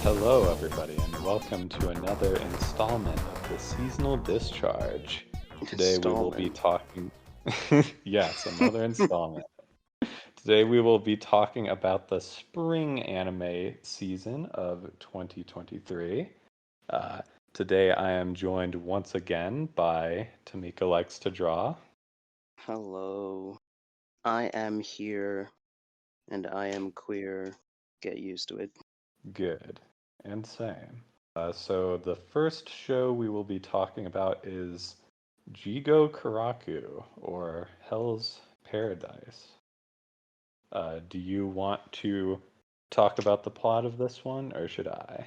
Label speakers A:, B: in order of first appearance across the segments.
A: Hello, everybody, and welcome to another installment of the seasonal discharge. Today we will be
B: Installment.
A: talking. Yes, another installment. Today we will be talking about the spring anime season of 2023. Uh, Today I am joined once again by Tamika Likes to Draw.
B: Hello. I am here and I am queer. Get used to it.
A: Good. And same. So the first show we will be talking about is Jigo Karaku, or Hell's Paradise. Do you want to talk about the plot of this one, or should I?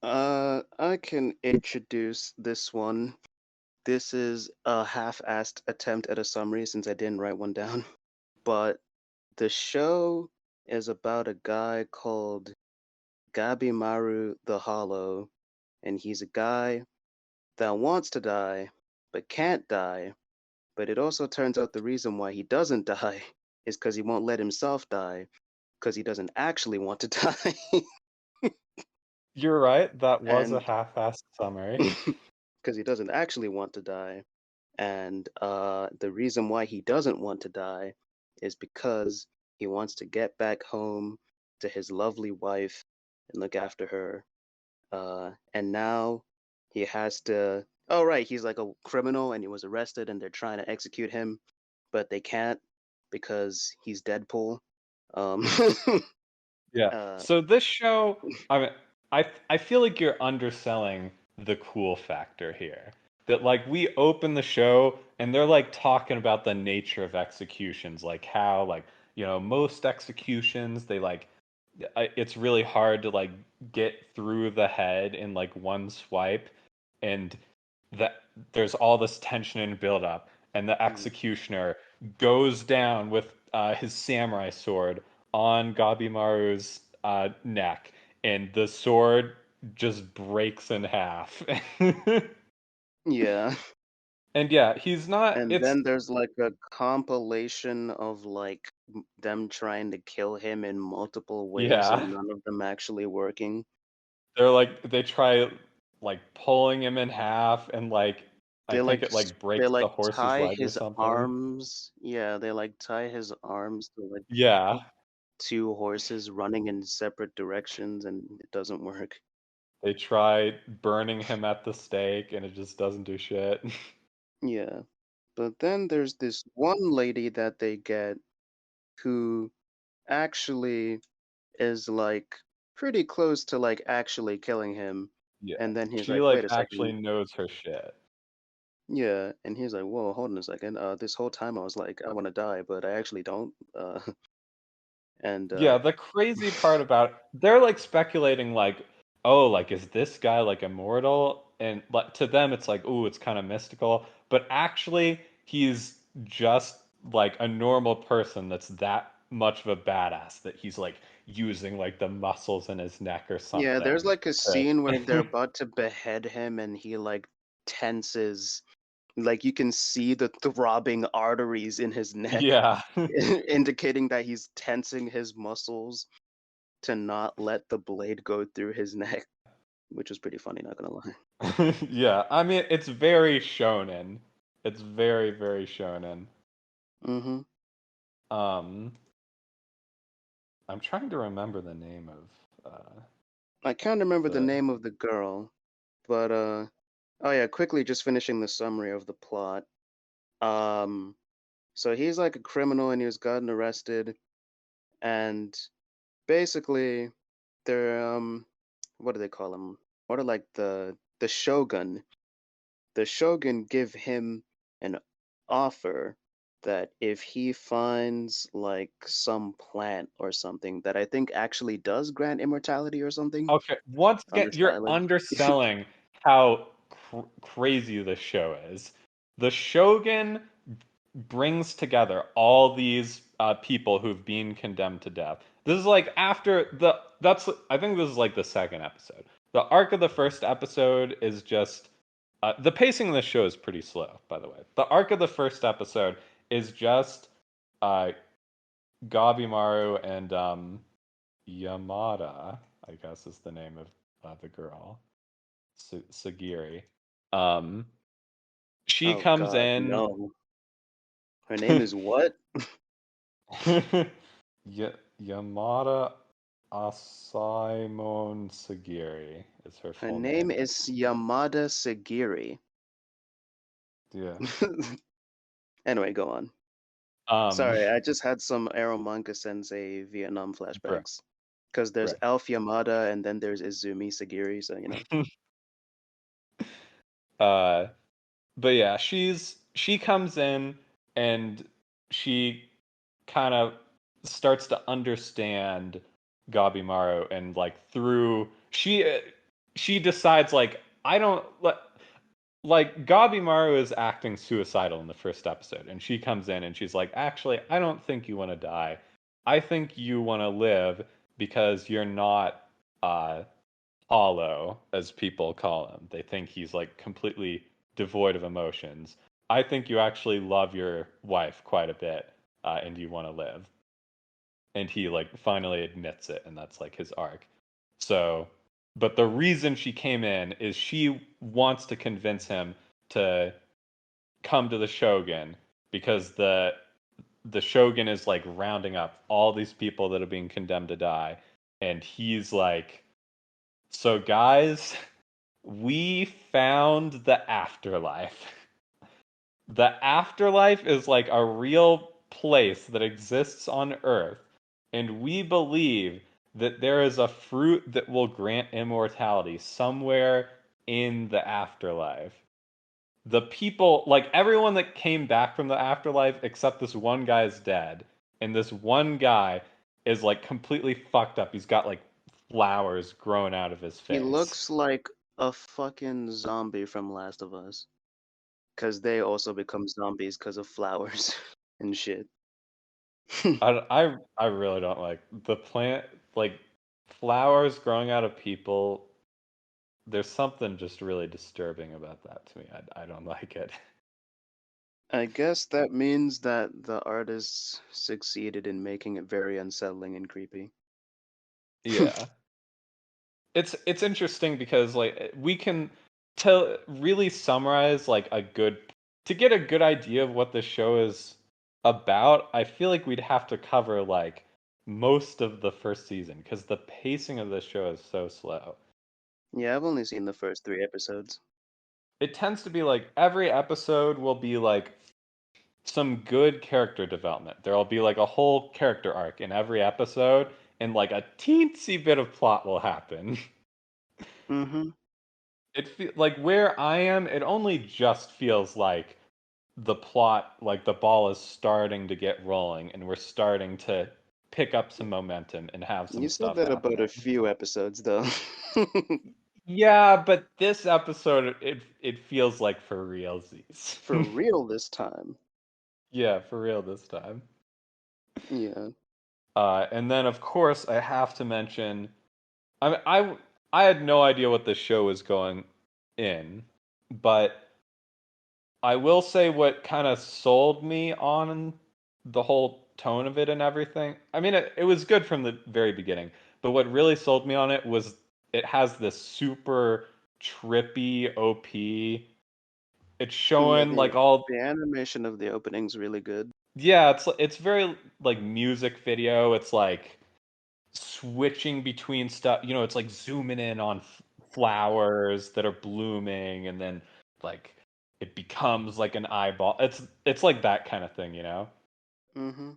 B: I can introduce this one. This is a half-assed attempt at a summary since I didn't write one down. But the show is about a guy called Gabimaru the Hollow, and he's a guy that wants to die but can't die. But it also turns out the reason why he doesn't die is because he won't let himself die, because he doesn't actually want to die.
A: You're right, that was a
B: And
A: half-assed summary.
B: because he doesn't actually want to die. And the reason why he doesn't want to die is because he wants to get back home to his lovely wife and look after her. And now he has to. Oh, right, he's like a criminal and he was arrested and they're trying to execute him, but they can't because he's Deadpool. Um,
A: Yeah.
B: uh,
A: So this show, I mean, I feel like you're underselling the cool factor here. That like we open the show and they're like talking about the nature of executions, like how like, most executions they like it's really hard to like get through the head in like one swipe, and that there's all this tension and build up, and the
B: mm,
A: executioner goes down with his samurai sword on Gabimaru's neck, and the sword just breaks in half.
B: yeah.
A: And yeah, he's not.
B: And
A: It's
B: then there's like a compilation of like them trying to kill him in multiple ways
A: yeah.
B: and none of them actually working.
A: They're like they try like pulling him in half, and like I think it like
B: They
A: breaks the
B: like
A: horse's
B: tie
A: leg or
B: his
A: something.
B: arms. Yeah, they like tie his arms to like
A: Yeah,
B: two horses running in separate directions and it doesn't work.
A: they try burning him at the stake, and it just doesn't do shit.
B: Yeah. But then there's this one lady that they get who actually is like pretty close to like actually killing him.
A: Yeah,
B: And then he's
A: she
B: like,
A: like
B: wait a
A: actually
B: second.
A: knows her shit.
B: Yeah. And he's like, whoa, hold on a second. This whole time I was like, I want to die, but I actually don't. And
A: Yeah, the crazy part about they're like speculating like, oh, like is this guy like immortal? And like to them it's like, ooh, it's kind of mystical, but actually he's just like a normal person that's that much of a badass that he's like using like the muscles in his neck or
B: yeah, there's
A: something.
B: like a
A: to-
B: scene where they're about to behead him and he like tenses. Like you can see the throbbing arteries in his neck,
A: Yeah.
B: indicating that he's tensing his muscles to not let the blade go through his neck, which was pretty funny, not gonna lie.
A: Yeah, I mean it's very shonen. It's very, very shonen.
B: Hmm.
A: Um, I'm trying to remember the name of
B: I can't remember the
A: the.
B: name of the girl, but oh yeah, quickly just finishing the summary of the plot. Um, so he's like a criminal and he was gotten arrested, and basically they're what do they call him? What are like the shogun? The shogun give him an offer that if he finds like some plant or something that I think actually does grant immortality or something
A: Okay, once
B: on
A: again,
B: this
A: you're
B: island.
A: underselling how crazy the show is. The Shogun brings together all these people who've been condemned to death. This is like after the. That's. I think this is like the second episode. The arc of the first episode is just. The pacing of the show is pretty slow, by the way. The arc of the first episode is just uh, Gabimaru and Yamada. I guess is the name of the girl, Sagiri. Um, she
B: Oh
A: comes
B: God,
A: in.
B: no. Her name is what?
A: Yamada Asaimon Sagiri is her
B: Her
A: full
B: name
A: name.
B: is Yamada Sagiri.
A: Yeah.
B: Anyway, go on.
A: Um,
B: Sorry, I just had some Arrow Manga Sensei Vietnam
A: bro,
B: flashbacks. Because there's
A: bro.
B: Alf Yamada and then there's Izumi Sagiri, so you know.
A: uh, but yeah, she comes in and she kind of starts to understand Gabimaru and like through she decides like I don't like Gabimaru is acting suicidal in the first episode and she comes in and she's like actually I don't think you want to die. I think you want to live because you're not uh hollow, as people call him. They think he's like completely devoid of emotions. I think you actually love your wife quite a bit, and you want to live. And he like finally admits it, and that's like his arc. So, but the reason she came in is she wants to convince him to come to the Shogun because the Shogun is like rounding up all these people that are being condemned to die, and he's like, so guys, we found the afterlife. The afterlife is like a real place that exists on Earth, and we believe that there is a fruit that will grant immortality somewhere in the afterlife. The people, like everyone that came back from the afterlife, except this one guy is dead, and this one guy is like completely fucked up. He's got like flowers growing out of his
B: He
A: face.
B: looks like a fucking zombie from Last of Us. Because they also become zombies because of flowers and shit.
A: I really don't like the plant like flowers growing out of people. There's something just really disturbing about that to me. I don't like it.
B: I guess that means that the artists succeeded in making it very unsettling and creepy.
A: Yeah. It's interesting because like we can tell really summarize like a good to get a good idea of what the show is about. I feel like we'd have to cover like most of the first season because the pacing of the show is so slow.
B: Yeah, I've only seen the first 3 episodes.
A: It tends to be like every episode will be like some good character development. There'll be like a whole character arc in every episode, and like a teensy bit of plot will happen.
B: Mm-hmm.
A: Like where I am, it only just feels like the plot, like the ball is starting to get rolling, and we're starting to pick up some momentum and have some
B: You said
A: stuff
B: that about a
A: happening.
B: few episodes, though.
A: Yeah, but this episode, it feels like for realsies.
B: For real this time.
A: Yeah, for real this time.
B: Yeah.
A: And then, of course, I have to mention. I mean, I had no idea what this show was going in, but I will say what kind of sold me on the whole tone of it and everything. I mean, it was good from the very beginning, but what really sold me on it was it has this super trippy OP. It's
B: Yeah,
A: showing
B: the
A: like all
B: the animation of the opening's really good.
A: yeah, it's very like music video. It's like switching between stuff. You know, it's like zooming in on flowers that are blooming, and then like it becomes like an eyeball. It's like that kind of thing, you know.
B: Mm-hmm.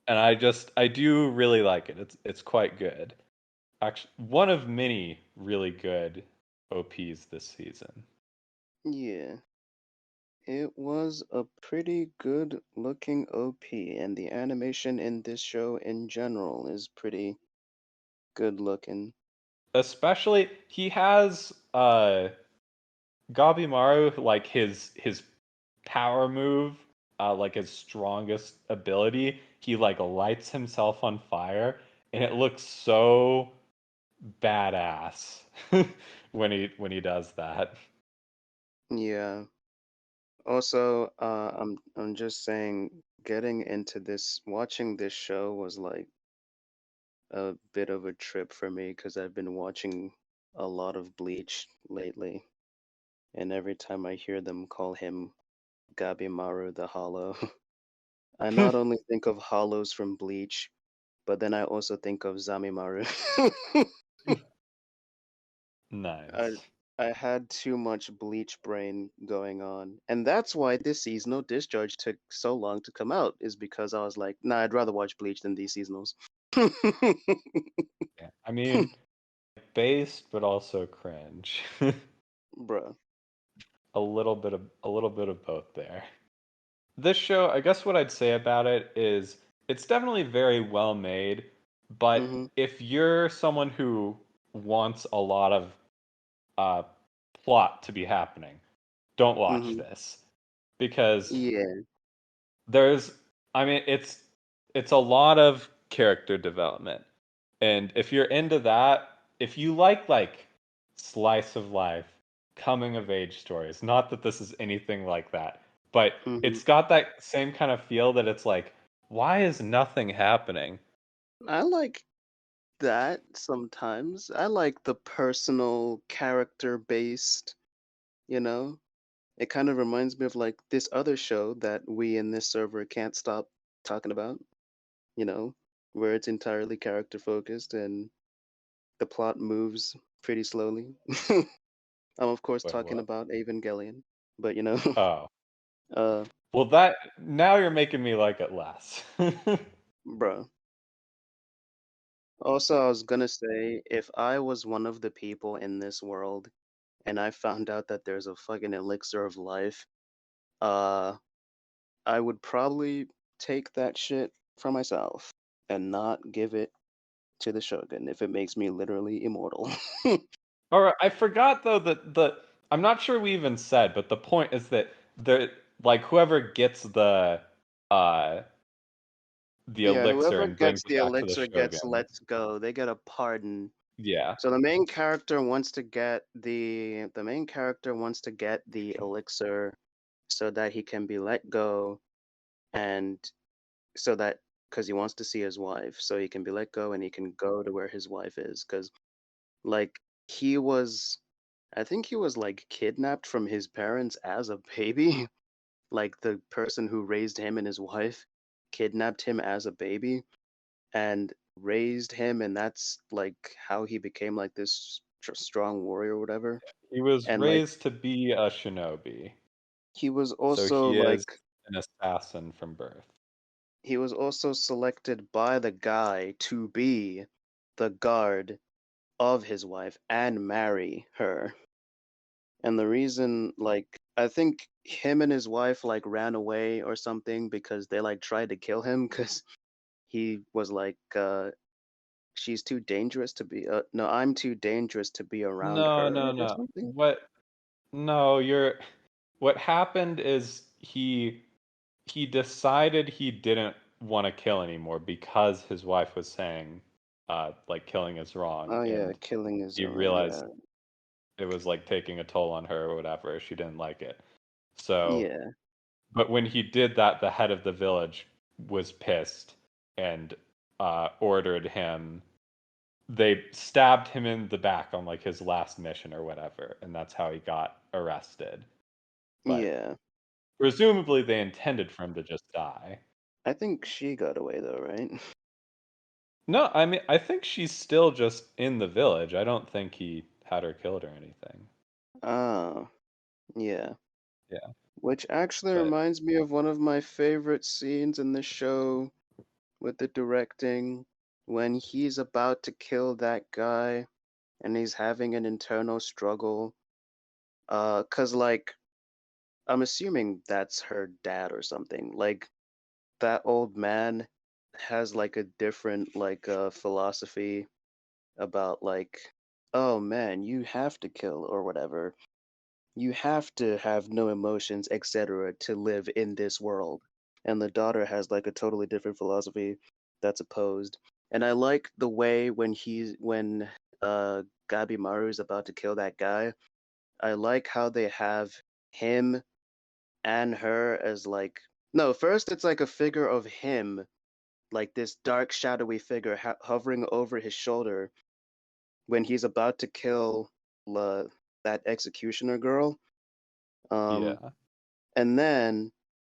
A: And I do really like it. It's quite good. Actually, one of many really good OPs this season.
B: Yeah. It was a pretty good looking OP, and the animation in this show in general is pretty good looking.
A: Especially he has Gabimaru like his power move, like his strongest ability, he like lights himself on fire, and it looks so badass when he does that.
B: Yeah. Also, I'm just saying, getting into watching this show was like a bit of a trip for me because I've been watching a lot of Bleach lately, and every time I hear them call him Gabimaru the Hollow, I not only think of hollows from Bleach, but then I also think of Zamimaru. I
A: Nice.
B: I had too much Bleach brain going on, and that's why this seasonal Discharge took so long to come out. Is because I was like, nah, I'd rather watch Bleach than these seasonals.
A: Yeah. I mean, based but also cringe.
B: Bruh.
A: A little bit of both there. This show, I guess what I'd say about it is it's definitely very well made, but
B: Mm-hmm.
A: if you're someone who wants a lot of uh, plot to be happening, don't watch
B: Mm-hmm.
A: this because
B: Yeah.
A: there's, I mean, it's a lot of character development, and if you're into that, if you like slice of life, coming of age stories, not that this is anything like that, but
B: Mm-hmm.
A: it's got that same kind of feel that it's like, why is nothing happening?
B: I like that sometimes. I like the personal character based, you know? It kind of reminds me of like this other show that we in this server can't stop talking about, you know, where it's entirely character focused and the plot moves pretty slowly. I'm of course
A: Wait,
B: talking
A: what?
B: about Evangelion, but
A: Oh,
B: uh,
A: well, that now you're making me like it less.
B: bro. Also, I was gonna say, if I was one of the people in this world and I found out that there's a fucking elixir of life, uh, I would probably take that shit for myself and not give it to the Shogun if it makes me literally immortal.
A: All right, I forgot though that I'm not sure we even said, but the point is that the like whoever gets uh the
B: Yeah,
A: elixir
B: whoever
A: and brings
B: gets
A: it
B: the
A: back to the
B: elixir gets
A: Shogun.
B: let's go. They get a pardon.
A: Yeah.
B: So the main character wants to get the elixir so that he can be let go and so that because he wants to see his wife, so he can be let go and he can go to where his wife is. Because like he was, I think he was like kidnapped from his parents as a baby. Like the person who raised him and his wife kidnapped him as a baby and raised him, and that's like how he became like this strong warrior or whatever.
A: He was
B: And like
A: raised to be a shinobi,
B: he was
A: so
B: also
A: he is
B: like
A: an assassin from birth.
B: he was also selected by the guy to be the guard of his wife and marry her. And the reason, like, I think him and his wife like ran away or something because they like tried to kill him because he was like, she's too dangerous to be, no, I'm too dangerous to be around
A: No, no,
B: her or
A: no.
B: something.
A: What? No, you're. What happened is he decided he didn't want to kill anymore because his wife was saying, like killing is wrong,
B: Oh yeah,
A: and
B: killing is
A: he
B: wrong.
A: realized
B: Yeah,
A: it was like taking a toll on her or whatever. She didn't like it. So,
B: yeah,
A: but when he did that, the head of the village was pissed and ordered him. They stabbed him in the back on like his last mission or whatever, and that's how he got arrested. But
B: yeah.
A: presumably they intended for him to just die.
B: I think she got away though, right?
A: No, I mean I think she's still just in the village. I don't think he had her killed or anything.
B: Oh, yeah.
A: Yeah,
B: Which actually
A: but
B: reminds me of one of my favorite scenes in the show with the directing when he's about to kill that guy and he's having an internal struggle. 'Cause like I'm assuming that's her dad or something. Like that old man has like a different like philosophy about like, oh man, you have to kill or whatever. You have to have no emotions, etc., to live in this world. And the daughter has like a totally different philosophy that's opposed. And I like the way when Gabimaru is about to kill that guy. I like how they have him and her as like no, first it's like a figure of him like this dark shadowy figure hovering over his shoulder when he's about to kill La, that executioner girl. Um,
A: Yeah.
B: and then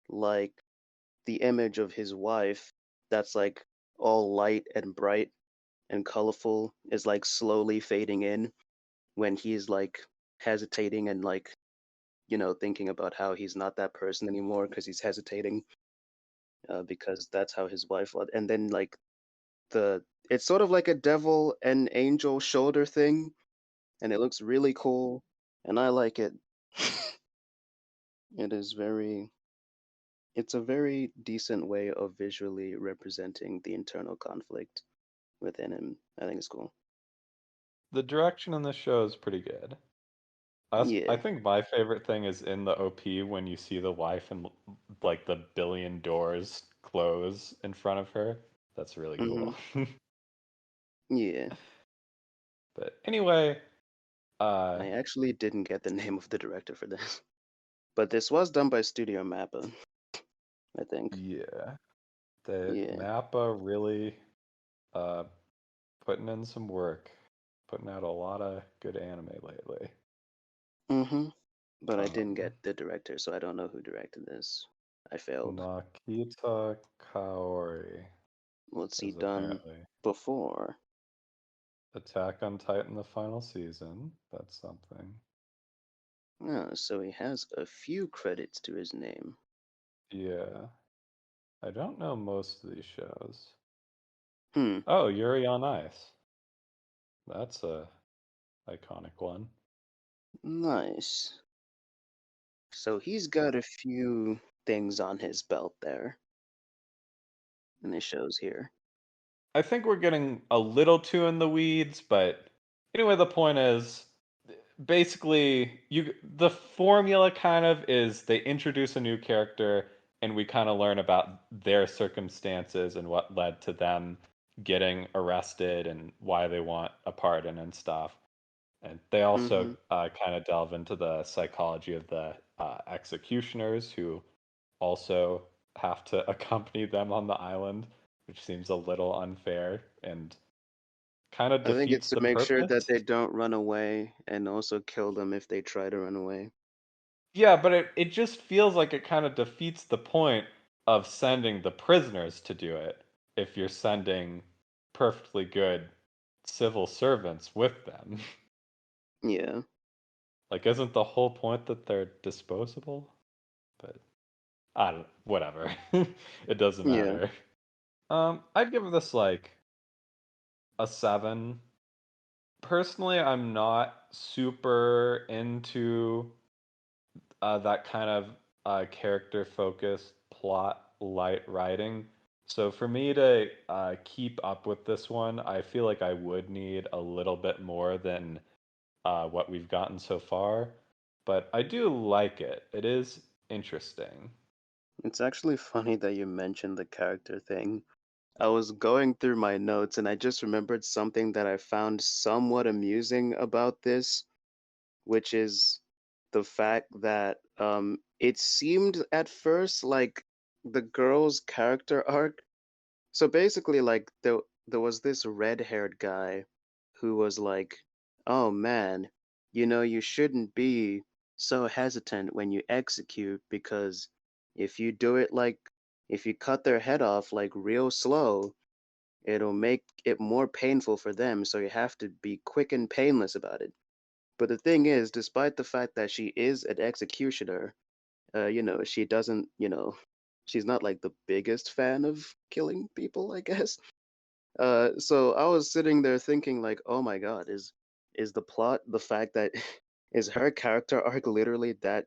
B: like the image of his wife that's like all light and bright and colorful is like slowly fading in when he's like hesitating and like thinking about how he's not that person anymore because he's hesitating because that's how his wife was. And then like the it's sort of like a devil and angel shoulder thing, and it looks really cool, and I like it. It is very it's a very decent way of visually representing the internal conflict within him. I think it's cool.
A: The direction in the show is pretty good. I
B: Yeah.
A: think my favorite thing is in the OP when you see the wife and like the billion doors close in front of her. That's really
B: Hmm.
A: cool.
B: Yeah.
A: But anyway, uh
B: I actually didn't get the name of the director for this, but this was done by Studio Mappa, I think.
A: yeah, the
B: Yeah.
A: Mappa really uh putting in some work, putting out a lot of good anime lately.
B: Hmm. But I didn't
A: Um,
B: get the director, so I don't know who directed this. I failed.
A: Nakita Kaori
B: What's he
A: is
B: done
A: apparently
B: before?
A: Attack on Titan the final season. That's something.
B: Oh, so he has a few credits to his name.
A: Yeah, I don't know most of these shows.
B: Hmm.
A: Oh, Yuri on Ice. That's a iconic one.
B: Nice. So he's got a few things on his belt there, and it shows here.
A: I think we're getting a little too in the weeds, but anyway, the point is basically the formula kind of is they introduce a new character and we kind of learn about their circumstances and what led to them getting arrested and why they want a pardon and stuff. And they also
B: Mm-hmm.
A: kind of delve into the psychology of the executioners who also have to accompany them on the island, which seems a little unfair and kind of
B: I think
A: defeats
B: it's to
A: the
B: make sure
A: purpose.
B: that they don't run away and also kill them if they try to run away.
A: Yeah, but it just feels like it kind of defeats the point of sending the prisoners to do it if you're sending perfectly good civil servants with them.
B: Yeah.
A: Like, isn't the whole point that they're disposable? But I don't, whatever. It doesn't
B: Yeah.
A: matter. I'd give this like a 7. Personally, I'm not super into that kind of character focused plot light writing. So for me to keep up with this one, I feel like I would need a little bit more than what we've gotten so far. But I do like it. It is interesting.
B: It's actually funny that you mentioned the character thing. I was going through my notes and I just remembered something that I found somewhat amusing about this, which is the fact that it seemed at first like the girl's character arc. So basically like there was this red-haired guy who was like, "Oh man, you shouldn't be so hesitant when you execute because if you do it like if you cut their head off like real slow, it'll make it more painful for them, so you have to be quick and painless about it." But the thing is, despite the fact that she is an executioner, she doesn't, she's not like the biggest fan of killing people, I guess. So I was sitting there thinking, like, oh my God, is the plot the fact that is her character arc literally that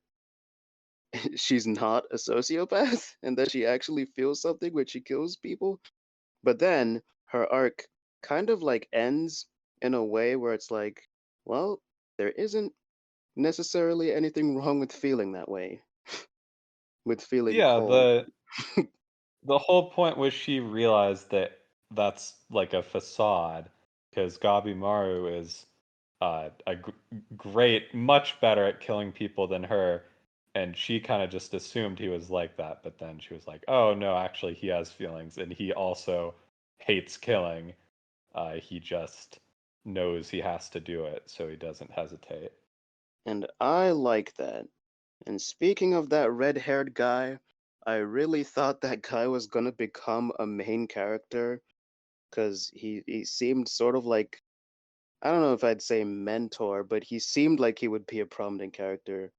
B: she's not a sociopath and that she actually feels something when she kills people? But then her arc kind of like ends in a way where it's like, well, there isn't necessarily anything wrong with feeling that way, with feeling
A: Yeah,
B: cold.
A: the whole point was she realized that that's like a facade because Gabi Maru is great, much better at killing people than her, and she kind of just assumed he was like that, but then she was like, "Oh no, actually he has feelings and he also hates killing. He just knows he has to do it, so he doesn't hesitate."
B: And I like that. And speaking of that red-haired guy, I really thought that guy was gonna become a main character because he seemed sort of like, I don't know if I'd say mentor, but he seemed like he would be a prominent character.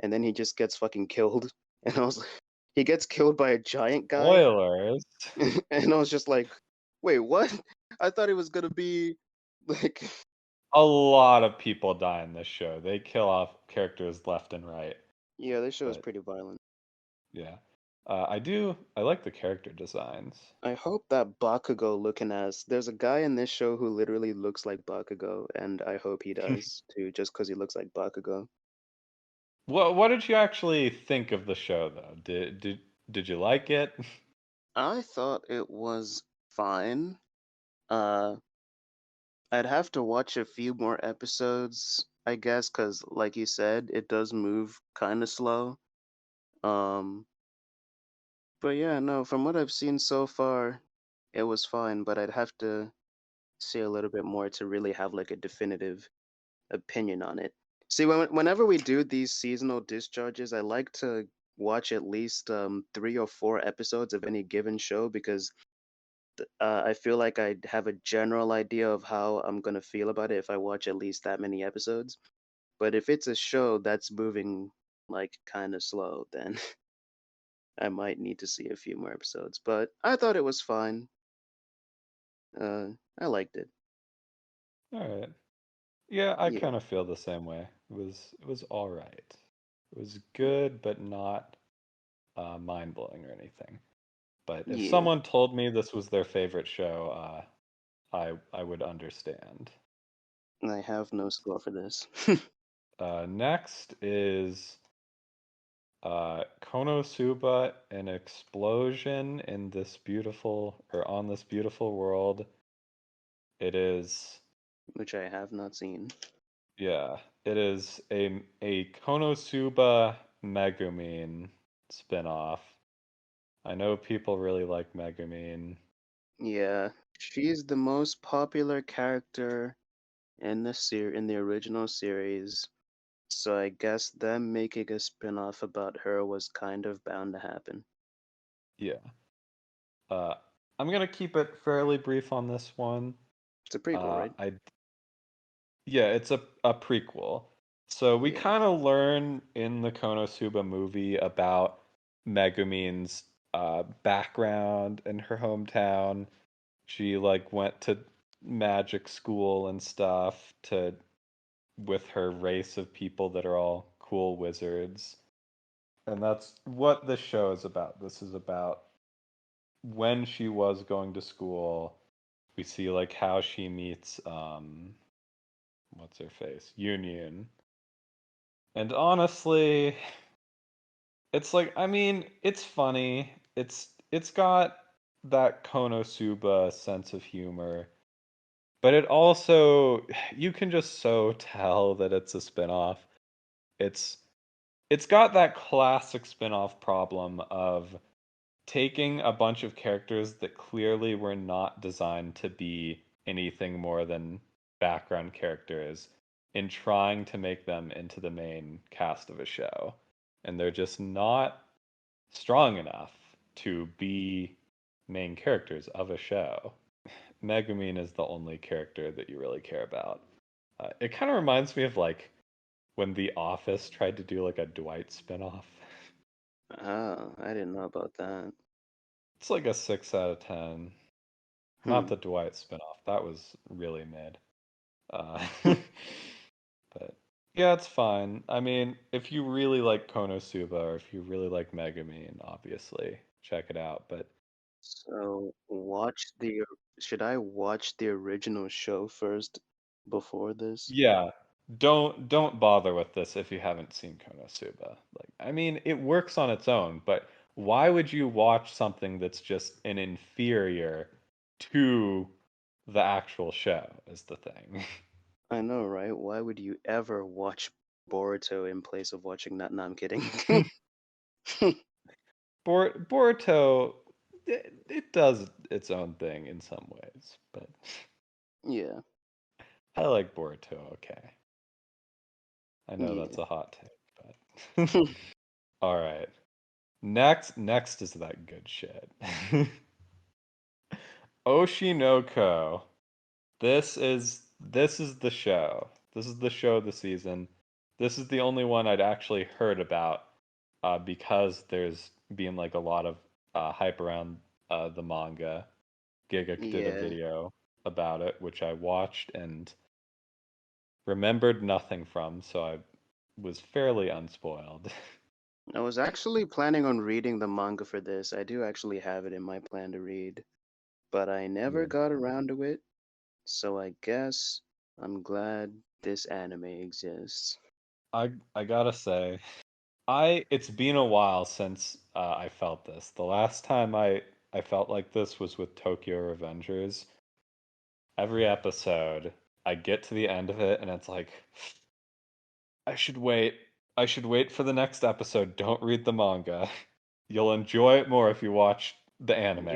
B: And then he just gets fucking killed. And I was like, he gets killed by a giant guy.
A: Spoilers.
B: And I was just like, wait, what? I thought it was gonna be like,
A: A lot of people die in this show. They kill off characters left and right.
B: yeah, this show is
A: But
B: pretty violent.
A: yeah, I like the character designs.
B: I hope that Bakugo looking ass. There's a guy in this show who literally looks like Bakugo, and I hope he does too, just because he looks like Bakugo.
A: What did you actually think of the show though? Did you like it?
B: I thought it was fine. Uh, I'd have to watch a few more episodes, I guess, because like you said, it does move kind of slow. Um, but yeah, no, from what I've seen so far, it was fine, but I'd have to see a little bit more to really have like a definitive opinion on it. See, whenever we do these seasonal discharges, I like to watch at least 3 or 4 episodes of any given show because I feel like I have a general idea of how I'm gonna feel about it if I watch at least that many episodes. But if it's a show that's moving like kind of slow, then I might need to see a few more episodes. But I thought it was fine. I liked it.
A: All right. Yeah, I
B: Yeah,
A: kind of feel the same way. It was all right. It was good, but not mind blowing or anything. But if
B: yeah.
A: someone told me this was their favorite show, I would understand.
B: I have no score for this.
A: Next is KonoSuba, an explosion in this beautiful or on this beautiful world. It is,
B: Which I have not seen.
A: yeah, it is a KonoSuba Megumin spinoff. I know people really like Megumin.
B: Yeah, she's the most popular character in in the original series, so I guess them making a spin-off about her was kind of bound to happen.
A: Yeah. Uh, I'm gonna keep it fairly brief on this one.
B: It's a prequel, right?
A: I Yeah, it's a prequel. So we
B: Yeah.
A: kind of learn in the Konosuba movie about Megumin's background in her hometown. She like went to magic school and stuff to with her race of people that are all cool wizards. And that's what this show is about. This is about when she was going to school. We see like how she meets what's her face? Union. And honestly, it's like I mean, it's funny. It's got that Konosuba sense of humor, but it also you can just so tell that it's a spinoff. It's it's got that classic spinoff problem of taking a bunch of characters that clearly were not designed to be anything more than background characters and trying to make them into the main cast of a show. And they're just not strong enough to be main characters of a show. Megumin is the only character that you really care about. It kind of reminds me of like when The Office tried to do like a Dwight spinoff.
B: Oh, I didn't know about that.
A: It's like a 6 out of 10. Not
B: Hmm.
A: the Dwight spinoff. That was really mid. Uh, but yeah, it's fine. I mean, if you really like Konosuba or if you really like Megumin, obviously check it out. But
B: So should I watch the original show first before this?
A: yeah, don't bother with this if you haven't seen Konosuba. Like, I mean, it works on its own, but why would you watch something that's just an inferior to the actual show is the thing.
B: I know, right? Why would you ever watch Boruto in place of watching that. No, I'm kidding.
A: Boruto, it does its own thing in some ways, but
B: Yeah,
A: I like Boruto. Okay, I know
B: yeah.
A: that's a hot take, but all right. Next is that good shit. Oshi no Ko. This is the show. This is the show of the season. This is the only one I'd actually heard about, because there's been like a lot of hype around the manga. Gigak did a
B: Yeah.
A: video about it, which I watched and remembered nothing from, so I was fairly unspoiled.
B: I was actually planning on reading the manga for this. I do actually have it in my plan to read, but I never
A: Yeah.
B: got around to it. So I guess I'm glad this anime exists.
A: I gotta say, it's been a while since I felt this. The last time I felt like this was with Tokyo Revengers. Every episode, I get to the end of it and it's like, I should wait. I should wait for the next episode. Don't read the manga. You'll enjoy it more if you watch the anime.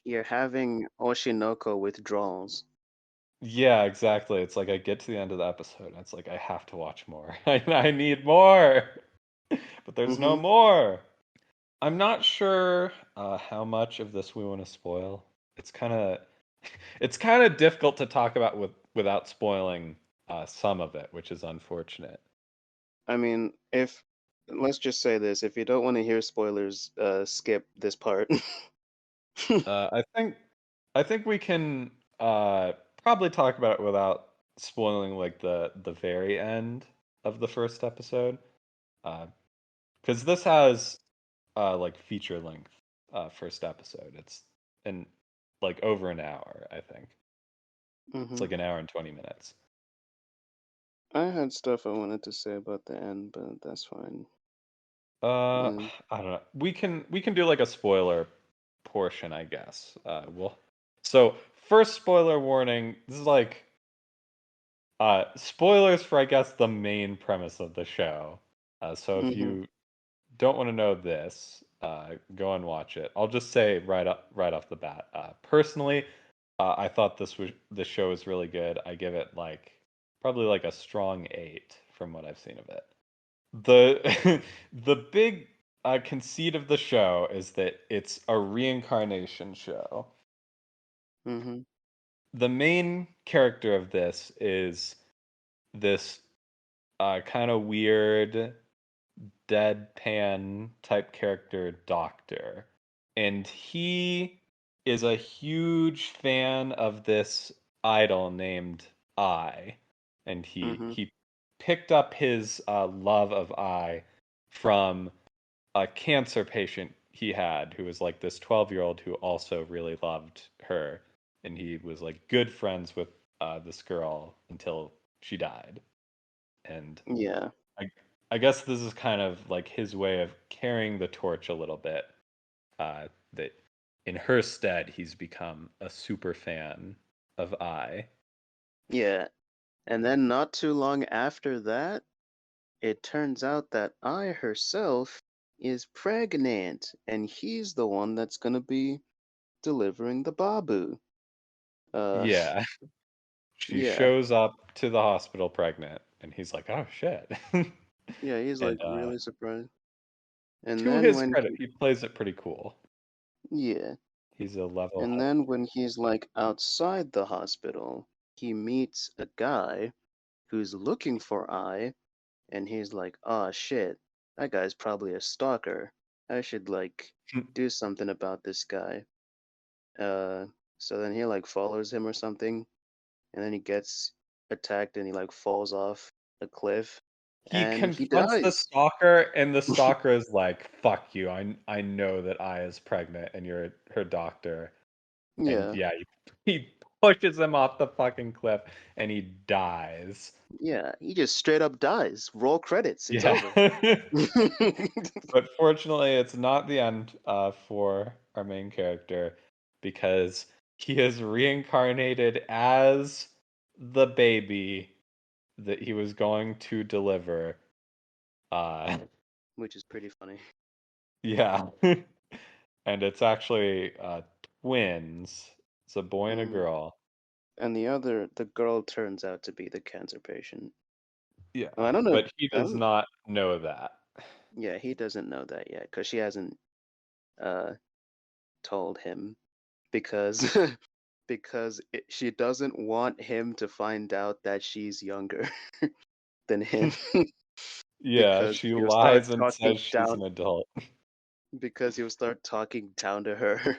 B: You're having Oshinoko withdrawals.
A: Yeah, exactly. It's like I get to the end of the episode and it's like I have to watch more. I need more. But there's no
B: Mm-hmm.
A: more. I'm not sure how much of this we want to spoil. It's kind of it's kind of difficult to talk about without spoiling some of it, which is unfortunate.
B: I mean, if let's just say this, if you don't want to hear spoilers, skip this part.
A: I think we can probably talk about it without spoiling like the very end of the first episode, because this has like feature length first episode. It's in like over an hour, I think. It's
B: Mm-hmm.
A: like an hour and 20 minutes.
B: I had stuff I wanted to say about the end, but that's fine.
A: Uh,
B: And
A: I don't know. We can do like a spoiler portion, I guess. So first spoiler warning. This is like spoilers for I guess the main premise of the show. So if
B: mm-hmm.
A: you don't want to know this, go and watch it. I'll just say right off the bat. Personally, I thought this show was really good. I give it like probably like a strong 8 from what I've seen of it. The the big conceit of the show is that it's a reincarnation show.
B: Mm-hmm.
A: The main character of this is this kind of weird deadpan type character doctor, and he is a huge fan of this idol named I, and he
B: Mm-hmm.
A: he picked up his love of I from a cancer patient he had who was like this 12-year-old who also really loved her, and he was like good friends with this girl until she died. And
B: Yeah.
A: I I guess this is kind of like his way of carrying the torch a little bit. That in her stead, he's become a super fan of I.
B: Yeah. And then not too long after that, it turns out that I herself is pregnant, and he's the one that's gonna be delivering the babu. Uh,
A: Yeah, she
B: yeah,
A: shows up to the hospital pregnant, and he's like, "Oh shit!"
B: yeah, he's
A: And
B: like really surprised. And
A: to
B: then
A: his
B: when
A: credit, he plays it pretty cool.
B: yeah,
A: He's a level
B: and
A: headed
B: then
A: kid.
B: when he's like outside the hospital, he meets a guy who's looking for I, and he's like, "Oh shit, that guy's probably a stalker. I should like do something about this guy." Uh, so then he like follows him or something, and then he gets attacked and he like falls off a cliff
A: He
B: and he
A: confronts the
B: dies.
A: stalker, and the stalker is like, "Fuck you! I know that I is pregnant, and you're her doctor." And
B: Yeah,
A: yeah, he pushes him off the fucking cliff, and he dies.
B: yeah, he just straight up dies. Roll credits. It's
A: Yeah.
B: over.
A: But fortunately, it's not the end for our main character, because he is reincarnated as the baby that he was going to deliver. Uh,
B: which is pretty funny.
A: yeah. And it's actually twins. It's a boy and a
B: Mm.
A: girl.
B: And the girl turns out to be the cancer patient.
A: Yeah.
B: Well, I don't know.
A: But he
B: I
A: does
B: don't,
A: not know that.
B: yeah, he doesn't know that yet because she hasn't uh told him because she doesn't want him to find out that she's younger than him
A: Yeah,
B: because
A: she
B: he'll start
A: lies and
B: talking
A: says she's
B: down
A: an adult.
B: to her.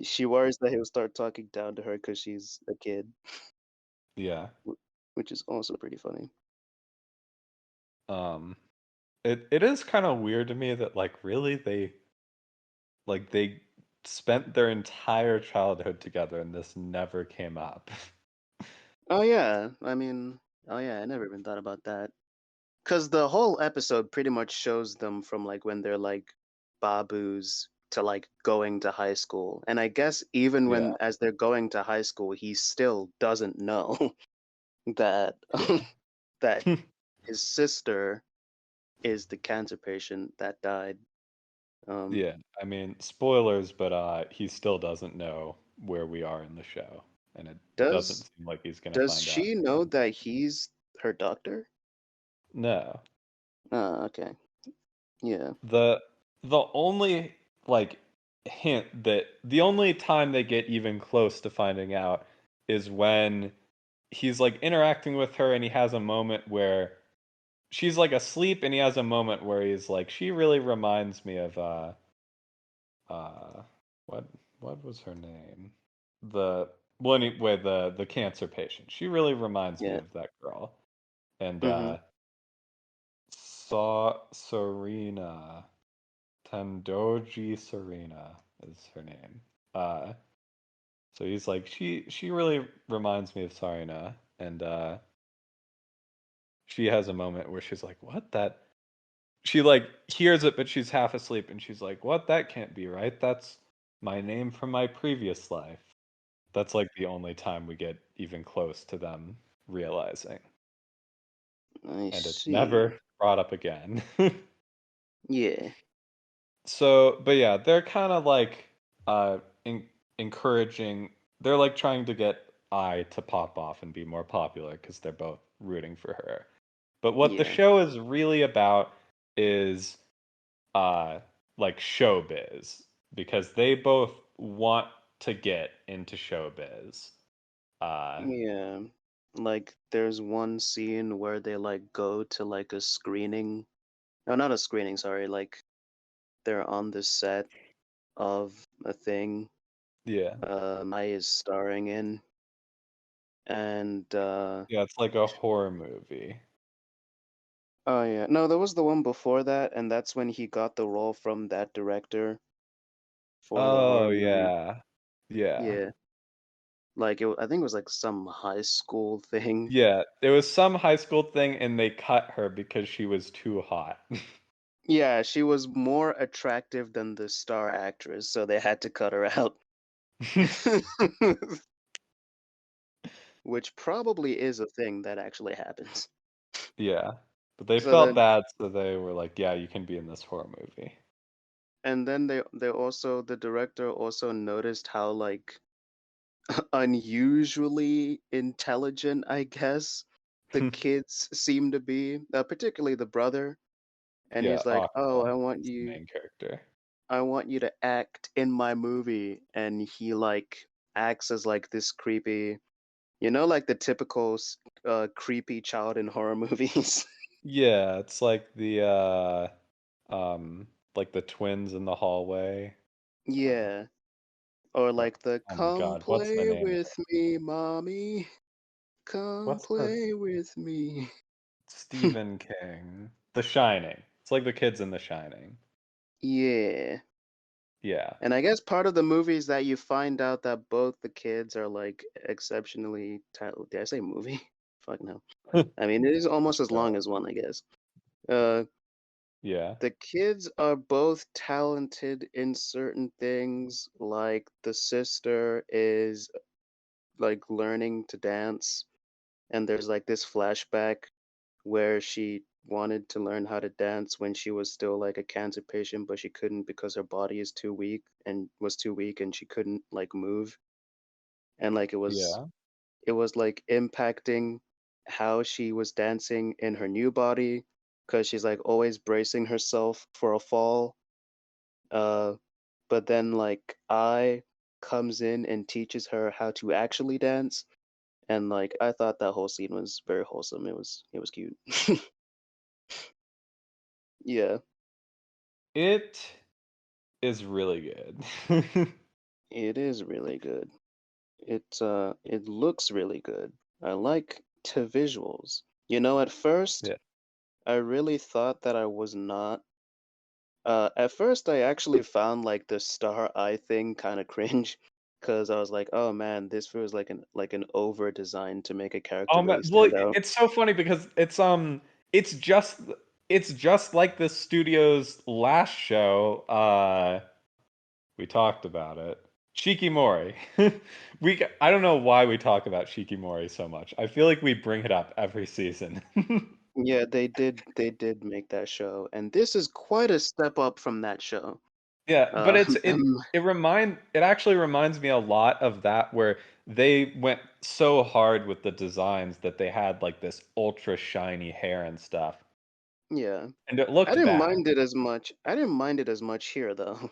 B: She worries that he'll start talking down to her because she's a kid,
A: Yeah.
B: which is also pretty funny.
A: Um it is kind of weird to me that like really they spent their entire childhood together and this never came up.
B: Oh yeah, I mean, oh yeah, I never even thought about that. Because the whole episode pretty much shows them from like when they're like babus to like going to high school. And I guess even
A: Yeah.
B: when as they're going to high school, he still doesn't know that that
A: Yeah.
B: his sister is the cancer patient that died. Um,
A: Yeah. I mean, spoilers, but he still doesn't know where we are in the show and it doesn't
B: does
A: seem like he's going to
B: does
A: find out.
B: she know that he's her doctor?
A: No.
B: Oh, okay. Yeah.
A: The the only like hint that the only time they get even close to finding out is when he's like interacting with her and he has a moment where she's like asleep and he has a moment where he's like she really reminds me of uh what what was her name? The one with the cancer patient. She really reminds me
B: Yeah.
A: of that girl. And
B: Mm-hmm.
A: saw Serena Tandoji Serena is her name. Uh, so he's like, she really reminds me of Sarina, and she has a moment where she's like, "What that?" She like hears it, but she's half asleep, and she's like, "What? That can't be right. That's my name from my previous life." That's like the only time we get even close to them realizing,
B: I
A: and it's
B: see.
A: never brought up again.
B: Yeah.
A: So, but yeah, they're kind of like uh encouraging. They're like trying to get I to pop off and be more popular because they're both rooting for her. But what the
B: Yeah.
A: show is really about is uh like showbiz because they both want to get into showbiz. Uh
B: Yeah. Like there's one scene where they like go to like a screening. No, not a screening, sorry. Like they're on the set of a thing
A: yeah.
B: Mai is starring in. And
A: Yeah, it's like a horror movie.
B: oh yeah. No, there was the one before that, and that's when he got the role from that director for the
A: Oh
B: horror movie.
A: yeah. Yeah.
B: Yeah. Like I think it was like some high school thing.
A: Yeah, there was some high school thing and they cut her because she was too hot.
B: Yeah, she was more attractive than the star actress, so they had to cut her out. Which probably is a thing that actually happens.
A: Yeah. But they
B: So
A: felt
B: then,
A: bad, so they were like, yeah, you can be in this horror movie.
B: and then they also the director also noticed how like unusually intelligent, I guess, the kids seem to be, particularly the brother. And
A: Yeah,
B: he's like, "Oh,
A: Aqua is the main character.
B: I want you to act in my movie," and he like acts as like this creepy, like the typical creepy child in horror movies.
A: Yeah, it's like the twins in the hallway. Uh,
B: Yeah. Or
A: oh,
B: like the
A: oh my
B: "Come
A: God, what's the
B: play
A: name of
B: with
A: it?
B: me, mommy. Come
A: What's the
B: play with me."
A: Stephen King? The Shining. It's like the kids in The Shining.
B: Yeah.
A: Yeah.
B: And I guess part of the movie is that you find out that both the kids are like exceptionally talented. Did I say movie? Fuck no. I mean, it is almost as long
A: Show.
B: as one, I guess. Uh,
A: Yeah.
B: the kids are both talented in certain things. Like the sister is like learning to dance, and there's like this flashback where she wanted to learn how to dance when she was still like a cancer patient, but she couldn't because her body is too weak and was too weak and she couldn't like move. And like
A: Yeah.
B: it was like impacting how she was dancing in her new body because she's like always bracing herself for a fall. Uh, but then like I comes in and teaches her how to actually dance, and like I thought that whole scene was very wholesome. It was cute. Yeah,
A: It is really good.
B: it is really good. It looks really good. I like the visuals. You know, at first
A: Yeah.
B: I really thought that I was not. At first, I actually found like the star eye thing kind of cringe, because I was like, "Oh man, this feels like an over design to make a character really
A: Well,
B: stand out."
A: it's so funny because it's just it's just like the studio's last show. We talked about it. Shikimori. I don't know why we talk about Shikimori so much. I feel like we bring it up every season.
B: Yeah, they did make that show, and this is quite a step up from that show.
A: Yeah, but
B: Uh, um,
A: it actually reminds me a lot of that where they went so hard with the designs that they had like this ultra shiny hair and stuff.
B: yeah,
A: And it
B: I
A: looked
B: didn't
A: bad.
B: mind it as much. I didn't mind it as much here though.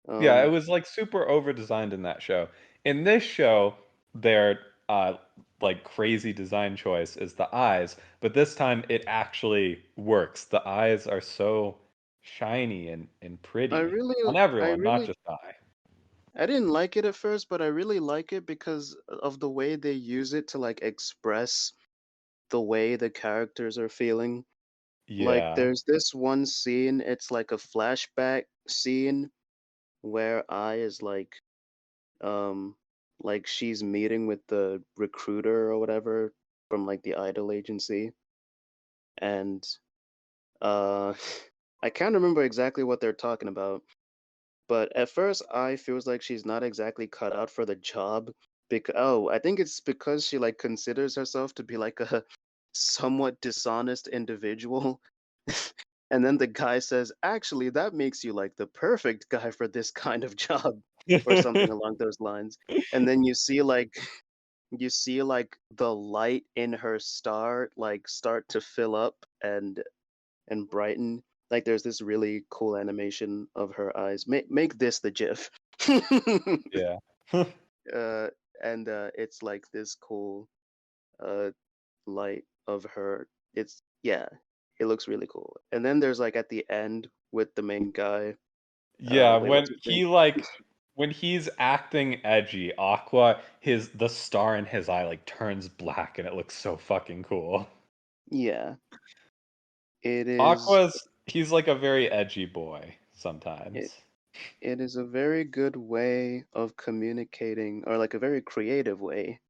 A: Yeah, it
B: Um,
A: was like super over designed in that show. In this show, their like crazy design choice is the eyes, but this time it actually works. The eyes are so shiny and
B: I
A: pretty
B: really,
A: on
B: I
A: everyone, not
B: really,
A: just I.
B: I didn't like it at first, but I really like it because of the way they use it to like express the way the characters are feeling. Like
A: Yeah.
B: there's this one scene, it's like a flashback scene where I is like she's meeting with the recruiter or whatever from like the idol agency, and uh I can't remember exactly what they're talking about, but at first I feels like she's not exactly cut out for the job because I think it's because she like considers herself to be like a somewhat dishonest individual. And then the guy says, "Actually, that makes you like the perfect guy for this kind of job," or something along those lines. And then you see like the light in her star like start to fill up and brighten. Like there's this really cool animation of her eyes. Make this the GIF.
A: Yeah.
B: uh, and it's like this cool uh light of her. It's yeah, it looks really cool. And then there's like at the end with the main guy.
A: Yeah,
B: Wait, what's his name?
A: when he's acting edgy, the star in his eye like turns black and it looks so fucking cool.
B: Yeah, it is.
A: He's like a very edgy boy
B: It
A: sometimes.
B: it is a very good way of communicating, or like a very creative way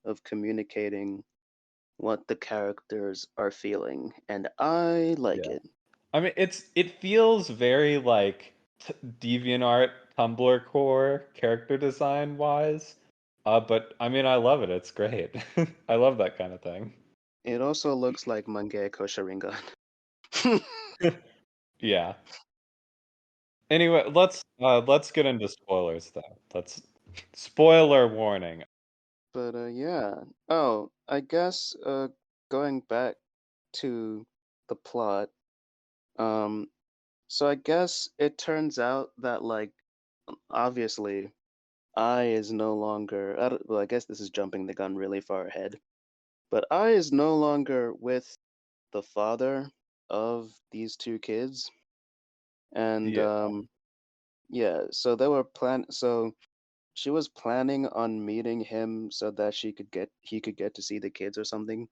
B: of communicating what the characters are feeling, and I like
A: Yeah.
B: it.
A: I mean, it feels very like DeviantArt Tumblr core character design wise. But I mean, I love it. It's great. I love that kind of thing.
B: It also looks like Mangekyo Sharingan.
A: Yeah. Anyway, let's get into spoilers though. Let's spoiler warning.
B: But yeah. Oh, I guess going back to the plot, um, so I guess it turns out that like obviously I is no longer. Well, I guess this is jumping the gun really far ahead, but I is no longer with the father of these two kids, and
A: Yeah.
B: yeah. So they were So she was planning on meeting him so that he could get to see the kids or something.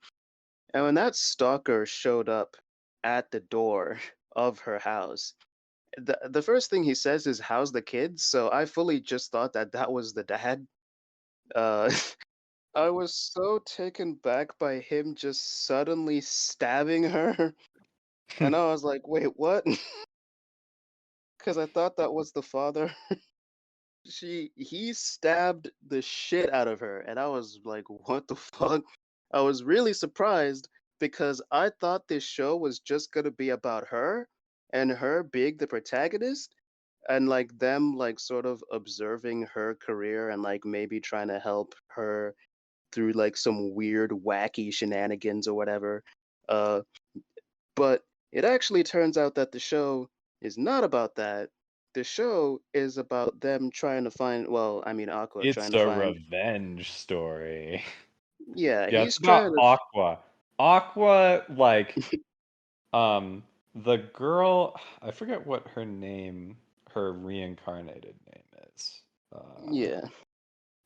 B: And when that stalker showed up at the door of her house, the first thing he says is, "How's the kids?" So I fully just thought that that was the dad. Uh, I was so taken back by him just suddenly stabbing her, and I was like, "Wait, what?" Because I thought that was the father. He stabbed the shit out of her, and I was like, "What the fuck?" I was really surprised, because I thought this show was just gonna be about her and her being the protagonist and like them like sort of observing her career and like maybe trying to help her through like some weird wacky shenanigans or whatever. Uh, but it actually turns out that the show is not about that. The show is about them trying to find, well, I mean, Aqua
A: It's
B: trying to
A: a
B: find,
A: revenge story.
B: yeah,
A: Yeah, it's
B: he's
A: about
B: trying to,
A: Aqua. Aqua, like, the girl, I forget what her reincarnated name is.
B: yeah,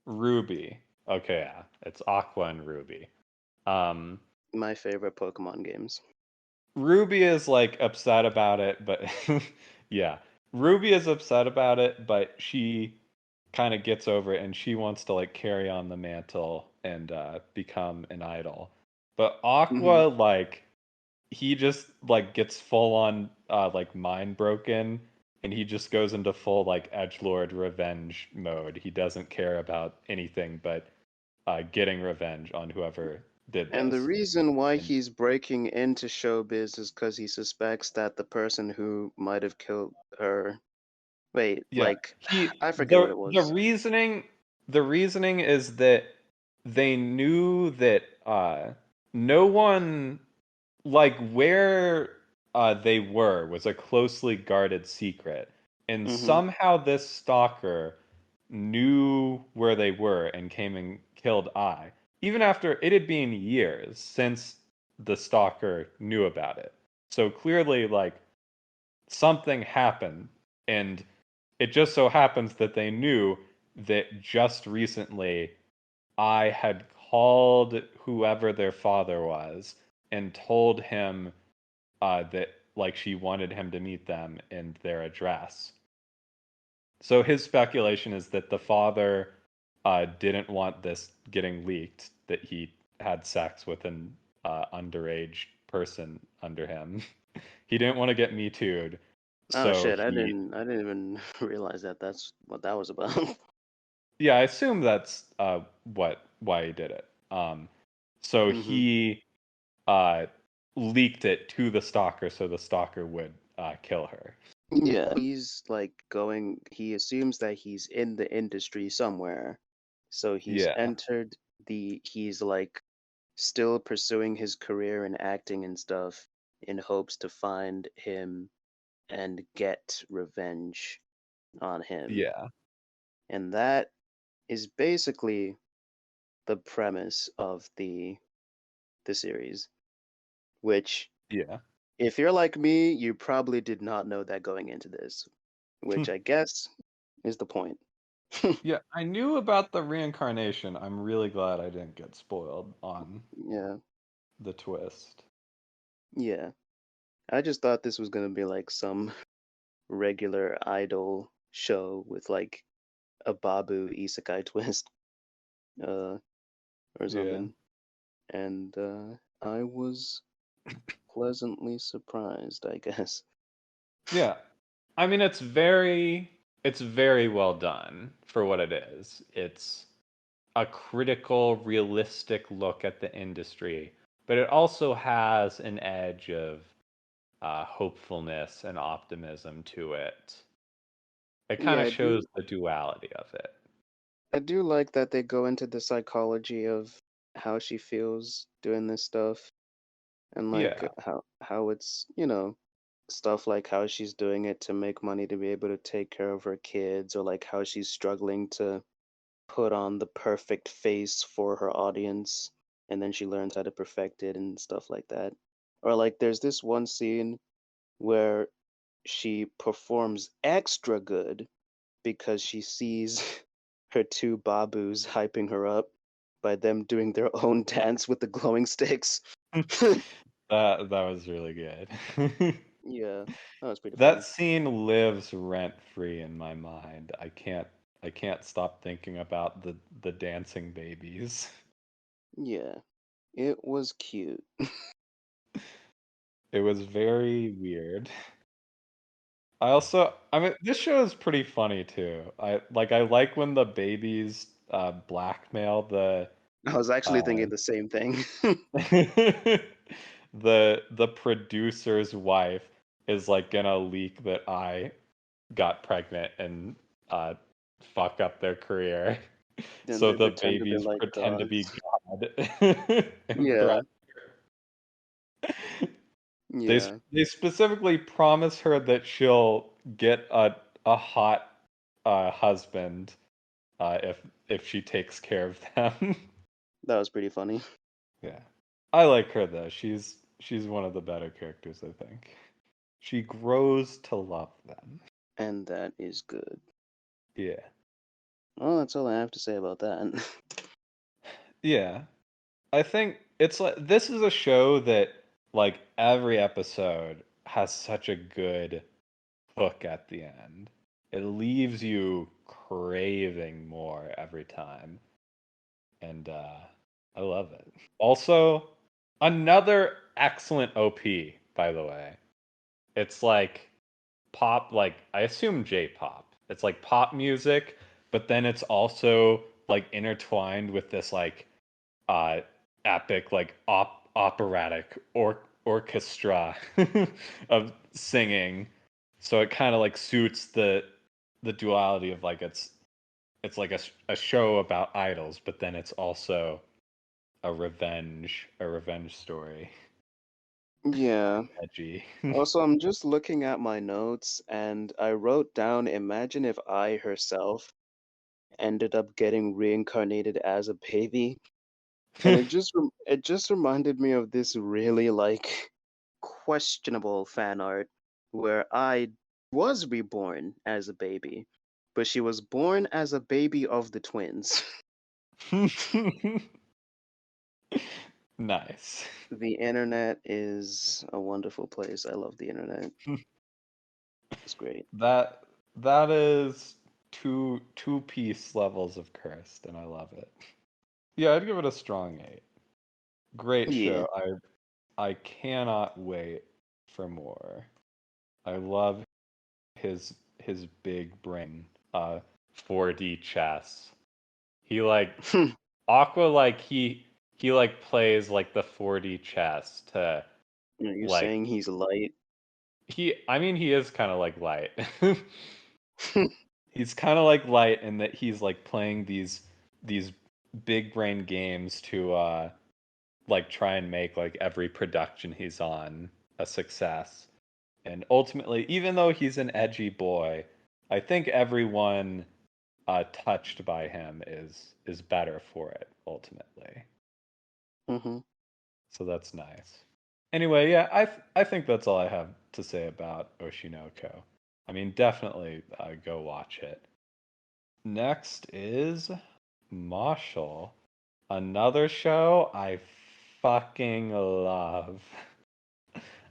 A: Ruby. Okay, yeah, it's Aqua and Ruby. Um,
B: my favorite Pokemon games.
A: Ruby is like upset about it, but yeah, Ruby is upset about it, but she kind of gets over it and she wants to like carry on the mantle and become an idol. But
B: Hmm.
A: Aqua, like, he just like gets full on like mind broken and he just goes into full like edgelord revenge mode. He doesn't care about anything but getting revenge on whoever did
B: And the
A: this.
B: reason why
A: And
B: he's breaking into showbiz is because he suspects that the person who might have killed her. Wait,
A: yeah,
B: like,
A: he
B: I forget what it was.
A: the reasoning is that they knew that no one, like, where they were was a closely guarded secret, and
B: Hmm.
A: somehow this stalker knew where they were and came and killed I, even after it had been years since the stalker knew about it. So clearly, like, something happened, and it just so happens that they knew that just recently I had called whoever their father was and told him that like she wanted him to meet them in their address. So his speculation is that the father didn't want this getting leaked, that he had sex with an underage person under him. He didn't want to get Me Too'd,
B: Oh
A: so
B: shit,
A: he,
B: I didn't even realize that that's what that was about.
A: yeah, I assume that's why he did it. So
B: Hmm.
A: he uh, leaked it to the stalker so the stalker would kill her.
B: Yeah, he's like going, he assumes that he's in the industry somewhere. So he's
A: Yeah,
B: entered he's like still pursuing his career in acting and stuff in hopes to find him and get revenge on him.
A: yeah,
B: And that is basically the premise of the series, which
A: yeah.
B: if you're like me, you probably did not know that going into this, which I guess is the point.
A: Yeah, I knew about the reincarnation. I'm really glad I didn't get spoiled on
B: Yeah,
A: the twist.
B: yeah. I just thought this was gonna be like some regular idol show with like a Babu isekai twist, uh, or
A: Yeah.
B: something. And I was pleasantly surprised, I guess.
A: Yeah. I mean, it's very well done for what it is. It's a critical, realistic look at the industry, but it also has an edge of hopefulness and optimism to it. It kind
B: Yeah,
A: of shows the duality of it.
B: I do like that they go into the psychology of how she feels doing this stuff and like
A: Yeah,
B: how it's, stuff like how she's doing it to make money to be able to take care of her kids or like how she's struggling to put on the perfect face for her audience and then she learns how to perfect it and stuff like that. Or like there's this one scene where she performs extra good because she sees her two babus hyping her up by them doing their own dance with the glowing sticks.
A: that was really good.
B: Yeah, that was pretty
A: That
B: funny.
A: scene lives rent free in my mind. I can't stop thinking about the dancing babies.
B: Yeah, it was cute.
A: It was very weird. I mean, this show is pretty funny too. I like when the babies blackmail the
B: I was actually
A: uh
B: thinking the same thing.
A: the producer's wife is like gonna leak that I got pregnant and uh fuck up their career.
B: Then
A: So
B: they
A: the
B: pretend to be
A: babies
B: like
A: pretend to be
B: gods.
A: God and
B: Yeah,
A: threaten.
B: yeah.
A: They specifically promise her that she'll get a hot husband if she takes care of them.
B: That was pretty funny.
A: Yeah. I like her though. She's one of the better characters, I think. She grows to love them.
B: And that is good.
A: Yeah.
B: Well, that's all I have to say about that.
A: Yeah. I think it's like this is a show that like every episode has such a good hook at the end. It leaves you craving more every time. And I love it. Also, another excellent OP, by the way. It's like pop, like I assume J-pop. It's like pop music, but then it's also like intertwined with this like uh epic like operatic orchestra of singing. So it kind of like suits the duality of like it's like a show about idols, but then it's also a revenge story.
B: Yeah.
A: Edgy.
B: Also, I'm just looking at my notes and I wrote down, imagine if I herself ended up getting reincarnated as a baby. And it just reminded me of this really like questionable fan art where I was reborn as a baby, but she was born as a baby of the twins.
A: Nice.
B: The internet is a wonderful place. I love the internet. It's great.
A: That that is two piece levels of cursed, and I love it. Yeah, I'd give it a strong 8. Great
B: Yeah.
A: show. I cannot wait for more. I love his big brain 4D chess. He like Aqua like he like plays like the 4D chess to
B: You're
A: like
B: saying he's light.
A: I mean he is kind of like light. He's kind of like light in that he's like playing these big brain games to like try and make like every production he's on a success. And ultimately, even though he's an edgy boy, I think everyone touched by him is better for it ultimately.
B: Hmm.
A: So that's nice. Anyway, yeah, I think that's all I have to say about Oshinoko. I mean, definitely go watch it. Next is Mashle, another show I fucking love.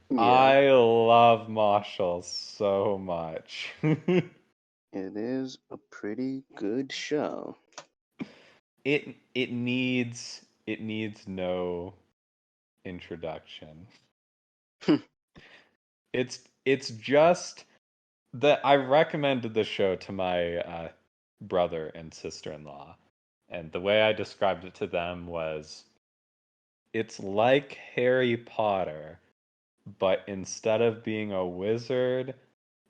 B: Yeah,
A: I love Mashle so much.
B: it is a pretty good show.
A: it needs no introduction. It's just that I recommended the show to my brother and sister-in-law, and the way I described it to them was it's like Harry Potter, but instead of being a wizard,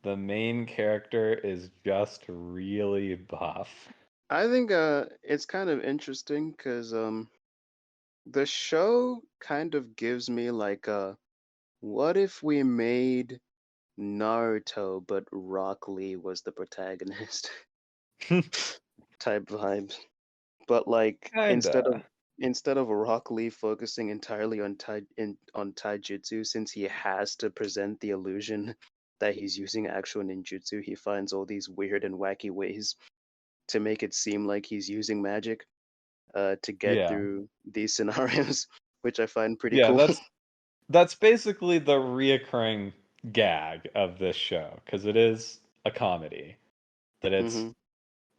A: the main character is just really buff.
B: I think it's kind of interesting because the show kind of gives me like a what if we made Naruto but Rock Lee was the protagonist type vibes. But like
A: Kinda.
B: instead of Rock Lee focusing entirely on on taijutsu, since he has to present the illusion that he's using actual ninjutsu, he finds all these weird and wacky ways to make it seem like he's using magic to get
A: Yeah.
B: through these scenarios, which I find pretty
A: Yeah,
B: cool.
A: that's basically the reoccurring gag of this show because it is a comedy. That it's
B: Hmm.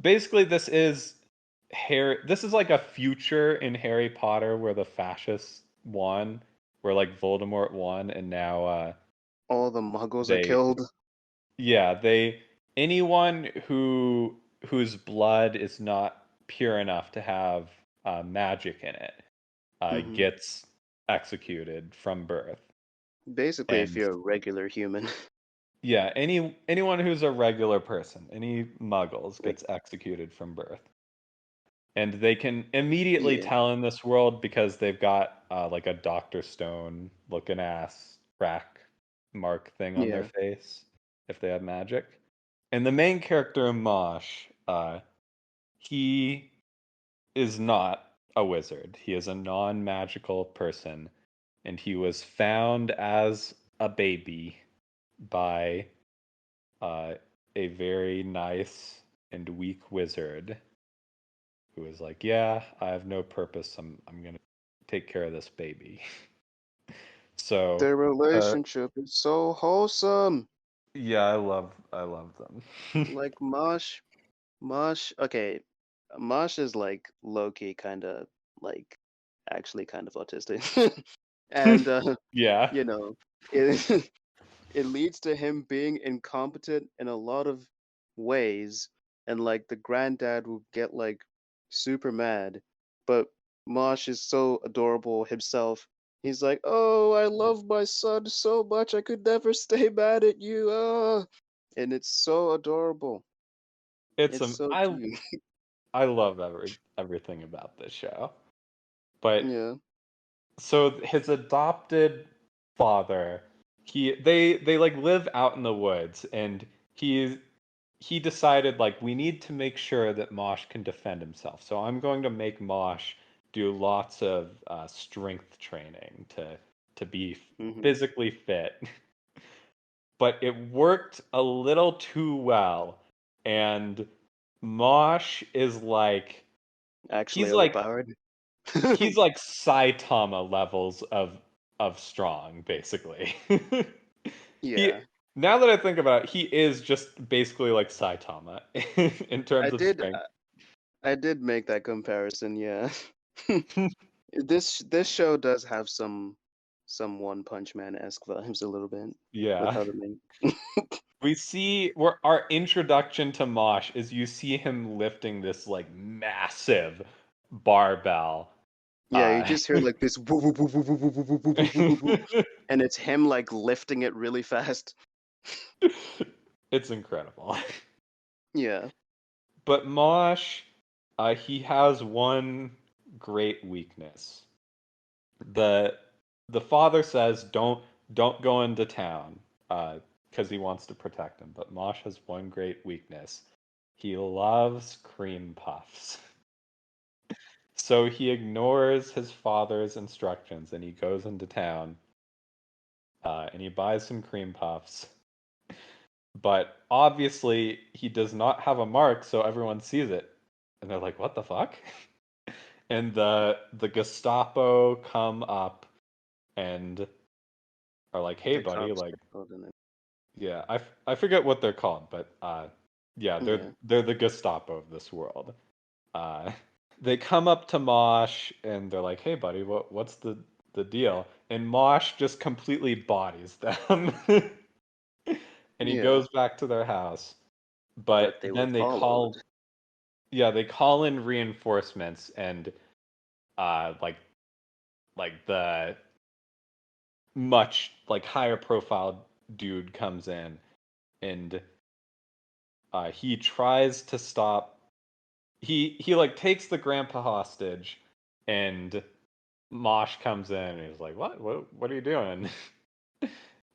A: basically this is like a future in Harry Potter where the fascists won, where like Voldemort won, and now
B: All the muggles are
A: they
B: killed.
A: yeah, they anyone whose blood is not pure enough to have magic in it
B: Hmm.
A: gets executed from birth.
B: Basically, if
A: And
B: you're a regular human,
A: yeah, anyone who's a regular person, any muggles
B: like
A: gets executed from birth. And they can immediately
B: yeah,
A: tell in this world because they've got like a Dr. Stone looking ass crack mark thing on their
B: yeah,
A: face if they have magic. And the main character, Mosh, he is not a wizard. He is a non-magical person, and he was found as a baby by uh, a very nice and weak wizard who was like, "Yeah, I have no purpose. I'm gonna take care of this baby." So,
B: their
A: uh,
B: relationship is so wholesome.
A: yeah, I love them.
B: Like Mosh. Okay, Mosh is like low key, kind of like actually kind of autistic, and
A: Yeah,
B: you know, it it leads to him being incompetent in a lot of ways, and like the granddad will get like super mad, but Mosh is so adorable himself. He's like, "Oh, I love my son so much, I could never stay mad at you." And it's so adorable.
A: it's
B: It's so
A: I
B: cute.
A: I love everything about this show. But
B: Yeah.
A: so his adopted father, they like live out in the woods, and he decided like we need to make sure that Mosh can defend himself. So I'm going to make Mosh do lots of strength training to be
B: Hmm.
A: physically fit. But it worked a little too well, and Mosh is like
B: Actually
A: he's like
B: overpowered.
A: he's like Saitama levels of strong, basically. he
B: Yeah.
A: Now that I think about it, he is just basically like Saitama in
B: I
A: terms of
B: did
A: strength.
B: I did make that comparison, yeah. This show does have some One Punch Man-esque vibes a little bit with
A: Yeah.
B: how the main
A: We see where our introduction to Mosh is you see him lifting this like massive barbell.
B: Yeah, you
A: Uh
B: just hear like this woo woo woo woo woo woo woo woo woo woo woo woo, and it's him like lifting it really fast.
A: it's incredible.
B: Yeah.
A: But Mosh, he has one great weakness. The the father says don't go into town because he wants to protect him. But Mosh has one great weakness. He loves cream puffs. So he ignores his father's instructions and he goes into town and he buys some cream puffs. But obviously, he does not have a mark, so everyone sees it. And they're like, what the fuck? And the Gestapo come up and are like, hey,
B: The
A: buddy,
B: cops
A: like,
B: get called in it.
A: yeah, I forget what they're called, but yeah,
B: Yeah.
A: they're the Gestapo of this world. Uh, they come up to Mosh and they're like, "Hey, buddy, what's the deal?" And Mosh just completely bodies them, and he
B: Yeah.
A: goes back to their house. But
B: But they were
A: then
B: followed.
A: they call in reinforcements, and like the much like higher profile dude comes in, and he tries to stop. He like takes the grandpa hostage, and Mosh comes in and he's like, what are you doing?"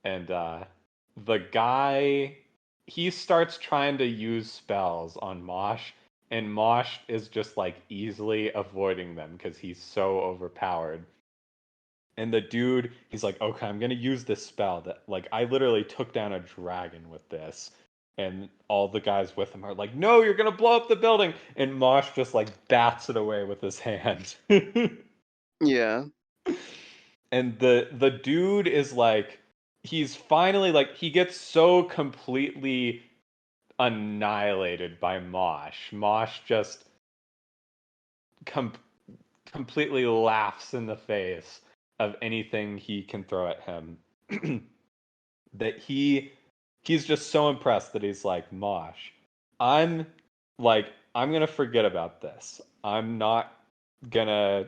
A: And the guy he starts trying to use spells on Mosh, and Mosh is just like easily avoiding them because he's so overpowered. And the dude, he's like, okay, I'm gonna use this spell that like I literally took down a dragon with this. And all the guys with him are like, no, you're gonna blow up the building. And Mosh just like bats it away with his hand.
B: Yeah.
A: And the dude is like he's finally like he gets so completely annihilated by Mosh. Mosh just com- completely laughs in the face of anything he can throw at him. That he's just so impressed that he's like, Mosh, I'm I'm gonna forget about this. I'm not gonna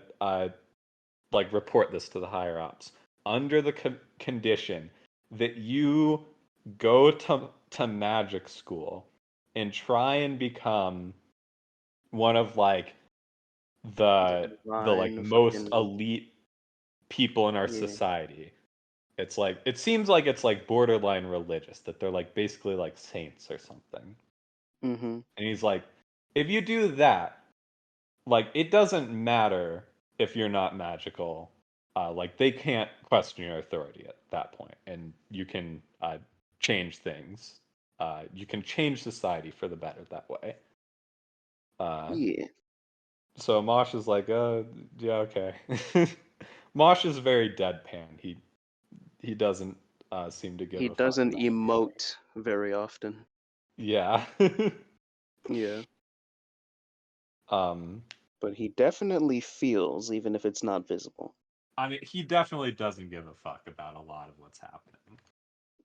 A: like report this to the higher ups under the condition that you go to magic school and try and become one of like
B: The
A: the like
B: divine
A: most
B: fucking
A: elite people in our
B: yeah.
A: society. It's like it seems like it's like borderline religious that they're like basically like saints or something.
B: Mm-hmm.
A: And he's like, if you do that, like it doesn't matter if you're not magical. Like they can't question your authority at that point, and you can change things. You can change society for the better that way. Uh,
B: Yeah.
A: so Mosh is like, yeah, okay. Mosh is very deadpan. He doesn't seem to give
B: He
A: a fuck
B: doesn't
A: about any of it.
B: emote very often.
A: Yeah.
B: Yeah.
A: um,
B: But he definitely feels, even if it's not visible.
A: I mean, he definitely doesn't give a fuck about a lot of what's happening.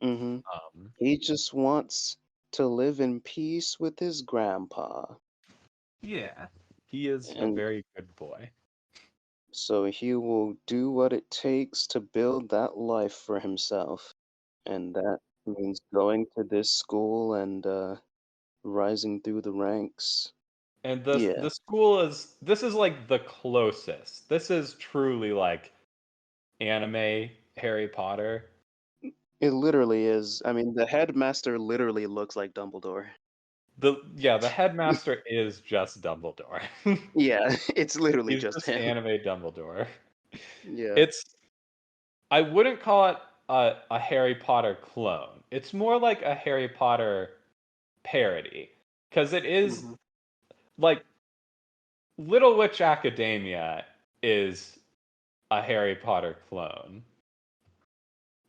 B: Mm-hmm.
A: Um,
B: He just wants to live in peace with his grandpa.
A: yeah, he is a
B: And
A: very good boy.
B: so he will do what it takes to build that life for himself. And that means going to this school and rising through the ranks.
A: And
B: Yeah,
A: the school is this is like the closest. This is truly like anime Harry Potter.
B: it literally is. I mean, the headmaster literally looks like Dumbledore.
A: The headmaster is just Dumbledore.
B: Yeah, it's literally
A: He's
B: just
A: just
B: him.
A: anime Dumbledore.
B: Yeah.
A: It's I wouldn't call it a Harry Potter clone. It's more like a Harry Potter parody because it is
B: Hmm.
A: like Little Witch Academia is a Harry Potter clone.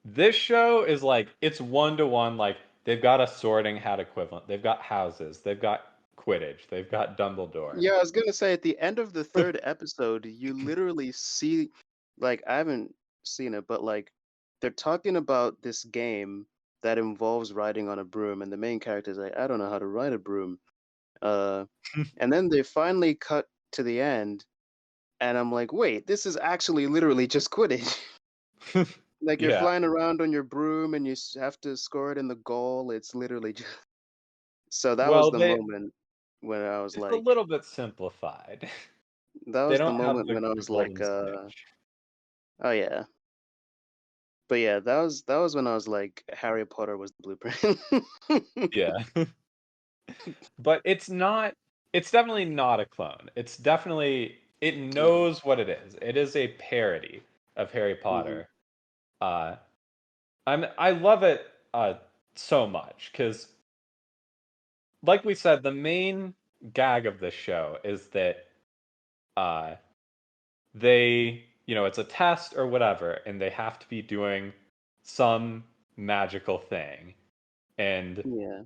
A: This show is like it's 1-to-1. Like they've got a Sorting Hat equivalent. They've got houses. They've got Quidditch. They've got Dumbledore.
B: Yeah, I was gonna say at the end of the third episode, you literally see, like, I haven't seen it, but like, they're talking about this game that involves riding on a broom, and the main character is like, I don't know how to ride a broom. Uh, and then they finally cut to the end, and I'm like, wait, this is actually literally just Quidditch. Like you're
A: Yeah.
B: flying around on your broom and you have to score it in the goal. It's literally just... So that was
A: Well,
B: the
A: they
B: moment when I was
A: it's a
B: like,
A: little bit simplified.
B: that
A: They
B: was the
A: don't have
B: moment when I
A: the
B: was like,
A: golden snitch.
B: oh yeah. But yeah, that was when I was like, Harry Potter was the blueprint.
A: Yeah. But it's definitely not a clone. It's definitely it
B: Mhm,
A: knows what it is. It is a parody of Harry
B: mhm,
A: Potter. Uh I love it so much cuz like we said the main gag of this show is that uh it's a test or whatever and they have to be doing some magical thing and
B: yeah.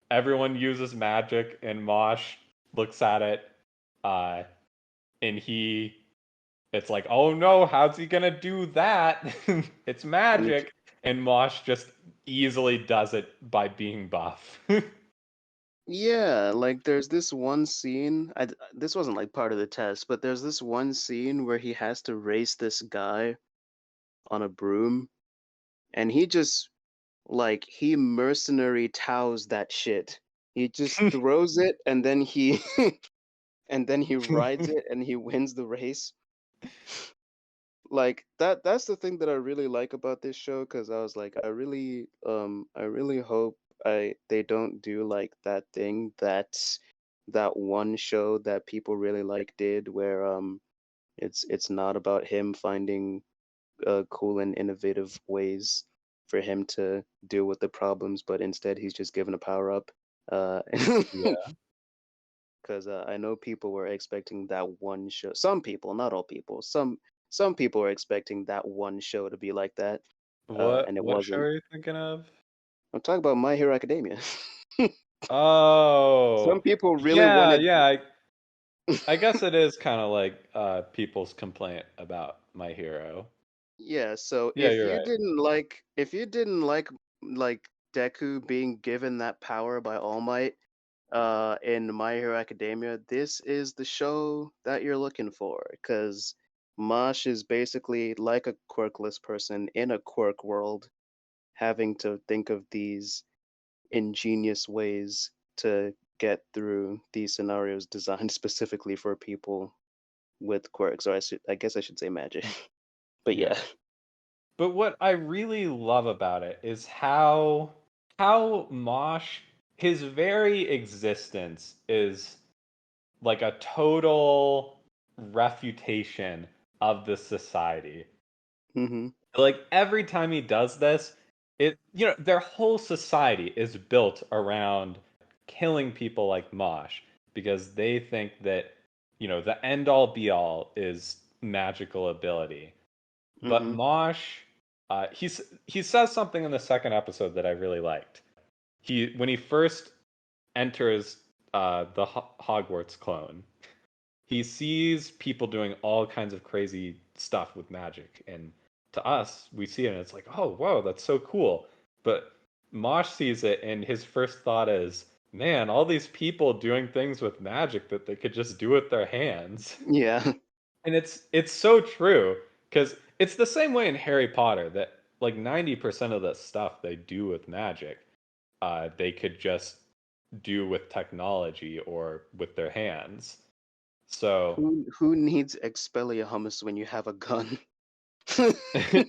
A: everyone uses magic and Mosh looks at it uh and it's like, oh no, how's he gonna do that? It's
B: And he,
A: magic. And Mosh just easily does it by being buff.
B: yeah, like there's this one scene. This wasn't like part of the test, but there's this one scene where he has to race this guy on a broom, and he just like he mercenary tows that shit. He just throws it, and then he and then he rides it, and he wins the race. Like that's the thing that I really like about this show, because I was like, I really hope I they don't do like that thing that one show that people really like did, where it's not about him finding cool and innovative ways for him to deal with the problems, but instead he's just given a power up. Uh,
A: Yeah.
B: because I know people were expecting that one show. Some people, not all people. Some people were expecting that one show to be like that, and it
A: What show
B: wasn't.
A: are you thinking of?
B: I'm talking about My Hero Academia. Some
A: Oh,
B: people really
A: yeah,
B: wanted.
A: yeah. I guess it is kind of like people's complaint about My Hero.
B: Yeah, so
A: Yeah, you're right.
B: if you didn't like Deku being given that power by All Might, in My Hero Academia, this is the show that you're looking for, because Mosh is basically like a quirkless person in a quirk world, having to think of these ingenious ways to get through these scenarios designed specifically for people with quirks, or I guess I should say magic. But
A: Yeah.
B: yeah.
A: But what I really love about it is how Mosh, his very existence is like a total refutation of the society.
B: Mm-hmm.
A: Like every time he does this, their whole society is built around killing people like Mosh because they think that, the end all be all is magical ability. But
B: Mm-hmm.
A: Mosh, he says something in the second episode that I really liked. When he first enters the Hogwarts clone, he sees people doing all kinds of crazy stuff with magic, and to us, we see it and it's like, oh, whoa, that's so cool. But Mosh sees it, and his first thought is, man, all these people doing things with magic that they could just do with their hands.
B: Yeah.
A: And it's so true because it's the same way in Harry Potter that like 90% of the stuff they do with magic, they could just do with technology or with their hands. So
B: Who needs Expelliarmus when you have a gun?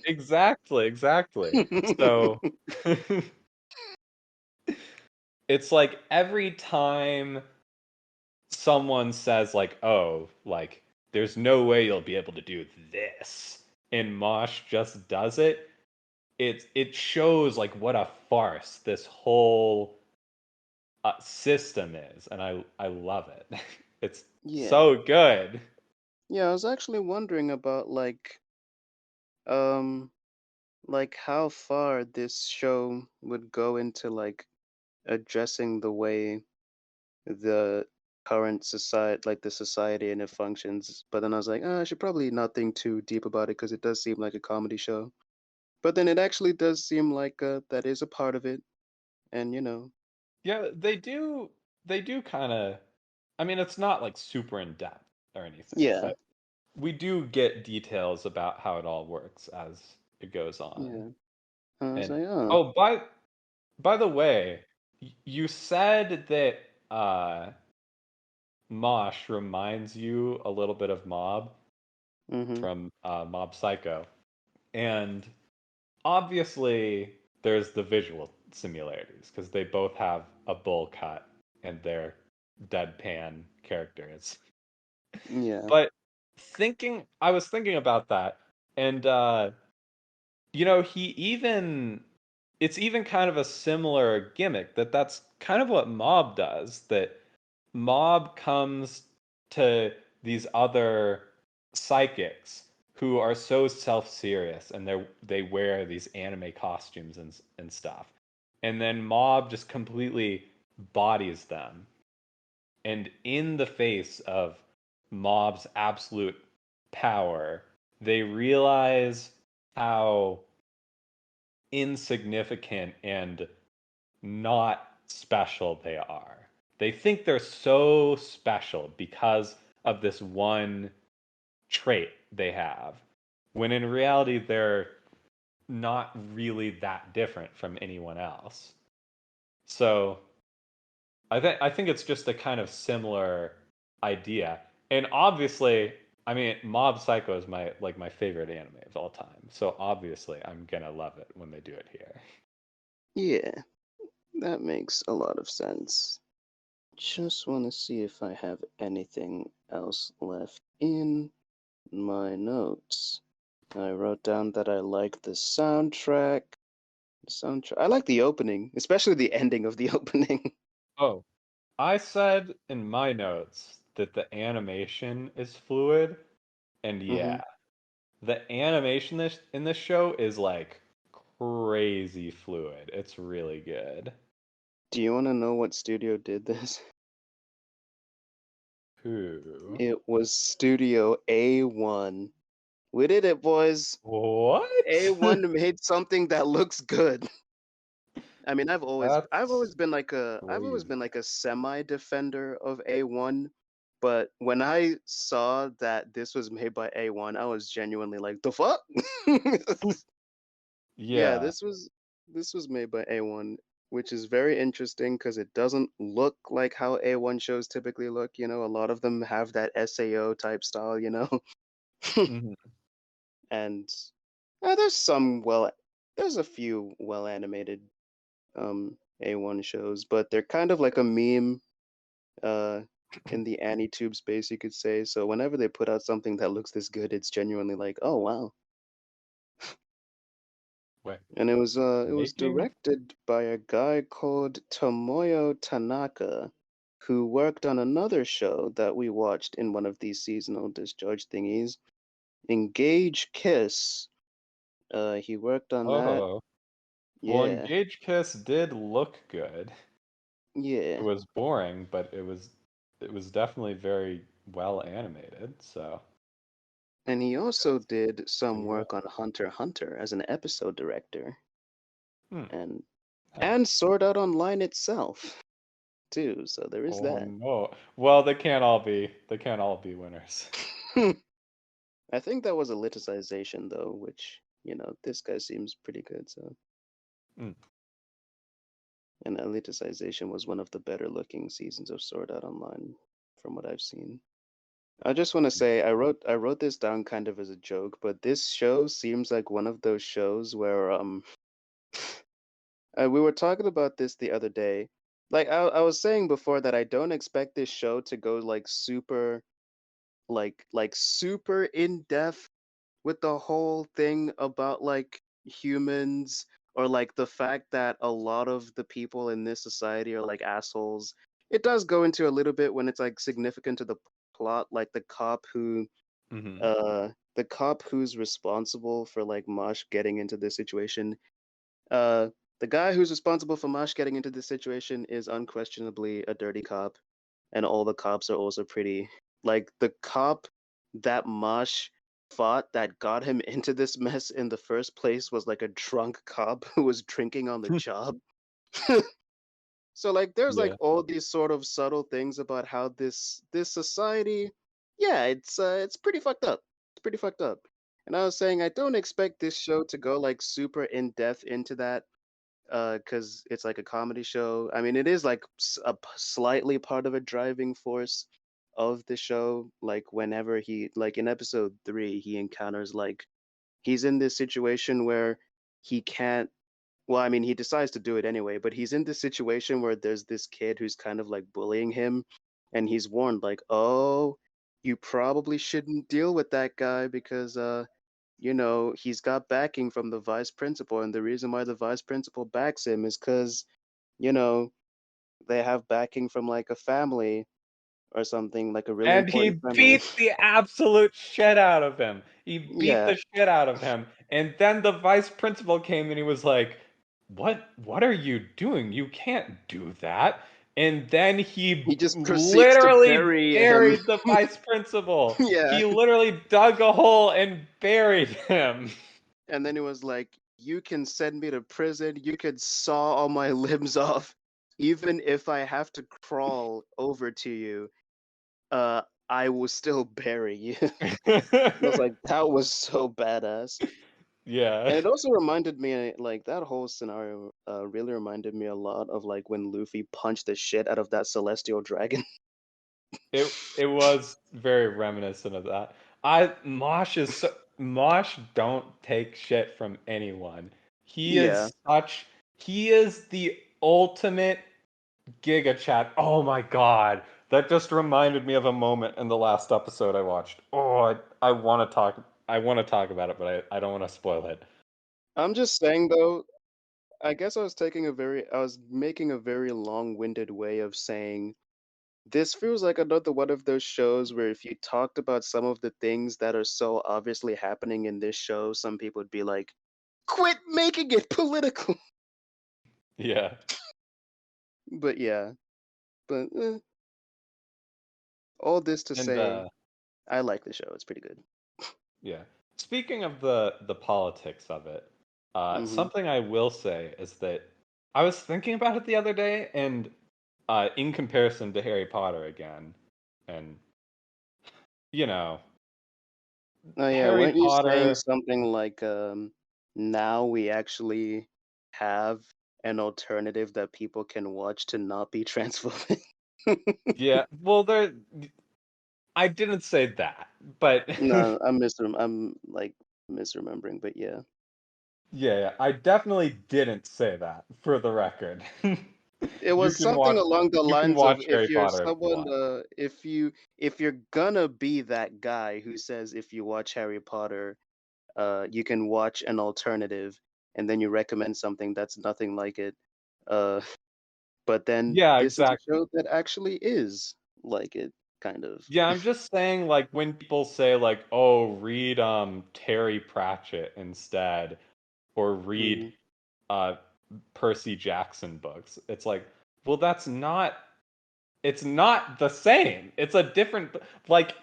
A: exactly, exactly. So it's like every time someone says like, "Oh, like there's no way you'll be able to do this," and Mosh just does it, it shows like what a farce this whole system is, and I love it. It's
B: Yeah.
A: so good.
B: Yeah, I was actually wondering about um like how far this show would go into like addressing the way the current society, like the society and it functions. But then I was like, I should probably not think too deep about it because it does seem like a comedy show. But then it actually does seem like that is a part of it, and
A: Yeah, they do kind of. I mean, it's not like super in depth or anything,
B: yeah,
A: but we do get details about how it all works as it goes on.
B: yeah. I was
A: And
B: like, oh,
A: oh, by the way, you said that Mosh reminds you a little bit of Mob
B: mm-hmm,
A: from Mob Psycho, and obviously there's the visual similarities because they both have a bowl cut and they're deadpan characters.
B: yeah,
A: But I was thinking about that, and he even it's even kind of a similar gimmick that's kind of what Mob does. That Mob comes to these other psychics who are so self-serious and they wear these anime costumes and stuff. And then Mob just completely bodies them. And in the face of Mob's absolute power, they realize how insignificant and not special they are. They think they're so special because of this one trait they have, when in reality they're not really that different from anyone else. So I think it's just a kind of similar idea. And obviously, I mean, Mob Psycho is my favorite anime of all time. So obviously, I'm gonna love it when they do it here.
B: yeah. That makes a lot of sense. Just want to see if I have anything else left in my notes. I wrote down that I like the soundtrack. I like the opening, especially the ending of the opening.
A: Oh, I said in my notes that the animation is fluid, and
B: hmm
A: yeah, the animation in this show is like crazy fluid. It's really good.
B: Do you want to know what studio did this?
A: Who?
B: It was Studio A1. We did it, boys.
A: What?
B: A1 made something that looks good. I mean, I've always
A: That's
B: been like a
A: crazy.
B: semi defender of A1, But when I saw that this was made by A1, I was genuinely like, the fuck? Yeah,
A: Yeah.
B: this was made by A1, which is very interesting because it doesn't look like how A1 shows typically look, you know. A lot of them have that SAO type style, you know.
A: Mhm.
B: And there's a few well animated A1 shows, but they're kind of like a meme uh in the AniTube space, you could say. So whenever they put out something that looks this good, it's genuinely like, oh wow.
A: Wait,
B: And it was
A: making?
B: directed by a guy called Tomoyo Tanaka, who worked on another show that we watched in one of these seasonal discharge thingies, Engage Kiss. He worked on that.
A: Oh. Well,
B: Yeah,
A: Engage Kiss did look good. It
B: yeah.
A: was boring, but it was definitely very well animated, so
B: And he also did some
A: pretty good.
B: work on Hunter x Hunter as an episode director,
A: Hmm.
B: and
A: Nice.
B: Sword Art Online itself too. So there is
A: Oh
B: that.
A: no. Well, they can't all be winners.
B: I think that was a liticization though, which this guy seems pretty good. So,
A: Hmm.
B: and Eliticization was one of the better looking seasons of Sword Art Online, from what I've seen. I just want to say I wrote this down kind of as a joke, but this show seems like one of those shows where we were talking about this the other day. Like I was saying before that I don't expect this show to go like super super in depth with the whole thing about like humans or like the fact that a lot of the people in this society are like assholes. It does go into a little bit when it's like significant to the plot, like
A: Mm-hmm.
B: the cop who's responsible for like Mosh getting into this situation. Uh the guy who's responsible for Mosh getting into this situation is unquestionably a dirty cop, and all the cops are also pretty. Like the cop that Mosh fought that got him into this mess in the first place was like a drunk cop who was drinking on the job. So like there's like
A: Yeah.
B: all these sort of subtle things about how this society, yeah, it's pretty fucked up. It's pretty fucked up. And I was saying I don't expect this show to go like super in depth into that because it's like a comedy show. I mean, it is like slightly part of a driving force of the show. Like whenever like in episode 3, he encounters like he's in this situation where he can't. Well, I mean, he decides to do it anyway, but he's in this situation where there's this kid who's kind of like bullying him, and he's warned like, "Oh, you probably shouldn't deal with that guy because he's got backing from the vice principal, and the reason why the vice principal backs him is because, you know, they have backing from like a family or something, like a really
A: And
B: important
A: he
B: family."
A: beat the absolute shit out of him. He beat
B: Yeah,
A: the shit out of him. And then the vice principal came and he was like, "What are you doing? You can't do that." And then
B: he
A: he
B: just proceeds to
A: literally
B: bury him.
A: buried the vice principal.
B: Yeah,
A: He literally dug a hole and buried him.
B: and then he was like, "You can send me to prison. You could saw all my limbs off, even if I have to crawl over to you. Uh, I will still bury you." I was like, that was so badass.
A: Yeah.
B: And it also reminded me, like, that whole scenario really reminded me a lot of, like, when Luffy punched the shit out of that celestial dragon.
A: It was very reminiscent of that. Mosh don't take shit from anyone. He
B: Yeah.
A: is such he is the ultimate Giga Chat. Oh my god. That just reminded me of a moment in the last episode I watched. Oh, I want to talk about it, but I don't want to spoil it.
B: I'm just saying, though, I guess I was making a very long-winded way of saying this feels like another one of those shows where if you talked about some of the things that are so obviously happening in this show, some people would be like, quit making it political.
A: Yeah.
B: But yeah, but all this to
A: And
B: say, I like the show. It's pretty good.
A: yeah. Speaking of the politics of it,
B: Hmm.
A: something I will say is that I was thinking about it the other day, and in comparison to Harry Potter again, and you know,
B: Oh yeah,
A: Harry
B: weren't you saying
A: Potter.
B: something like now we actually have an alternative that people can watch to not be transphobic?
A: Yeah, well, I didn't say that, but
B: No, I'm like misremembering, but yeah.
A: yeah, I definitely didn't say that for the record.
B: It
A: You
B: was
A: can
B: something
A: watch
B: along the
A: you can
B: lines of
A: watch
B: if
A: Harry
B: you're
A: Potter if you
B: someone
A: want.
B: if you're gonna be that guy who says if you watch Harry Potter you can watch an alternative and then you recommend something that's nothing like it. Uh but then
A: Yeah,
B: this is a
A: exactly.
B: show that actually is like it, kind of.
A: Yeah, I'm just saying like when people say like, "Oh, read Terry Pratchett instead," or read
B: Hmm.
A: uh Percy Jackson books. It's like, well, it's not the same. It's a different like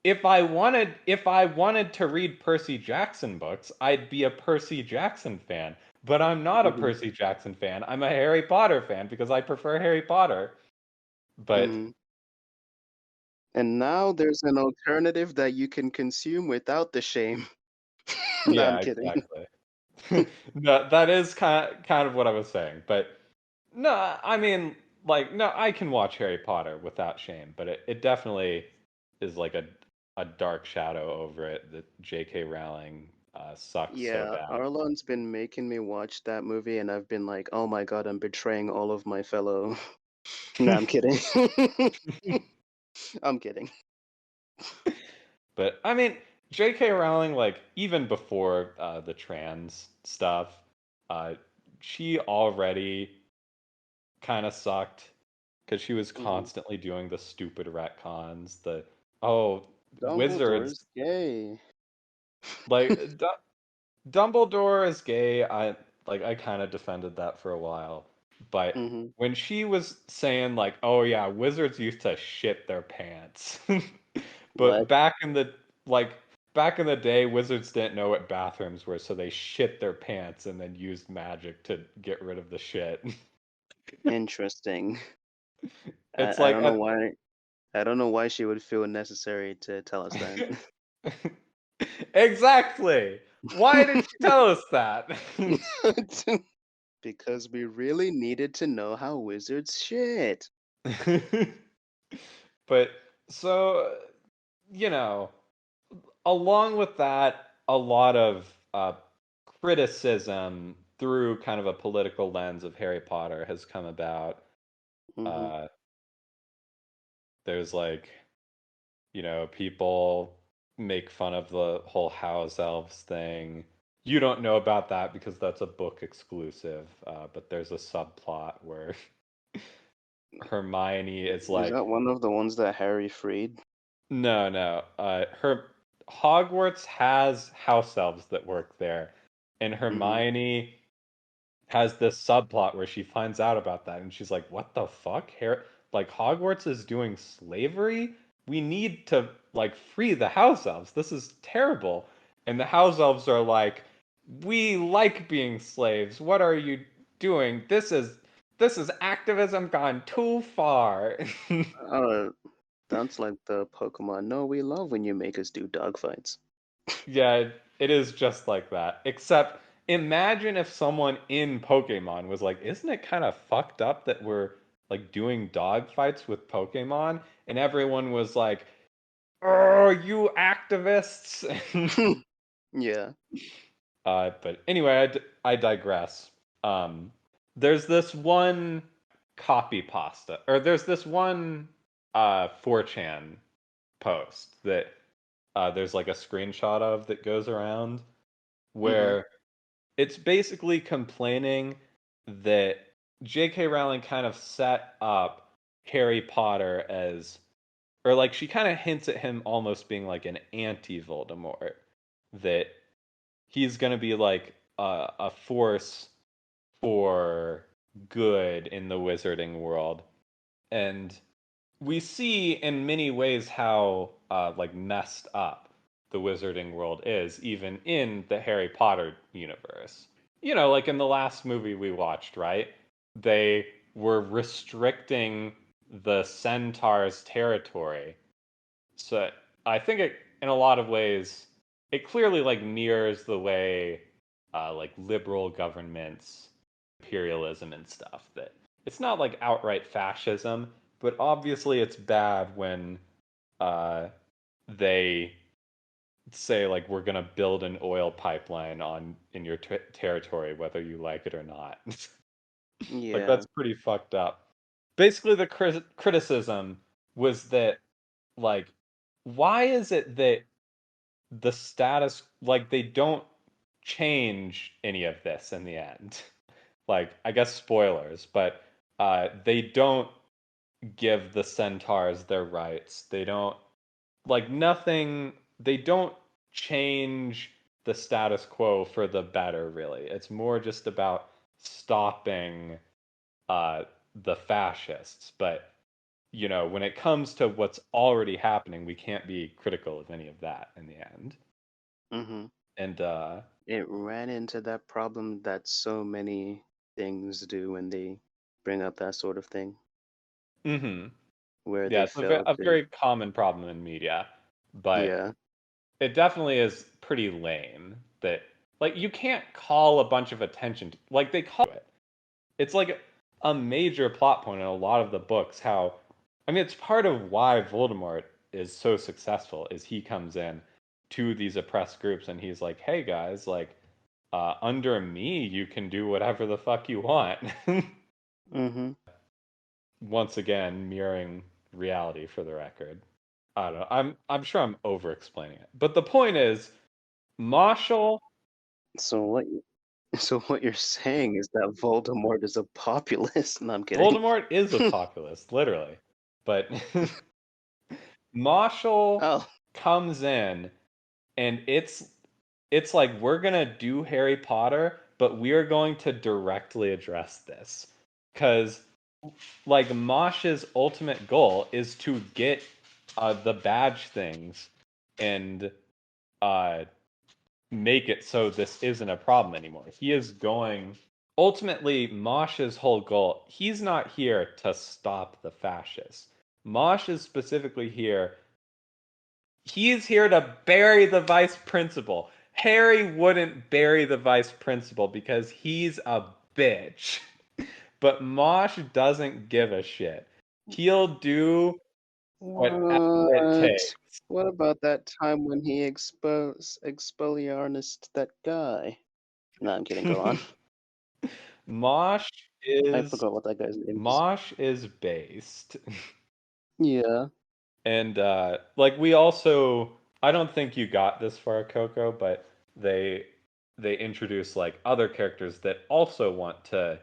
A: if I wanted to read Percy Jackson books, I'd be a Percy Jackson fan. But I'm not a
B: Hmm.
A: Percy Jackson fan. I'm a Harry Potter fan because I prefer Harry Potter. But
B: Hmm. And now there's an alternative that you can consume without the shame. No, I'm
A: yeah,
B: kidding.
A: exactly. No, that is kind of what I was saying. But no, I mean, like, no, I can watch Harry Potter without shame, but it definitely is like a dark shadow over it that J.K. Rowling sucks so
B: Yeah,
A: bad.
B: Arlon's been making me watch that movie, and I've been like, oh my God, I'm betraying all of my fellow. No, I'm kidding. I'm kidding.
A: But I mean, J.K. Rowling, like even before the trans stuff, uh, she already kind of sucked because she was
B: Hmm.
A: constantly doing the stupid retcons. The oh wizards
B: Dumbledore's gay.
A: like Dumbledore is gay. I kind of defended that for a while, but
B: Hmm.
A: when she was saying like, "Oh yeah, wizards used to shit their pants," but
B: What?
A: like back in the day, wizards didn't know what bathrooms were, so they shit their pants and then used magic to get rid of the shit.
B: Interesting.
A: It's
B: I
A: like
B: don't know why. I don't know why she would feel necessary to tell us that.
A: exactly. Why did she tell us that?
B: Because we really needed to know how wizards shit.
A: But so, you know, along with that, a lot of criticism through kind of a political lens of Harry Potter has come about.
B: Hmm.
A: Uh, there's like, people make fun of the whole house elves thing. You don't know about that because that's a book exclusive, but there's a subplot where Hermione is
B: Is
A: like,
B: that one of the ones that Harry freed?
A: no, no. Her Hogwarts has house elves that work there, and
B: Hmm.
A: Hermione has this subplot where she finds out about that, and she's like, "What the fuck? Like Hogwarts is doing slavery? We need to like free the house elves. This is terrible." And the house elves are like, "We like being slaves. What are you doing? This is activism gone too far."
B: Oh, that's like the Pokemon. No, we love when you make us do dogfights.
A: Yeah, it is just like that. Except imagine if someone in Pokemon was like, "Isn't it kind of fucked up that we're like doing dog fights with Pokemon?" And everyone was like, "Oh, you activists."
B: Yeah.
A: But anyway, I digress. Um, there's this one copy pasta, or there's this one 4chan post that there's like a screenshot of that goes around
B: Hmm.
A: where it's basically complaining that J.K. Rowling kind of set up Harry Potter as, or like she kind of hints at him almost being like an anti-Voldemort, that he's going to be like a force for good in the wizarding world. And we see in many ways how like messed up the wizarding world is, even in the Harry Potter universe. Like in the last movie we watched, right? They were restricting the centaur's territory. So I think it, in a lot of ways, it clearly like mirrors the way like liberal governments, imperialism and stuff. That it's not like outright fascism, but obviously it's bad when uh, they say like we're gonna build an oil pipeline on in your territory, whether you like it or not. Like
B: Yeah.
A: that's pretty fucked up. Basically, the criticism was that like, why is it that the status like they don't change any of this in the end? Like, I guess spoilers, but they don't give the centaurs their rights. They don't like nothing. They don't change the status quo for the better, really. It's more just about stopping uh, the fascists. But you know, when it comes to what's already happening, we can't be critical of any of that in the end.
B: Mm-hmm.
A: And
B: It ran into that problem that so many things do when they bring up that sort of thing,
A: hmm
B: where
A: yeah,
B: they
A: it's
B: fail
A: a
B: to.
A: very common problem in media, but
B: Yeah.
A: it definitely is pretty lame that like you can't call a bunch of attention to, like they call it. It's like a major plot point in a lot of the books how I mean it's part of why Voldemort is so successful is he comes in to these oppressed groups and he's like, "Hey guys, like under me you can do whatever the fuck you want."
B: Mm-hmm.
A: Once again mirroring reality for the record. I don't know. I'm sure I'm over explaining it. But the point is Marshall
B: So what? So what you're saying is that Voldemort is a populist? No, I'm kidding.
A: Voldemort is a populist, literally. But Marshall
B: Oh.
A: comes in and it's like we're gonna do Harry Potter, but we are going to directly address this. Cause like Mosh's ultimate goal is to get the badge things and uh, make it so this isn't a problem anymore. He is going. Ultimately, Mosh's whole goal, he's not here to stop the fascists. Mosh is specifically here. He's here to bury the vice principal. Harry wouldn't bury the vice principal because he's a bitch. But Mosh doesn't give a shit. He'll do whatever it
B: What?
A: takes.
B: What about that time when he expelliarmused that guy? No, I'm kidding. Go on.
A: Mosh
B: I
A: is
B: forgot what that guy's name is.
A: Mosh is based.
B: Yeah.
A: And like we also I don't think you got this far, Coco, but they introduce like other characters that also want to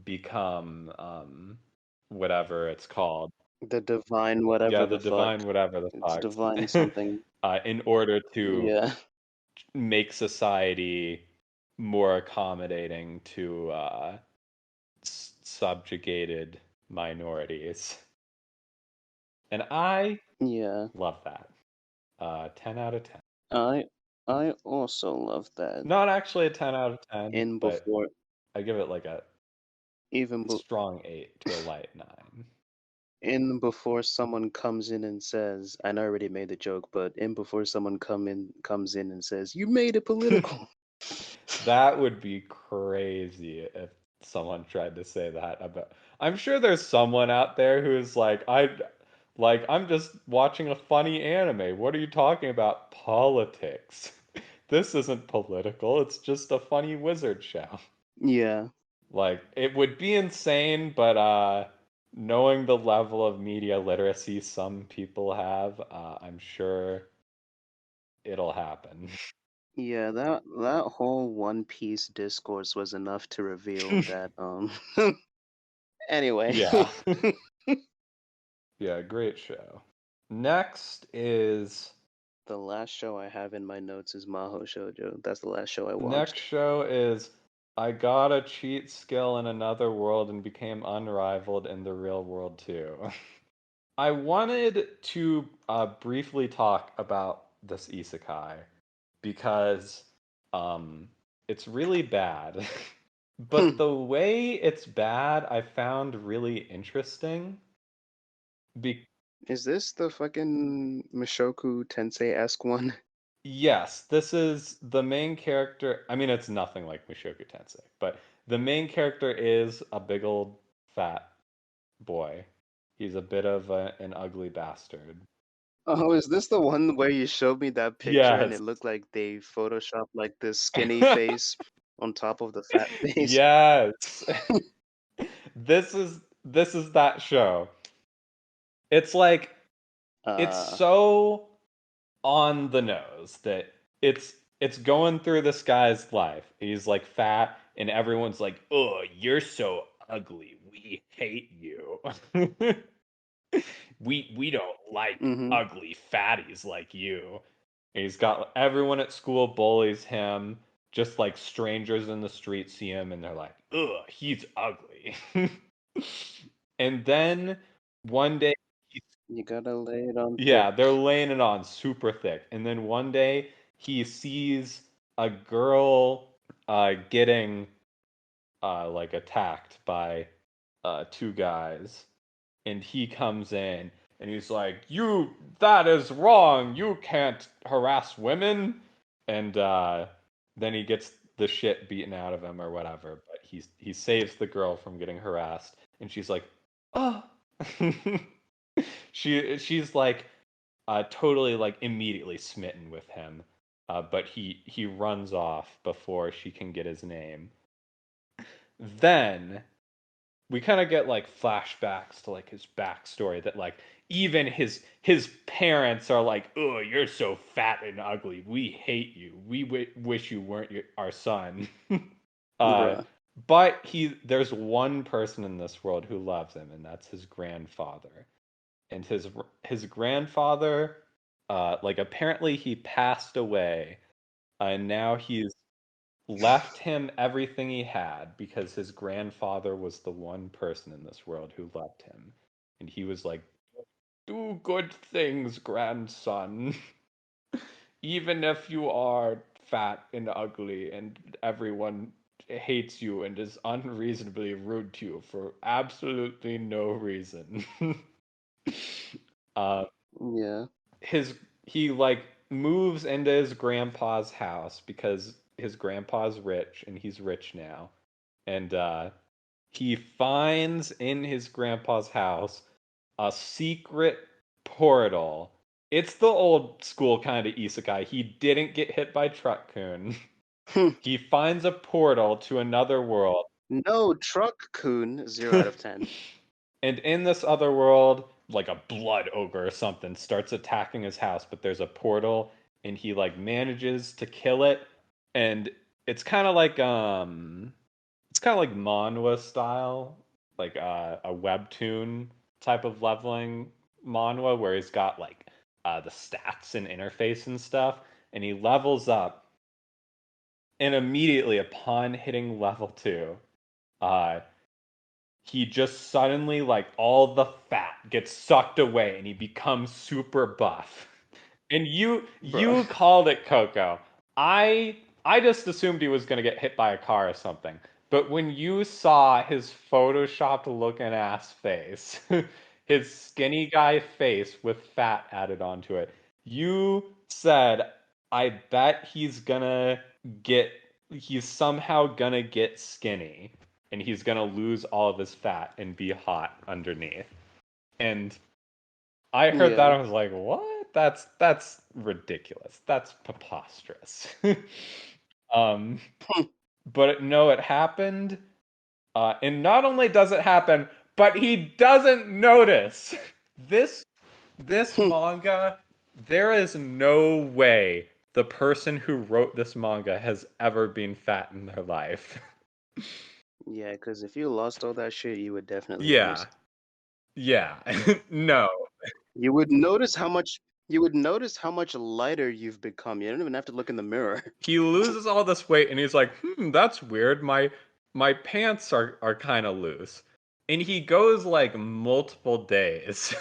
A: become whatever it's called.
B: The divine
A: Yeah,
B: whatever
A: the
B: the fuck.
A: divine whatever the
B: It's
A: fuck.
B: divine something.
A: In order to
B: Yeah.
A: make society more accommodating to subjugated minorities. And I
B: Yeah.
A: love that. 10 out of 10.
B: I I also love that.
A: Not actually a 10 out of 10,
B: In
A: but
B: before
A: I give it like a
B: even be,
A: strong 8 to a light 9.
B: in before someone comes in and says, and I already made the joke, but in before someone comes in and says, "You made it political."
A: That would be crazy if someone tried to say that about. I'm sure there's someone out there who's like I'm just watching a funny anime. What are you talking about? Politics. This isn't political. It's just a funny wizard show.
B: Yeah.
A: Like it would be insane, but knowing the level of media literacy some people have, I'm sure it'll happen.
B: Yeah, that whole One Piece discourse was enough to reveal that anyway.
A: Yeah. Yeah, great show. Next is
B: The last show I have in my notes is Mahou Shoujo. That's the last show I
A: next
B: watched.
A: show is I got a cheat skill in another world and became unrivaled in the real world too. I wanted to briefly talk about this isekai because um, it's really bad. But the way it's bad, I found really interesting. Be-
B: Is this the fucking Mushoku Tensei-esque one?
A: Yes, this is the main character. I mean, it's nothing like Mushoku Tensei, but the main character is a big old fat boy. He's a bit of an ugly bastard.
B: Oh, is this the one where you showed me that picture and
A: Yes.
B: it looked like they photoshopped like this skinny face on top of the fat face?
A: Yes. This is that show. It's like it's
B: Uh,
A: so on the nose that it's going through this guy's life. He's like fat and everyone's like, "Oh, you're so ugly. We hate you." We don't like
B: mm-hmm.
A: ugly fatties like you. And he's got everyone at school bullies him, just like strangers in the street see him and they're like, "Ugh, he's ugly." And then one day
B: You gotta lay it on
A: yeah,
B: thick.
A: they're laying it on super thick. And then one day he sees a girl getting like attacked by two guys. And he comes in and he's like, "You, that is wrong. You can't harass women." And then he gets the shit beaten out of him or whatever. But he saves the girl from getting harassed. And she's like, "Oh." She's like totally like immediately smitten with him, but he runs off before she can get his name. Then we kind of get like flashbacks to like his backstory that like even his parents are like, "Oh, you're so fat and ugly. We hate you. We wish you weren't our son." uh,
B: Bruh.
A: but there's one person in this world who loves him, and that's his grandfather. And his grandfather like apparently he passed away and now he's left him everything he had because his grandfather was the one person in this world who loved him, and he was like, "Do good things, grandson." Even if you are fat and ugly and everyone hates you and is unreasonably rude to you for absolutely no reason. uh,
B: Yeah.
A: his he like moves into his grandpa's house because his grandpa's rich and he's rich now. And he finds in his grandpa's house a secret portal. It's the old school kind of isekai. He didn't get hit by Truck-kun. He finds a portal to another world.
B: No, Truck-kun, 0 out of 10.
A: And in this other world, like a blood ogre or something starts attacking his house, but there's a portal and he like manages to kill it. And it's kind of like manhwa style, like a webtoon type of leveling manhwa where he's got like the stats and interface and stuff, and he levels up, and immediately upon hitting level 2, uh, he just suddenly like all the fat gets sucked away and he becomes super buff. And
B: Bruh.
A: you called it, Coco. I just assumed he was gonna get hit by a car or something. But when you saw his photoshopped looking ass face, his skinny guy face with fat added onto it, you said, "I bet get he's somehow gonna get skinny and he's gonna lose all of his fat and be hot underneath." And I heard that
B: Yeah.
A: I was like, "What? That's ridiculous. That's preposterous." um, but no, it happened. And not only does it happen, but he doesn't notice. This this manga, there is no way the person who wrote this manga has ever been fat in their life.
B: Yeah, because if you lost all that shit, you would definitely
A: Yeah.
B: notice.
A: Yeah. No.
B: You would notice how much you would notice how much lighter you've become. You don't even have to look in the mirror.
A: He loses all this weight and he's like, that's weird. My pants are kind of loose." And he goes like multiple days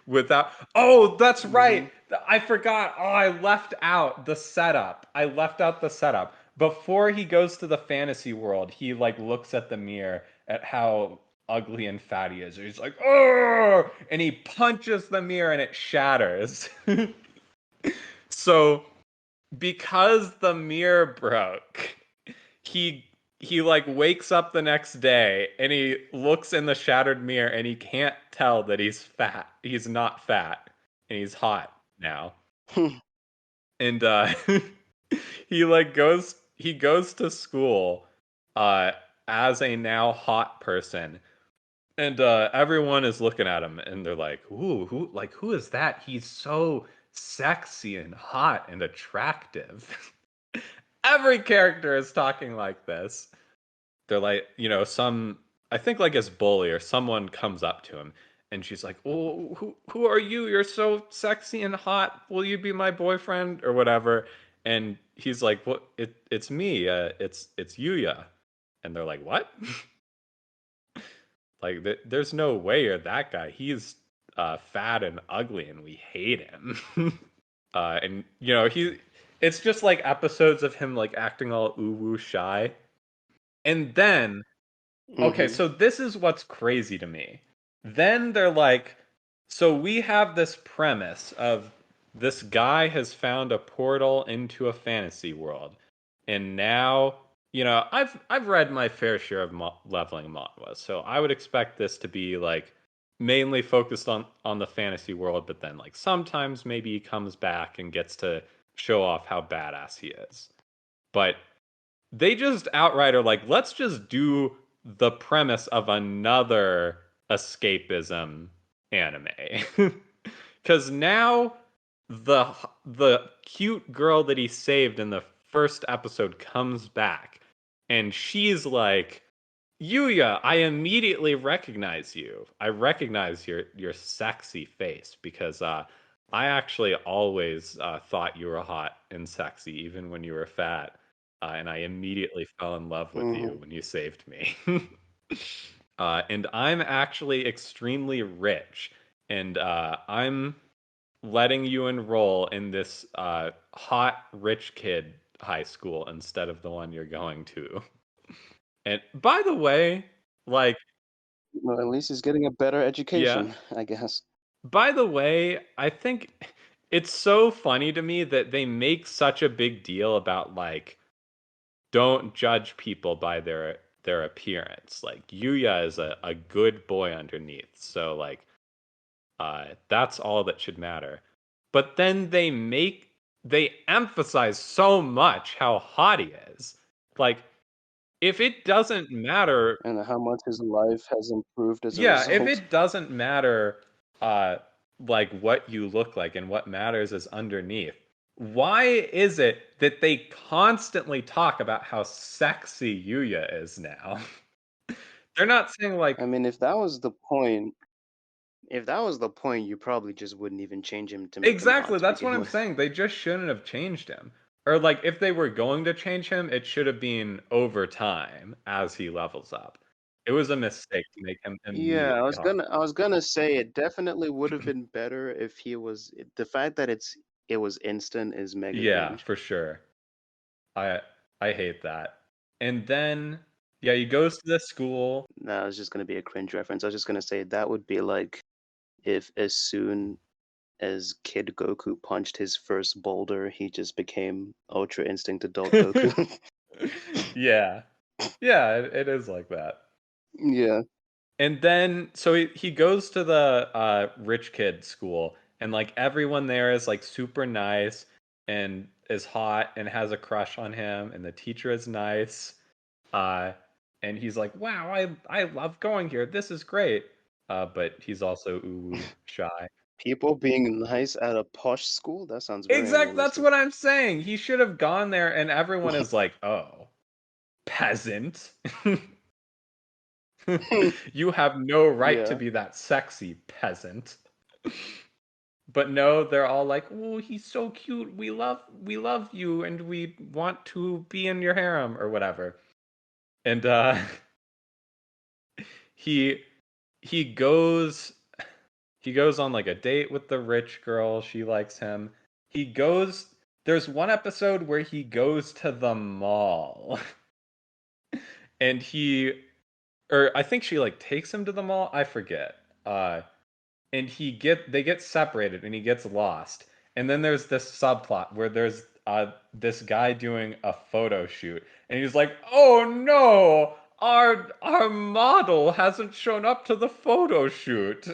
A: without. Oh, that's right.
B: Mm-hmm.
A: I forgot. Oh, I left out the setup. I left out the setup. Before he goes to the fantasy world, he like looks at the mirror at how ugly and fat he is. He's like, oh, and he punches the mirror and it shatters. So because the mirror broke, he he like wakes up the next day and he looks in the shattered mirror and he can't tell that he's fat. He's not fat and he's hot now. And he goes to school uh as a now hot person. And everyone is looking at him and they're like, "Ooh, who is that? He's so sexy and hot and attractive." Every character is talking like this. They're like, I think like his bully or someone comes up to him and she's like, "Oh, who are you? You're so sexy and hot. Will you be my boyfriend or whatever?" And he's like, "What? It's me. It's Yuya." And they're like, "What?" Like, there's no way you're that guy. He's fat and ugly, and we hate him. And it's just like episodes of him like acting all ooh woo shy. And then, okay,
B: Hmm.
A: so this is what's crazy to me. Then they're like, so we have this premise of this guy has found a portal into a fantasy world, and now I've read my fair share of leveling manhwa, so I would expect this to be like mainly focused on the fantasy world, but then like sometimes maybe he comes back and gets to show off how badass he is. But they just outright are like, let's just do the premise of another escapism anime. Because now the the cute girl that he saved in the first episode comes back, and she's like, Yuya, I immediately recognize you. I recognize your sexy face because I actually always thought you were hot and sexy, even when you were fat. And I immediately fell in love with you
B: Hmm.
A: when you saved me. And I'm actually extremely rich, and I'm letting you enroll in this hot rich kid high school instead of the one you're going to. And by the way, like,
B: Well, at least he's getting a better
A: yeah,
B: education, I guess.
A: by the way, I think it's so funny to me that they make such a big deal about like don't judge people by their appearance. Like Yuya is a good boy underneath. So like that's all that should matter. But then they emphasize so much how hot he is. Like if it doesn't matter,
B: And how much his life has improved as a
A: yeah, if
B: result.
A: it doesn't matter uh like what you look like and what matters is underneath, why is it that they constantly talk about how sexy Yuya is now? They're not saying like
B: I mean, if that was the point, you probably just wouldn't even change him to make him hot
A: exactly,
B: to
A: that's what
B: begin
A: I'm
B: with.
A: saying. They just shouldn't have changed him. Or like if they were going to change him, it should have been over time as he levels up. It was a mistake to make him
B: Yeah, I
A: immediately
B: was
A: hot.
B: gonna I was gonna say it definitely would have been better if the fact that it was instant is mega
A: Yeah,
B: cringe.
A: for sure. I I hate that. And then yeah, he goes to the school.
B: No, it's just gonna be a cringe reference. I was just gonna say that would be like if as soon as Kid Goku punched his first boulder, he just became Ultra Instinct Adult Goku.
A: Yeah. Yeah, it is like that.
B: Yeah.
A: And then so he goes to the rich kid school and like everyone there is like super nice and is hot and has a crush on him and the teacher is nice. Uh and he's like, "Wow, I love going here. This is great." But he's also ooh shy.
B: People being nice at a posh school? That sounds very
A: Exactly, that's
B: unrealistic.
A: what I'm saying. He should have gone there and everyone is like, "Oh, peasant." You have no right to
B: Yeah.
A: be that sexy, peasant. But no, they're all like, "Oh, he's so cute. We love you and we want to be in your harem or whatever." And he he goes he goes on like a date with the rich girl. She likes him. He goes There's one episode where he goes to the mall and he or I think she like takes him to the mall. I forget. And they get separated, and he gets lost. And then there's this subplot where there's this guy doing a photo shoot, and he's like, "Oh no, our model hasn't shown up to the photo shoot."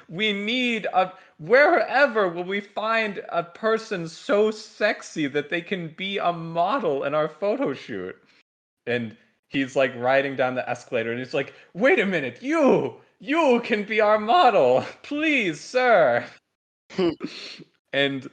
A: We need a wherever will we find a person so sexy that they can be a model in our photo shoot? And he's like riding down the escalator, and he's like, "Wait a minute, you can be our model, please, sir." And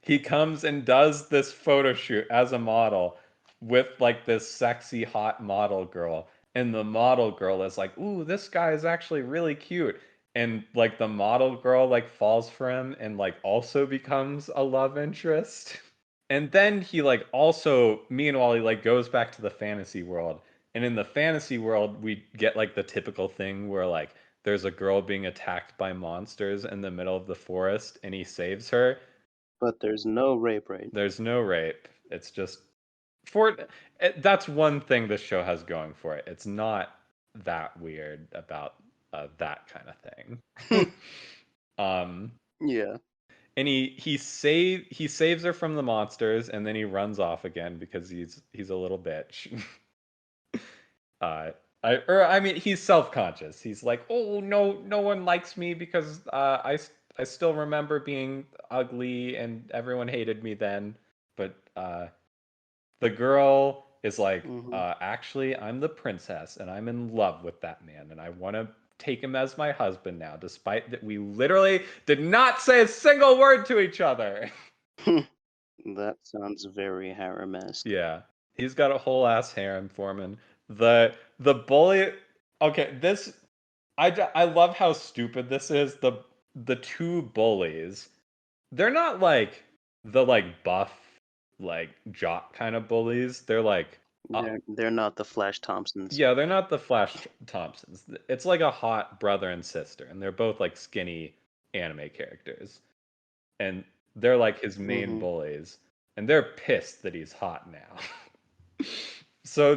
A: he comes and does this photo shoot as a model with like this sexy hot model girl, and the model girl is like, "Ooh, this guy is actually really cute." And like the model girl like falls for him and like also becomes a love interest. And then he like also meanwhile he like goes back to the fantasy world. And in the fantasy world we get like the typical thing where like there's a girl being attacked by monsters in the middle of the forest, and he saves her.
B: But there's no rape, right?
A: There's no rape. It's just for that's one thing this show has going for it. It's not that weird about that kind of thing. um
B: Yeah.
A: and he saves her from the monsters, and then he runs off again because he's a little bitch. I mean he's self-conscious. He's like, "Oh no, no one likes me because I still remember being ugly and everyone hated me then." But the girl is like,
B: Mm-hmm.
A: "Actually, I'm the princess and I'm in love with that man and I want to take him as my husband now, despite that we literally did not say a single word to each other."
B: That sounds very harem-esque.
A: Yeah, he's got a whole ass harem foreman. The bully. Okay, this I love how stupid this is. The two bullies, they're not like the like buff like jock kind of bullies. They're like
B: They're not the Flash Thompsons.
A: yeah, they're not the Flash Thompsons. It's like a hot brother and sister, and they're both like skinny anime characters. And they're like his main
B: Mm-hmm.
A: bullies, and they're pissed that he's hot now. So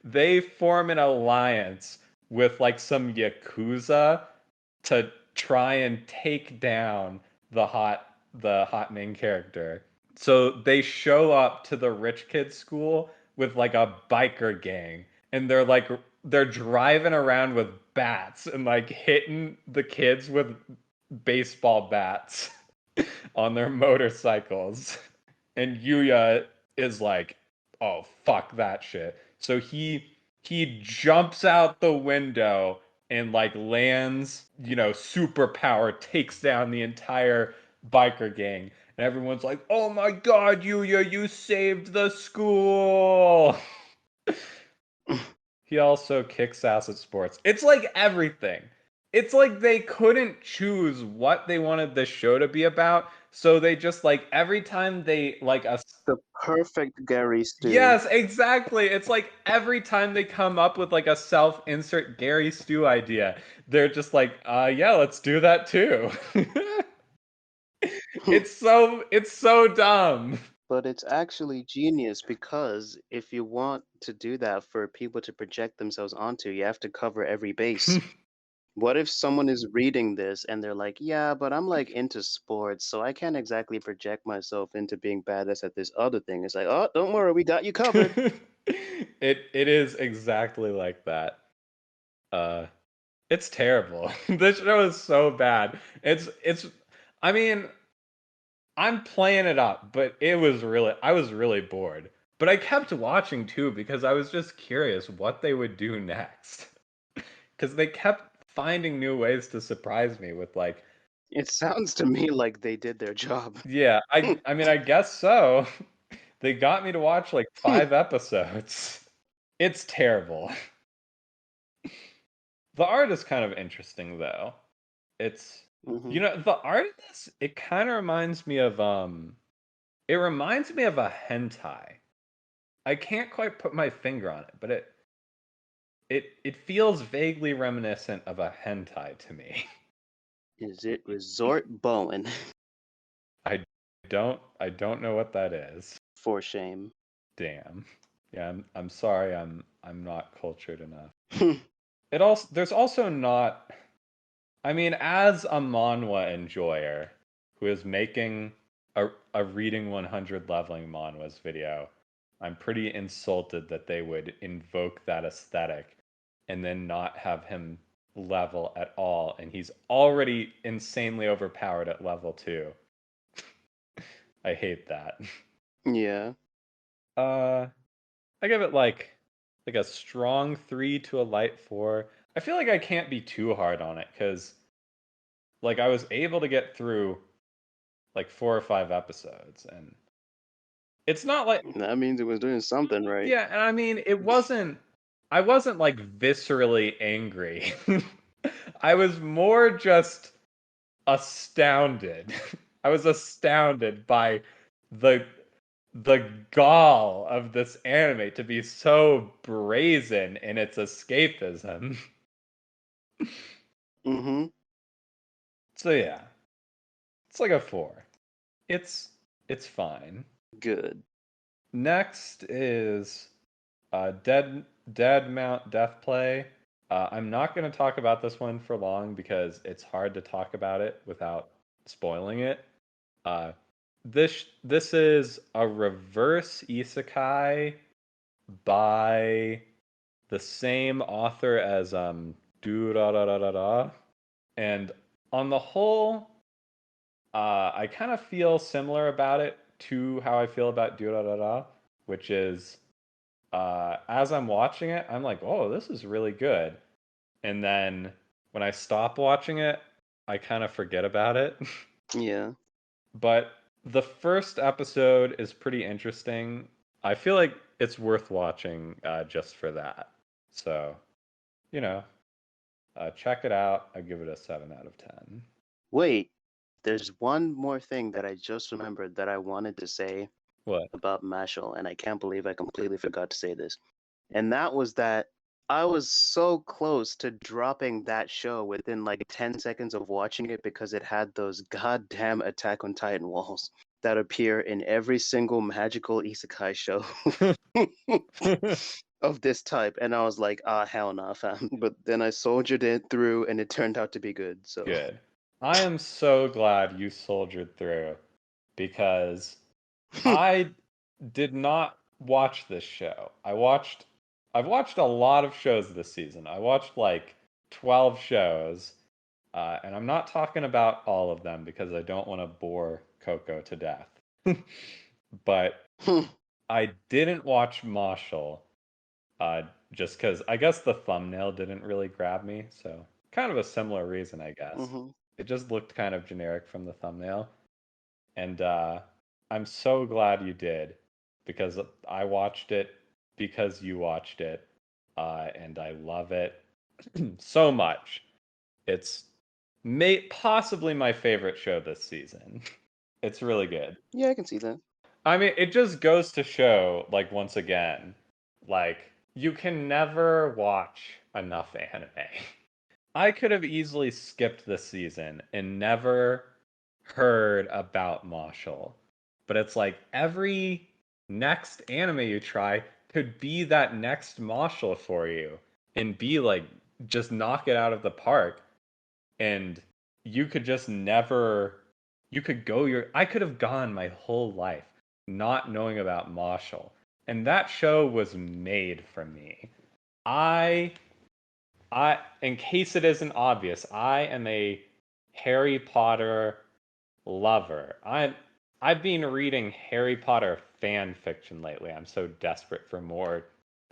A: they form an alliance with like some yakuza to try and take down the hot main character. So they show up to the rich kid school with like a biker gang, and they're driving around with bats and like hitting the kids with baseball bats on their motorcycles. And Yuya is like, "Oh fuck that shit." So he jumps out the window and like lands, superpower, takes down the entire biker gang. And everyone's like, "Oh my god, Yuya, you saved the school." He also kicks ass at sports. It's like everything. It's like they couldn't choose what they wanted this show to be about, so they just like every time they like a
B: The perfect Gary Stu.
A: yes, exactly. It's like every time they come up with like a self-insert Gary Stu idea, they're just like, yeah, let's do that too. It's so dumb.
B: But it's actually genius because if you want to do that for people to project themselves onto, you have to cover every base. What if someone is reading this and they're like, yeah, but I'm like into sports, so I can't exactly project myself into being badass at this other thing. It's like, oh, don't worry, we got you covered.
A: It is exactly like that. Uh it's terrible. This show is so bad. It's I mean, I'm playing it up, but I was really bored. But I kept watching too because I was just curious what they would do next. Cuz they kept finding new ways to surprise me with like,
B: It sounds to me like they did their job.
A: yeah, I mean I guess so. They got me to watch like 5 episodes. It's terrible. The art is kind of interesting though. It's
B: Hmm.
A: the art of this, it kind of reminds me of it reminds me of a hentai. I can't quite put my finger on it, but it feels vaguely reminiscent of a hentai to me.
B: Is it Resort Bowen?
A: I I don't know what that is.
B: For shame.
A: Damn. Yeah, I'm sorry, I'm not cultured enough. There's also not, I mean, as a manhwa enjoyer who is making a reading 100 leveling manhwas video, I'm pretty insulted that they would invoke that aesthetic and then not have him level at all, and he's already insanely overpowered at level 2. I hate that.
B: Yeah.
A: Uh, I give it like a strong 3 to a light 4. I feel like I can't be too hard on it because like I was able to get through like 4 or 5 episodes, and it's not like
B: That means it was doing something right.
A: yeah, and I mean I wasn't like viscerally angry. I was more just astounded. I was astounded by the the gall of this anime to be so brazen in its escapism.
B: Mm-hmm.
A: So yeah, it's like a 4. It's it's fine.
B: Good.
A: Next is Dead Mount Death Play. I'm not going to talk about this one for long because it's hard to talk about it without spoiling it. Uh, this is a reverse isekai by the same author as Do Da Da Da Da Da, and on the whole, I kind of feel similar about it to how I feel about Do Da Da Da, which is as I'm watching it, I'm like, oh, this is really good. And then when I stop watching it, I kind of forget about it.
B: Yeah.
A: But the first episode is pretty interesting. I feel like it's worth watching just for that. So, you know, check it out. I give it a 7 out of 10.
B: Wait, there's one more thing that I just remembered that I wanted to say
A: What?
B: about Mashle, and I can't believe I completely forgot to say this. And that was that I was so close to dropping that show within like 10 seconds of watching it because it had those goddamn Attack on Titan walls that appear in every single magical isekai show of this type. And I was like, ah, hell nah, fam. But then I soldiered it through and it turned out to be good. So,
A: Good. I am so glad you soldiered through because I did not watch this show. I've watched a lot of shows this season. I watched like 12 shows, and I'm not talking about all of them because I don't want to bore Coco to death. But I didn't watch Mashle, uh, just because I guess the thumbnail didn't really grab me. So kind of a similar reason, I guess.
B: hmm
A: It just looked kind of generic from the thumbnail. And I'm so glad you did because I watched it because you watched it, and I love it so much. It's possibly my favorite show this season. It's really good.
B: yeah, I can see that.
A: I mean, it just goes to show, like, once again, like, you can never watch enough anime. I could have easily skipped this season and never heard about Mashle. But it's like every next anime you try could be that next Mashle for you and be like just knock it out of the park, and you could just never you could go your I could have gone my whole life not knowing about Mashle. And that show was made for me. I in case it isn't obvious, I am a Harry Potter lover. I've been reading Harry Potter fan fiction lately. I'm so desperate for more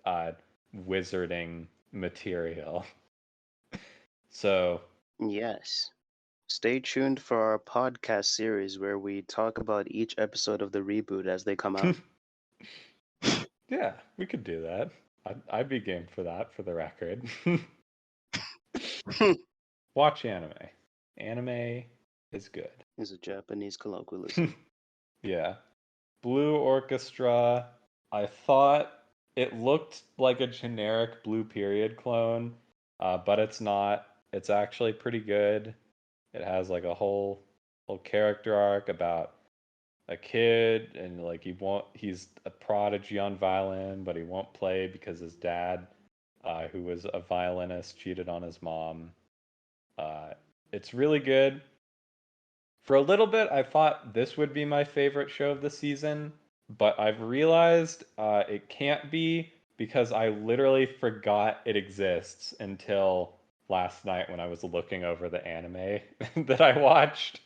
A: uh, wizarding material. So
B: Yes. Stay tuned for our podcast series where we talk about each episode of the reboot as they come out.
A: yeah, we could do that. I'd be game for that, for the record. Watch anime. Anime is good.
B: Is a Japanese colloquialism.
A: Yeah. Blue Orchestra. I thought it looked like a generic Blue Period clone, but it's not. It's actually pretty good. It has like a whole character arc about a kid, and like he's a prodigy on violin, but he won't play because his dad, who was a violinist, cheated on his mom. It's really good. For a little bit, I thought this would be my favorite show of the season, but I've realized it can't be because I literally forgot it exists until last night when I was looking over the anime that I watched.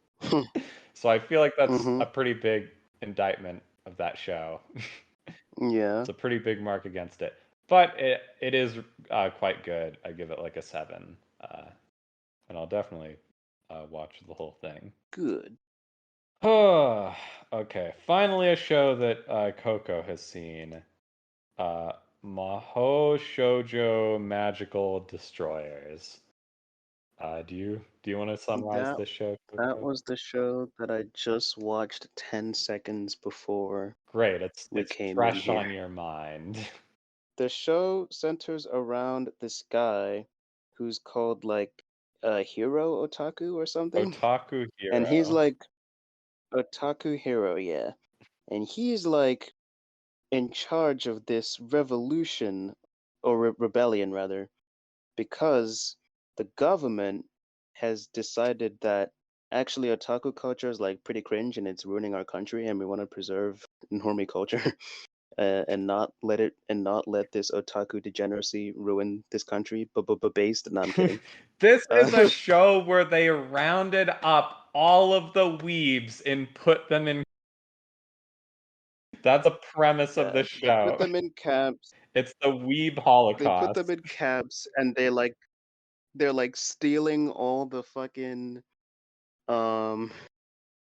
A: So I feel like that's
B: Mm-hmm.
A: a pretty big indictment of that show.
B: Yeah.
A: It's a pretty big mark against it, but it is quite good. I give it like a 7, and I'll definitely watch the whole thing.
B: Good.
A: Oh, okay. Finally, a show that Coco has seen. Uh, Mahou Shoujo Magical Destroyers. Do you want to summarize
B: That
A: this show,
B: that
A: Coco?
B: was the show that I just watched 10 seconds before
A: Great. It's
B: we
A: it's
B: came in
A: fresh
B: here.
A: on your mind.
B: The show centers around this guy who's called like a hero otaku or something.
A: Otaku
B: And he's
A: Hero.
B: like otaku hero, yeah. And he's like in charge of this revolution or rebellion rather, because the government has decided that actually otaku culture is like pretty cringe and it's ruining our country, and we want to preserve normie culture and not let this otaku degeneracy ruin this country. But based, no, I'm kidding.
A: This is a
B: Uh,
A: show where they rounded up all of the weebs and put them in. That's a premise of
B: yeah,
A: the
B: they put
A: show.
B: them in camps.
A: It's the weeb
B: They put them
A: holocaust.
B: in camps, and they're like stealing all the fucking um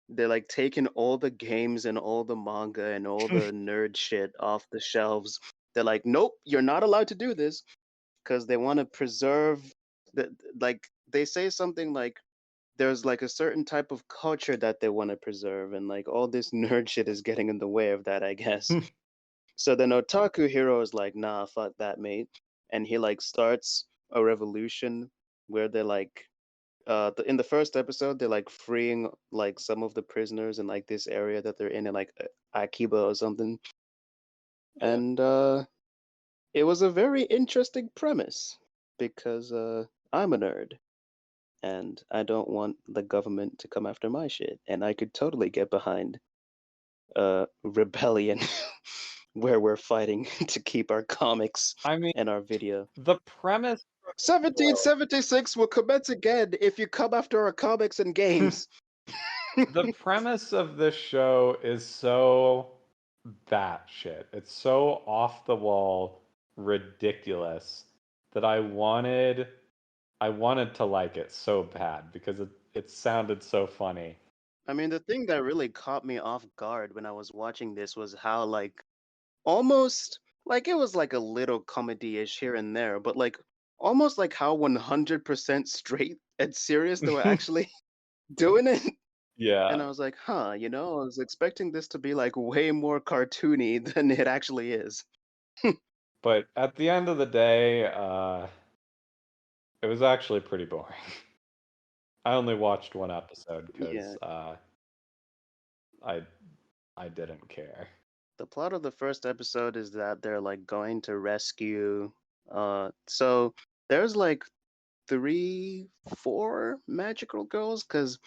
B: they're like taking all the games and all the manga and all the nerd shit off the shelves. They're like, nope, you're not allowed to do this, because they want to preserve the, like they say something like there's like a certain type of culture that they want to preserve, and like all this nerd shit is getting in the way of that, I guess. So then Otaku Hero is like, nah, fuck that, mate. And he like starts a revolution where they're like in the first episode they're like freeing like some of the prisoners in like this area that they're in like Akiba or something.
A: Yeah.
B: And it was a very interesting premise because I'm a nerd and I don't want the government to come after my shit, and I could totally get behind rebellion where we're fighting to keep our comics
A: I mean,
B: and our video.
A: the premise
B: 1776 will commence again if you come after our comics and games.
A: the premise of this show is so batshit. It's so off the wall, ridiculous that I wanted to like it so bad because it sounded so funny.
B: I mean, the thing that really caught me off guard when I was watching this was how, like, almost like it was like a little comedy-ish here and there, but like almost like how 100% straight and serious they were actually doing it. And
A: Yeah,
B: I was like, huh, I was expecting this to be like way more cartoony than it actually is.
A: but at the end of the day, it was actually pretty boring. I only watched one episode
B: Yeah.
A: because I I didn't care.
B: The plot of the first episode is that they're like going to rescue so there's like three, four magical girls because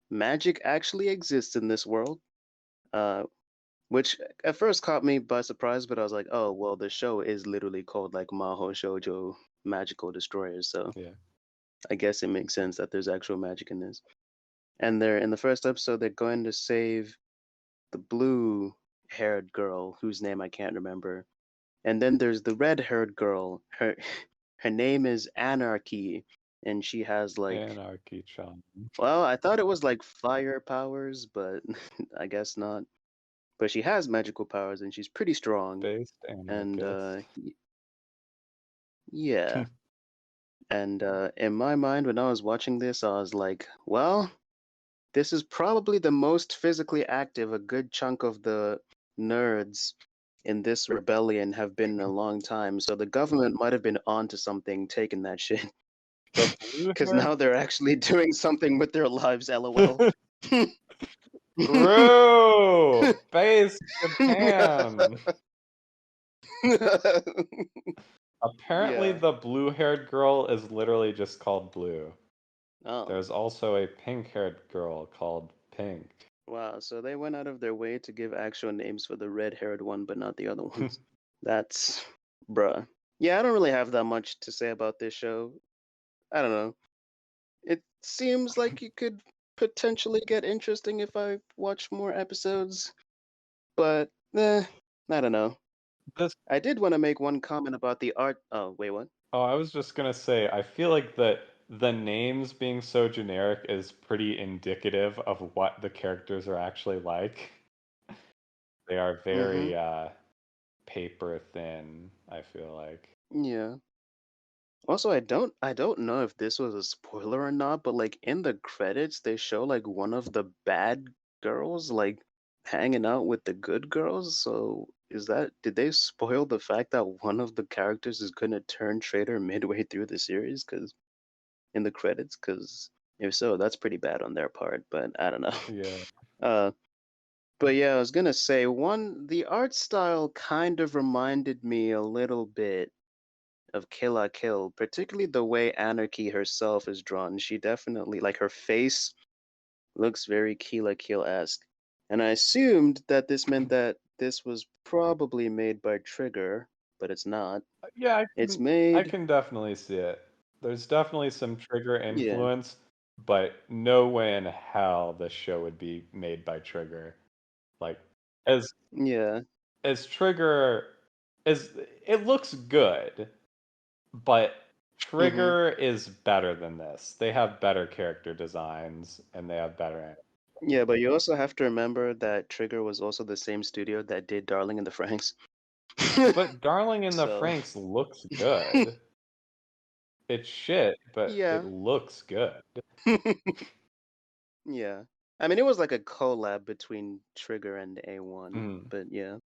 B: magic actually exists in this world. Uh, which at first caught me by surprise, but I was like, oh well, the show is literally called like Mahou Shoujo Magical Destroyers, so
A: Yeah.
B: I guess it makes sense that there's actual magic in this. And they're in the first episode, they're going to save the blue-haired girl whose name I can't remember. And then there's the red-haired girl. Her name is Anarchy, and she has like,
A: Anarchy-chan.
B: well, I thought it was like fire powers, but I guess not. But she has magical powers, and she's pretty strong.
A: Based
B: And
A: anarchist.
B: yeah. And in my mind, when I was watching this, I was like, well, this is probably the most physically active a good chunk of the nerds in this rebellion have been in a long time. So the government might have been onto something taking that shit.
A: The
B: Because
A: blue-haired
B: now they're actually doing something with their lives, lol.
A: True! Base Japan! Apparently
B: Yeah.
A: the blue-haired girl is literally just called Blue.
B: Oh,
A: There's also a pink-haired girl called Pink.
B: wow. So they went out of their way to give actual names for the red-haired one, but not the other ones. That's bruh. Yeah, I don't really have that much to say about this show. I don't know. It seems like it could potentially get interesting if I watch more episodes, but I don't know.
A: This
B: I did want to make one comment about the art. Oh, wait, what?
A: Oh, I was just gonna say, I feel like the names being so generic is pretty indicative of what the characters are actually like. They are
B: Mm-hmm.
A: very paper thin, I feel like.
B: Yeah. Also, I don't know if this was a spoiler or not, but like in the credits they show like one of the bad girls like hanging out with the good girls. So did they spoil the fact that one of the characters is gonna turn traitor midway through the series? Cause in the credits, cause if so, that's pretty bad on their part, but I don't know.
A: Yeah.
B: Uh but yeah, I was gonna say the art style kind of reminded me a little bit of Kill la Kill, particularly the way Anarchy herself is drawn. She definitely, like, her face looks very Kill la Kill-esque. And I assumed that this meant that this was probably made by Trigger, but it's not.
A: Yeah,
B: It's
A: I
B: made,
A: can definitely see it. There's definitely some Trigger
B: yeah,
A: influence, but no way in hell this show would be made by Trigger. Like as
B: yeah,
A: as Trigger as it looks good, but
B: mm-hmm.
A: Trigger is better than this. They have better character designs and they have better.
B: Yeah, but you also have to remember that Trigger was also the same studio that did Darling in the Franxx.
A: But Darling in the
B: So,
A: Franxx looks good. It's shit, but it
B: yeah.
A: looks good.
B: Yeah. I mean, it was like a collab between Trigger and A1,
A: Mm.
B: but yeah.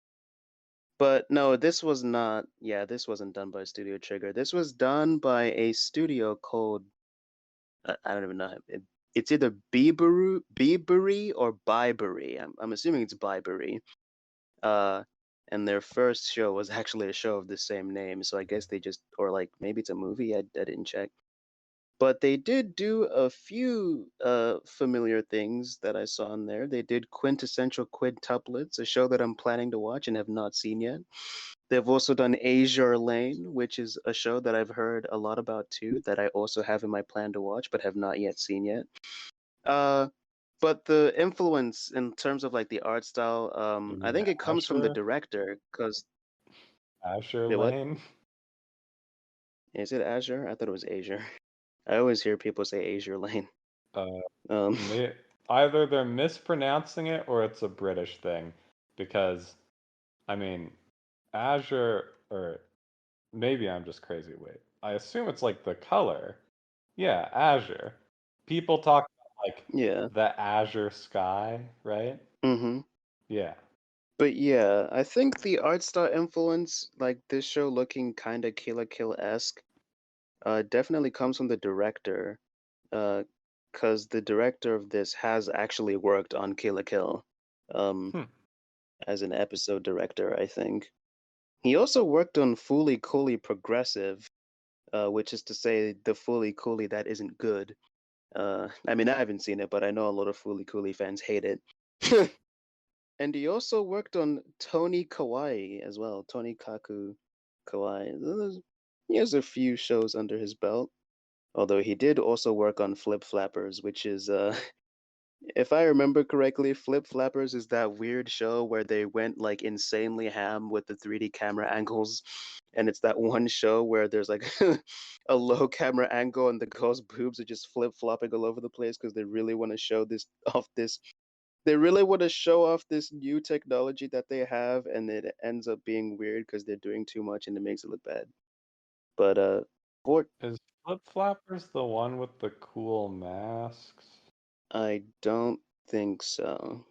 B: But no, this was not, yeah, this wasn't done by Studio Trigger. This was done by a studio called, I don't even know. It's either Beebery or Bybery. I'm assuming it's Bybery. Uh, and their first show was actually a show of the same name. So I guess they just, or like maybe it's a movie. I didn't check. But they did do a few familiar things that I saw in there. They did Quintessential Quintuplets, a show that I'm planning to watch and have not seen yet. They've also done Azure Lane, which is a show that I've heard a lot about too, that I also have in my plan to watch, but have not yet seen yet. Uh, but the influence in terms of like the art style,
A: You
B: I
A: mean
B: think it comes from the
A: Asher?
B: director. Cause
A: Asher
B: wait, what?
A: Lane?
B: Is it Azure? I thought it was Azure. I always hear people say Azure Lane.
A: Uh,
B: Um,
A: may, Either they're mispronouncing it or it's a British thing. Because, I mean, Azure, or maybe I'm just crazy. Wait, I assume it's like the color. Yeah, Azure. People talk about like
B: yeah.
A: the Azure sky, right?
B: Mm-hmm.
A: Yeah.
B: But yeah, I think the art style influence, like this show looking kind of Kill la Kill-esque, definitely comes from the director. Because the director of this has actually worked on Kill la Kill, um,
A: Hmm.
B: as an episode director, I think. He also worked on Fooly Cooly Progressive, which is to say the Fooly Cooly that isn't good. I mean, I haven't seen it, but I know a lot of Fooly Cooly fans hate it. And he also worked on Tony Kawaii as well, Tony Kaku Kawaii. He has a few shows under his belt. Although he did also work on Flip Flappers, which is if I remember correctly, Flip Flappers is that weird show where they went like insanely ham with the 3D camera angles. And it's that one show where there's like a low camera angle and the girl's boobs are just flip flopping all over the place because they really want to show this off this they really want to show off this new technology that they have, and it ends up being weird because they're doing too much and it makes it look bad. But Fort,
A: Is Flip Flappers the one with the cool masks?
B: I don't think so.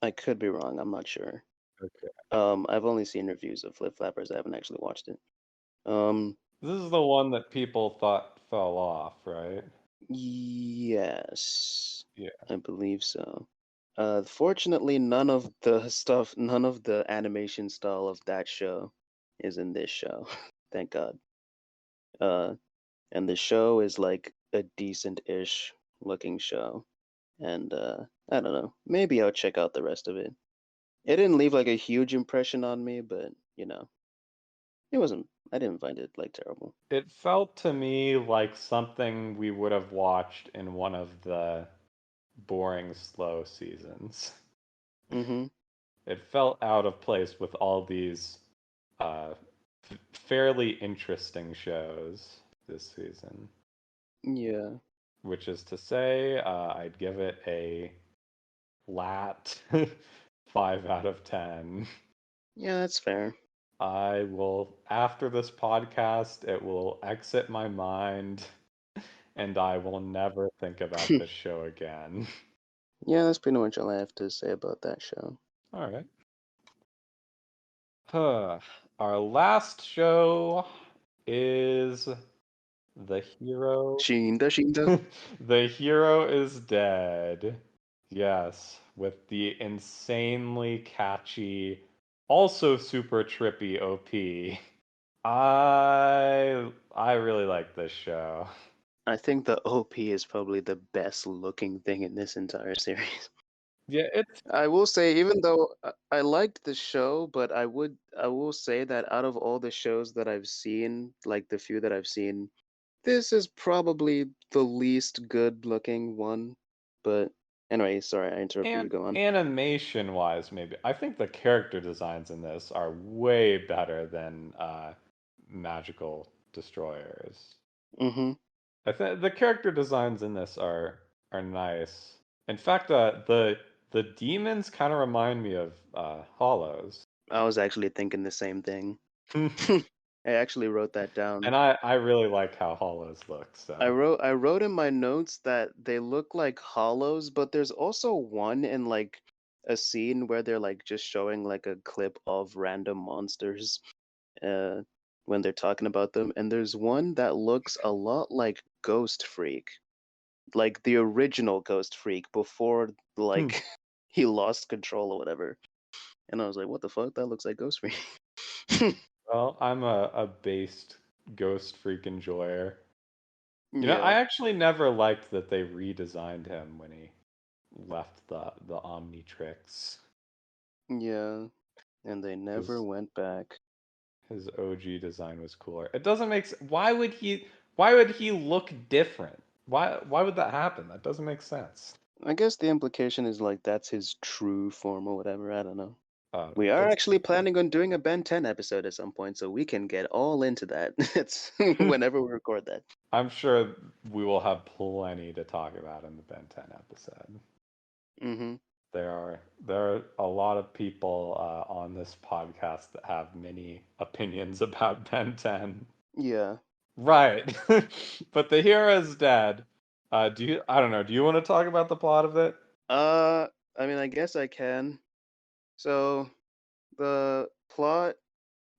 B: I could be wrong. I'm not sure.
A: Okay.
B: I've only seen reviews of Flip Flappers. I haven't actually watched it. Um,
A: This is the one that people thought fell off, right?
B: yes,
A: Yeah.
B: I believe so. Fortunately, none of the animation style of that show is in this show. Thank God. Uh, and the show is like a decent-ish looking show. And I don't know. Maybe I'll check out the rest of it. It didn't leave like a huge impression on me, but it wasn't. I didn't find it like terrible.
A: It felt to me like something we would have watched in one of the boring, slow seasons.
B: Mm-hmm.
A: It felt out of place with all these uh, fairly interesting shows this season.
B: Yeah.
A: Which is to say, I'd give it a flat 5 out of 10.
B: Yeah, that's fair.
A: I will, after this podcast, it will exit my mind and I will never think about this show again.
B: Yeah, that's pretty much all I have to say about that show.
A: All right. Our last show is The Hero.
B: Shinda, Shinda.
A: The Hero is Dead. Yes, with the insanely catchy, also super trippy OP. I really like this show.
B: I think the OP is probably the best looking thing in this entire series.
A: Yeah, it's
B: I will say, even though I liked the show, but I will say that out of all the shows that I've seen, like the few that I've seen, this is probably the least good looking one. But anyway, sorry, I interrupted you.
A: and
B: Go on.
A: animation wise, maybe I think the character designs in this are way better than Magical Destroyers.
B: Mm-hmm.
A: I think the character designs in this are nice. In fact, the demons kind of remind me of Hollows.
B: I was actually thinking the same thing. I actually wrote that down.
A: And I really like how Hollows look, so.
B: I wrote in my notes that they look like hollows, but there's also one in like a scene where they're like just showing like a clip of random monsters uh when they're talking about them, and there's one that looks a lot like Ghost Freak, like the original Ghost Freak before
A: Hmm.
B: like he lost control or whatever. And I was like, what the fuck? That looks like Ghost Freak.
A: Well, I'm a based Ghost Freak enjoyer. You know, I
B: Yeah,
A: actually never liked that they redesigned him when he left the Omnitrix.
B: yeah. And they never
A: His
B: went back.
A: his OG design was cooler. It doesn't make why would he look different? Why would that happen? That doesn't make sense.
B: I guess the implication is like that's his true form or whatever. I don't know.
A: Uh,
B: We are
A: it's
B: actually planning on doing a Ben 10 episode at some point, so we can get all into that. It's whenever we record that.
A: I'm sure we will have plenty to talk about in the Ben 10 episode.
B: Mm-hmm.
A: There are a lot of people on this podcast that have many opinions about Ben 10.
B: Yeah.
A: Right. But the hero is dead. I don't know, do you want to talk about the plot of it?
B: Uh, I mean, I guess I can. So the plot,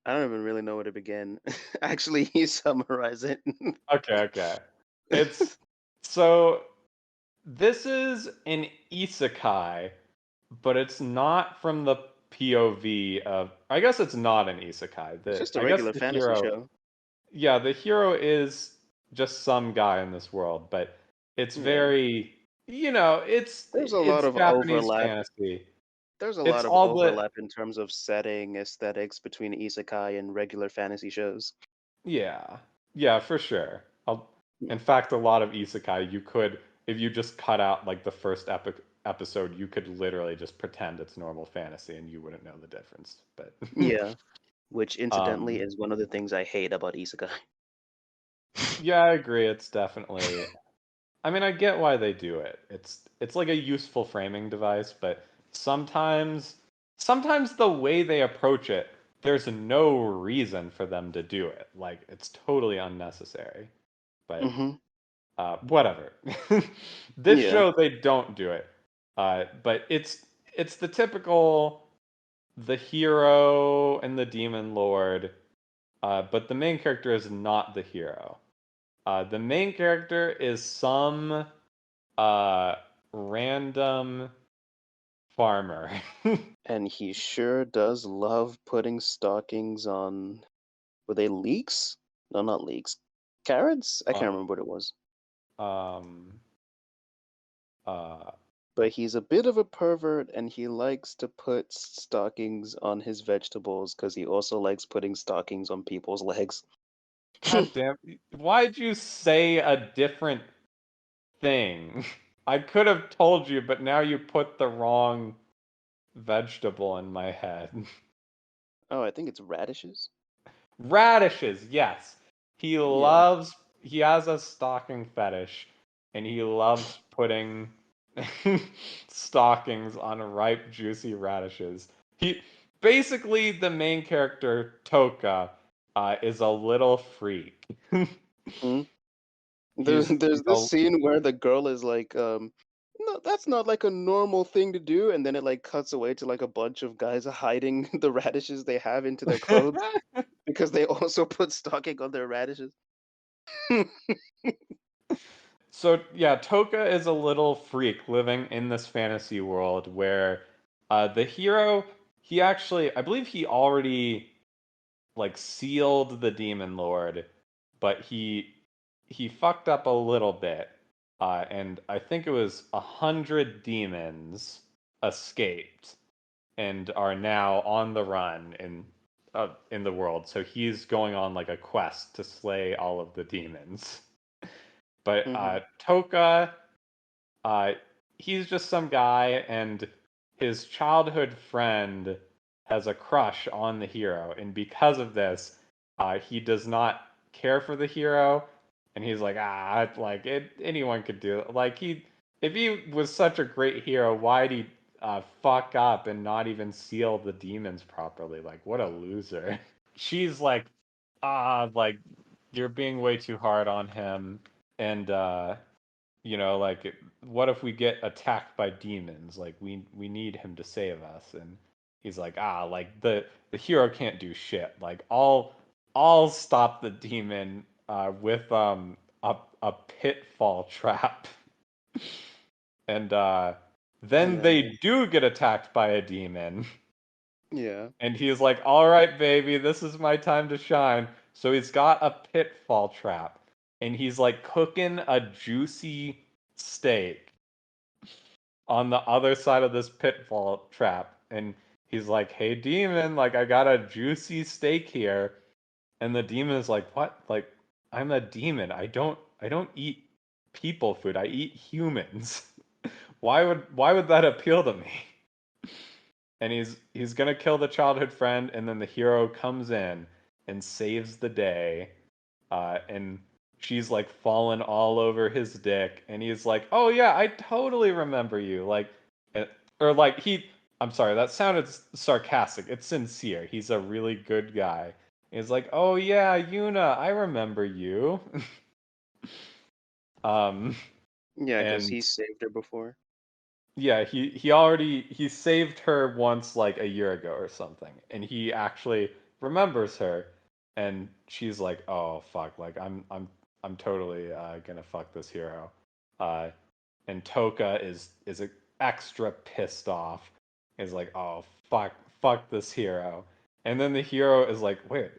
B: I don't even really know where to begin. Actually, you summarize it.
A: Okay. It's so this is an isekai, but it's not from the POV of I guess it's not an isekai.
B: It's
A: The
B: just a
A: I guess
B: regular
A: the
B: fantasy
A: hero
B: show.
A: yeah, the hero is just some guy in this world, but it's
B: Yeah.
A: very
B: There's a lot
A: it's
B: of
A: Japanese
B: overlap.
A: fantasy.
B: There's a
A: It's
B: lot of
A: all the
B: overlap in terms of setting, aesthetics between isekai and regular fantasy shows.
A: Yeah. Yeah, for sure. In fact, a lot of isekai you could if you just cut out like the first episode, you could literally just pretend it's normal fantasy and you wouldn't know the difference. But
B: Yeah, which incidentally
A: um
B: is one of the things I hate about isekai.
A: yeah, I agree. It's definitely I mean, I get why they do it. It's like a useful framing device, but sometimes the way they approach it, there's no reason for them to do it. Like it's totally unnecessary. But
B: Mm-hmm.
A: whatever. This
B: Yeah.
A: show they don't do it. But it's the typical the hero and the demon lord, but the main character is not the hero. The main character is some uh, random farmer.
B: And he sure does love putting stockings on. Were they leeks? No, not leeks. Carrots? I can't
A: uh,
B: remember what it was.
A: um, uh,
B: But he's a bit of a pervert and he likes to put stockings on his vegetables because he also likes putting stockings on people's legs.
A: God damn, why'd you say a different thing? I could have told you, but now you put the wrong vegetable in my head.
B: Oh, I think it's radishes.
A: Radishes, yes. He
B: Yeah.
A: loves, he has a stocking fetish, and he loves putting stockings on ripe, juicy radishes. He basically the main character, Toka, is a little freak.
B: Hmm? There's
A: He's
B: there's
A: he's
B: this
A: a
B: scene where the girl is like, no, that's not like a normal thing to do, and then it like cuts away to like a bunch of guys hiding the radishes they have into their clothes because they also put stocking on their radishes.
A: So yeah, Toka is a little freak living in this fantasy world where the hero, he actually, I believe he already like sealed the demon lord, but he fucked up a little bit, and I think it was 100 demons escaped and are now on the run in the world. So he's going on like a quest to slay all of the demons. But
B: Hmm.
A: Toka, uh, he's just some guy, and his childhood friend has a crush on the hero, and because of this, he does not care for the hero, and he's like, like anyone could do it. Like if he was such a great hero, why'd he fuck up and not even seal the demons properly? Like, what a loser. She's like you're being way too hard on him, and like what if we get attacked by demons? Like we need him to save us. And he's like, like the hero can't do shit. Like I'll stop the demon with a pitfall trap. And then
B: Yeah.
A: they do get attacked by a demon.
B: Yeah.
A: And he's like, all right, baby, this is my time to shine. So he's got a pitfall trap. And he's like cooking a juicy steak on the other side of this pitfall trap. And he's like, hey, demon, like, I got a juicy steak here. And the demon is like, what? Like, I'm a demon. I don't eat people food. I eat humans. Why would that appeal to me? And he's gonna kill the childhood friend, and then the hero comes in and saves the day, and she's like falling all over his dick, and he's like, "Oh yeah, I totally remember you." Like, eh, or like I'm sorry, that sounded sarcastic. It's sincere. He's a really good guy. He's like, "Oh yeah, Yuna, I remember you." um,
B: Yeah, because
A: and
B: he saved her before.
A: yeah, he saved her once like a year ago or something, and he actually remembers her, and she's like, "Oh fuck, like I'm totally gonna fuck this hero," uh, and Toka is extra pissed off, is like, "Oh fuck this hero," and then the hero is like, "Wait,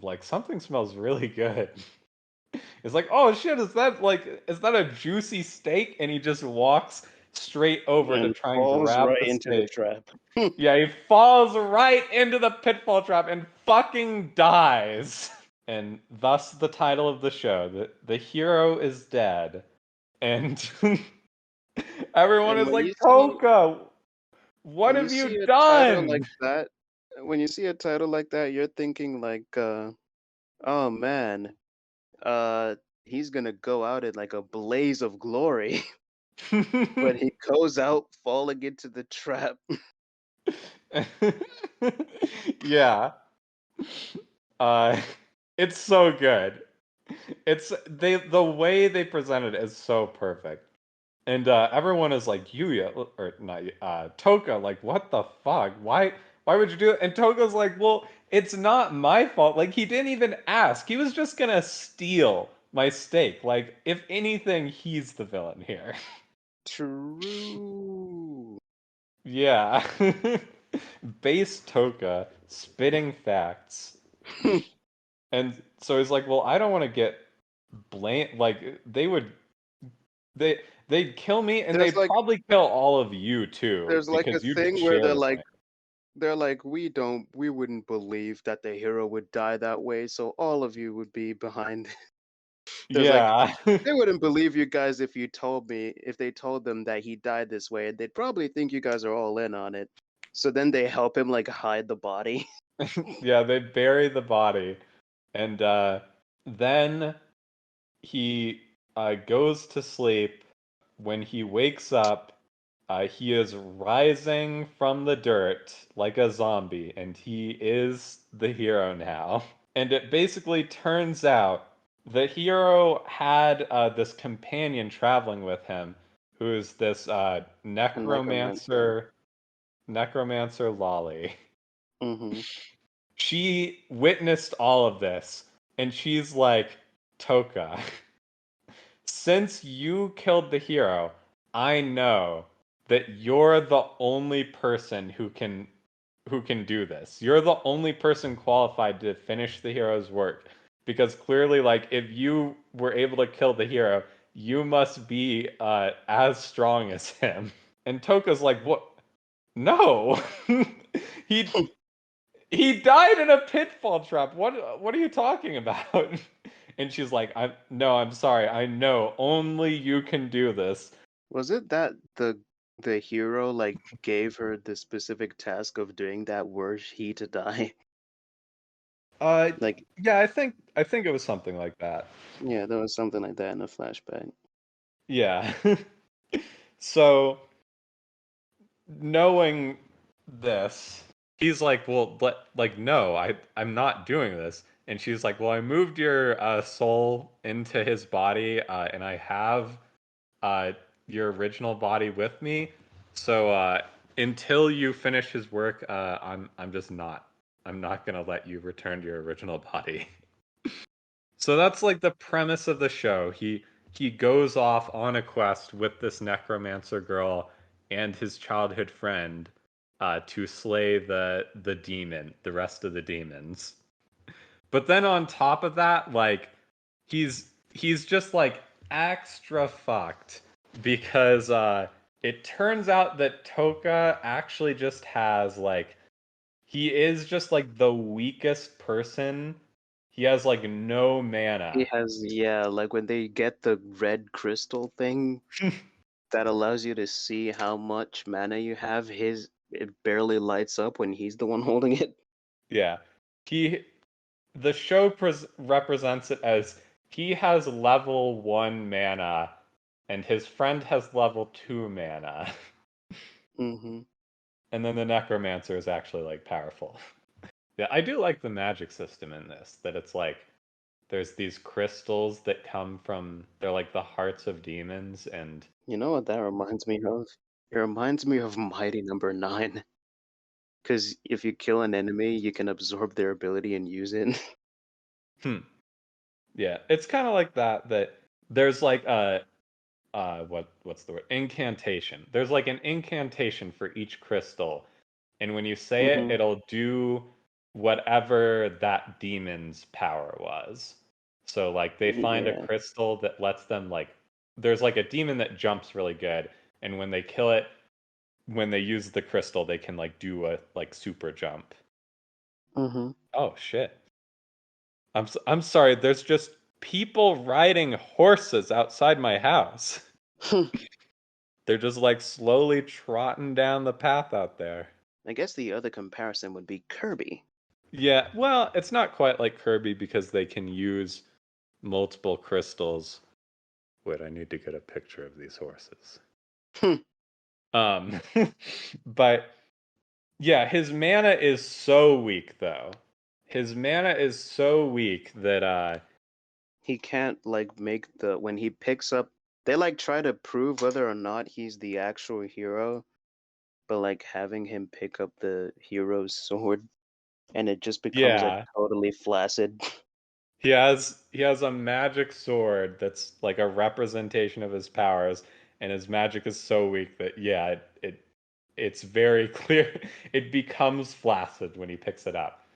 A: like something smells really good." It's like, oh shit, is that a juicy steak? And he just walks straight over to
B: And
A: try and
B: falls
A: grab
B: right
A: the
B: into the
A: steak.
B: trap.
A: Yeah, he falls right into the pitfall trap and fucking dies. And thus the title of the show. The hero is dead. And everyone
B: And
A: is like, Toka, what
B: when you
A: have
B: see
A: you
B: a title
A: done?
B: like that, when you see a title like that, you're thinking like, oh man, uh, he's gonna go out in like a blaze of glory. But he goes out falling into the trap.
A: Yeah. Uh, it's so good. The way they presented it is so perfect. And everyone is like, Yuya, or not, Toka, like, what the fuck? Why would you do it? And Toka's like, well, it's not my fault. Like, he didn't even ask. He was just gonna steal my steak. Like, if anything, he's the villain here.
B: True.
A: Yeah. Base Toka spitting facts. And so he's like, "Well, I don't want to get blamed. Like they they'd kill me and
B: there's
A: they'd
B: like
A: probably kill all of you too
B: there's like a
A: because you just
B: thing where
A: share the blame."
B: they're like, we wouldn't believe that the hero would die that way, so all of you would be behind. There's like,
A: Yeah.
B: they wouldn't believe you guys if they told them that he died this way. They'd probably think you guys are all in on it. So then they help him like hide the body.
A: Yeah, they bury the body. And then he goes to sleep. When he wakes up, he is rising from the dirt like a zombie, and he is the hero now. And it basically turns out the hero had this companion traveling with him, who is this
B: A necromancer.
A: necromancer Lolly.
B: Mm-hmm.
A: She witnessed all of this, and she's like, Toka, since you killed the hero, I know that you're the only person who can do this. You're the only person qualified to finish the hero's work because clearly like if you were able to kill the hero, you must be as strong as him. And Toka's like, "What? No." he he died in a pitfall trap. What are you talking about?" And she's like, "I'm no, I'm sorry. I know only you can do this."
B: Was it that the hero like gave her the specific task of doing that were he to die?
A: Uh
B: Like,
A: yeah, I think it was something like that.
B: yeah, there was something like that in a flashback.
A: Yeah. So, knowing this, he's like, "Well, like no, I'm not doing this." And she's like, "Well, I moved your soul into his body and I have uh, your original body with me. So until you finish his work, I'm just not. I'm not gonna let you return to your original body." So that's like the premise of the show. He goes off on a quest with this necromancer girl and his childhood friend to slay the demon, the rest of the demons. But then on top of that, like he's just like extra fucked because it turns out that Toka actually just has like he is just like the weakest person. He has like no
B: He
A: mana.
B: has, yeah, like when they get the red crystal thing that allows you to see how much mana you have, his it barely lights up when he's the one holding it.
A: Yeah. He the show represents it as he has level 1 mana and his friend has level 2 mana.
B: Mm-hmm.
A: And then the necromancer is actually like powerful. Yeah, I do like the magic system in this, that it's like there's these crystals that come from they're like the hearts of demons and
B: You know what that reminds me of? It reminds me of Mighty Number 9. Because if you kill an enemy, you can absorb their ability and use it.
A: hmm, yeah, it's kind of like that there's like a what's the word? Incantation. There's like an incantation for each crystal, and when you say it,
B: Mm-hmm.
A: it'll do whatever that demon's power was. So like they find a
B: Yeah.
A: crystal that lets them like there's like a demon that jumps really good, and when they kill it, when they use the crystal, they can like do a like super jump.
B: Mm-hmm.
A: Oh shit. I'm sorry, there's just people riding horses outside my house. They're just like slowly trotting down the path out there.
B: I guess the other comparison would be Kirby.
A: Yeah, well, it's not quite like Kirby because they can use multiple crystals. Wait, I need to get a picture of these horses. Um, but yeah, his mana is so weak though. His mana is so weak that
B: He can't like make the when he picks up they like try to prove whether or not he's the actual hero, but like having him pick up the hero's sword and it just becomes like
A: yeah,
B: totally flaccid.
A: he has a magic sword that's like a representation of his powers, and his magic is so weak that yeah, it's very clear. It becomes flaccid when he picks it up.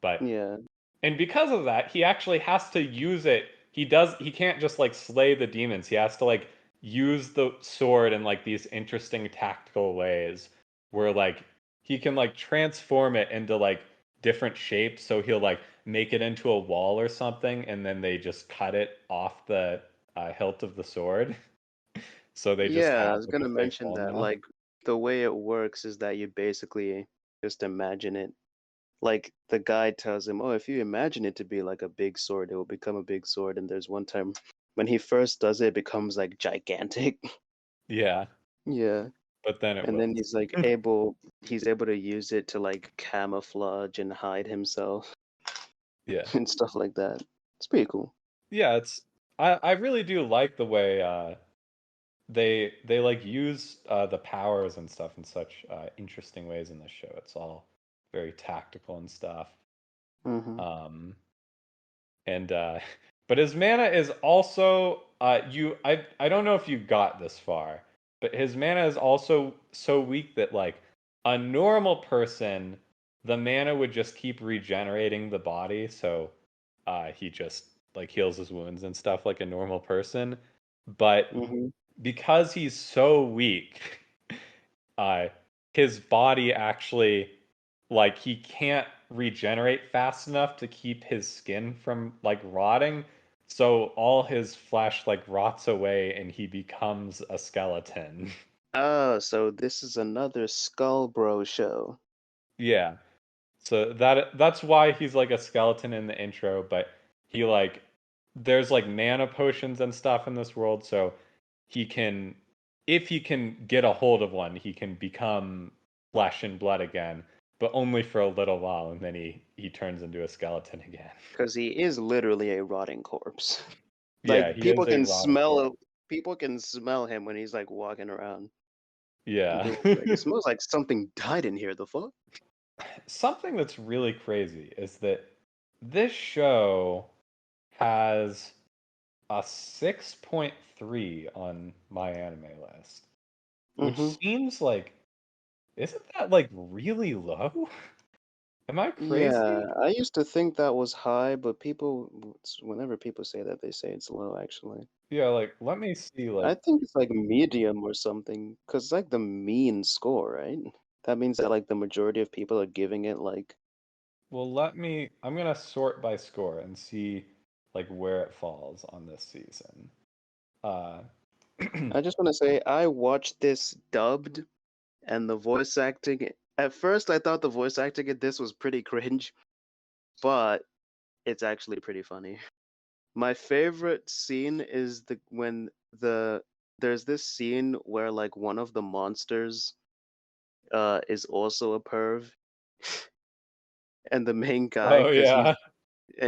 A: But
B: Yeah.
A: and because of that, he actually has to use it. He can't just like slay the demons. He has to like use the sword in like these interesting tactical ways where like he can like transform it into like different shapes. So he'll like make it into a wall or something, and then they just cut it off the hilt of the sword. So they just
B: Yeah, I
A: have
B: was
A: like a
B: gonna
A: fake
B: mention
A: wall
B: that,
A: now.
B: like, the way it works is that you basically just imagine it. Like, the guy tells him, oh, if you imagine it to be like a big sword, it will become a big sword. And there's one time when he first does it, it becomes like gigantic.
A: Yeah,
B: Yeah.
A: but then it
B: And then
A: wilts.
B: he's able to use it to like camouflage and hide himself
A: Yeah.
B: and stuff like that. It's pretty cool.
A: Yeah, it's I really do like the way they like use the powers and stuff in such interesting ways in this show. It's all very tactical and stuff.
B: Hmm.
A: Um, and but his mana is also I don't know if you got this far, but his mana is also so weak that like a normal person, the mana would just keep regenerating the body, so he just like heals his wounds and stuff like a normal person. But
B: Hmm.
A: because he's so weak, uh, his body actually like he can't regenerate fast enough to keep his skin from like rotting. So all his flesh like rots away and he becomes a skeleton.
B: Oh, so this is another Skull Bro show.
A: Yeah. So that's why he's like a skeleton in the intro, but he like there's like mana potions and stuff in this world, so he can if he can get a hold of one, he can become flesh and blood again, but only for a little while, and then he turns into a skeleton again.
B: Because he is literally a rotting corpse.
A: Yeah,
B: Like
A: he is a rotting corpse.
B: people can smell him when he's like walking around. And
A: Yeah.
B: they'll be like, it smells like something died in here, the fuck?
A: Something that's really crazy is that this show has a 6.3 on my anime list, which
B: Hmm.
A: seems like, isn't that like really low? Am I
B: Yeah,
A: crazy?
B: I used to think that was high, but whenever people say that, they say it's low, actually.
A: Yeah, like let me see,
B: I
A: like,
B: think it's like medium or something, because it's like the mean score, right? That means that like the majority of people are giving it like.
A: well, I'm gonna sort by score and see like where it falls on this season. Uh,
B: I just want to say I watched this dubbed, and the voice acting. At first, I thought the voice acting in this was pretty cringe, but it's actually pretty funny. My favorite scene is there's this scene where like one of the monsters is also a perv, and the main guy,
A: oh
B: because
A: yeah,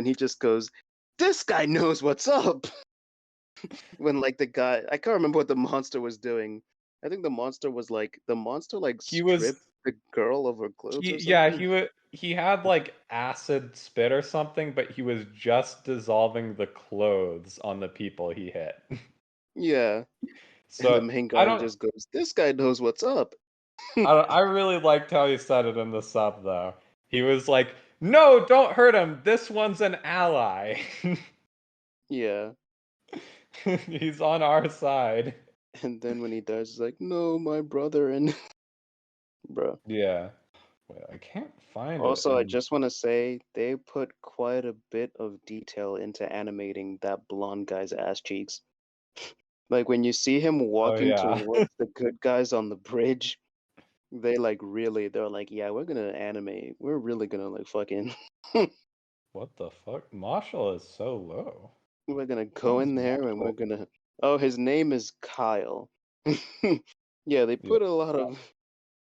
B: he just goes, "This guy knows what's up." When like the guy, I can't remember what the monster was doing. I think the monster like
A: he was
B: stripped the girl of her clothes
A: he
B: or
A: yeah
B: something.
A: he had like acid spit or something, but he was just dissolving the clothes on the people he hit.
B: Yeah, and the
A: So
B: main
A: I
B: guy
A: don't
B: just goes, "This guy knows what's up."
A: I really liked how he said it in the sub though. He was like, "No, don't hurt him. This one's an ally.
B: Yeah,
A: He's on our side."
B: and then when he dies, he's like, "No, my brother," and bro.
A: Yeah. Wait, I can't find it.
B: Also, I just want to say they put quite a bit of detail into animating that blonde guy's ass cheeks. Like when you see him
A: Oh
B: walking
A: yeah.
B: towards the good guys on the bridge, they're like, yeah, we're really gonna like fucking,
A: What the fuck? Marshall is so low.
B: we're gonna
A: What
B: go
A: is
B: in there and we're
A: Marshall?
B: gonna, oh, his name is Kyle. Yeah, they
A: Yeah.
B: put a lot of,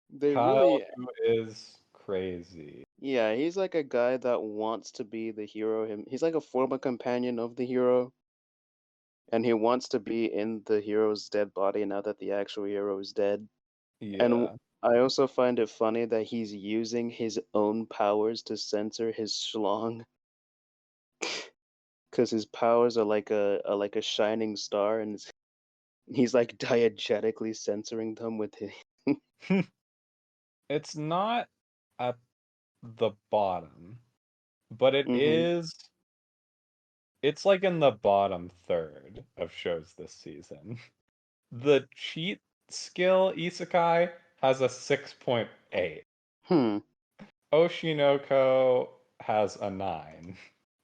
B: they
A: Kyle,
B: really,
A: who is crazy.
B: yeah, he's like a guy that wants to be the hero. He's like a former companion of the hero, and he wants to be in the hero's dead body now that the actual hero is dead. And
A: Yeah.
B: I also find it funny that he's using his own powers to censor his schlong, because his powers are like a shining star, and he's like diegetically censoring them with his.
A: it's not at the bottom, but
B: Mm-hmm.
A: it's like in the bottom third of shows this season. The cheat skill isekai has a 6.8.
B: Hmm.
A: Oshinoko has a 9.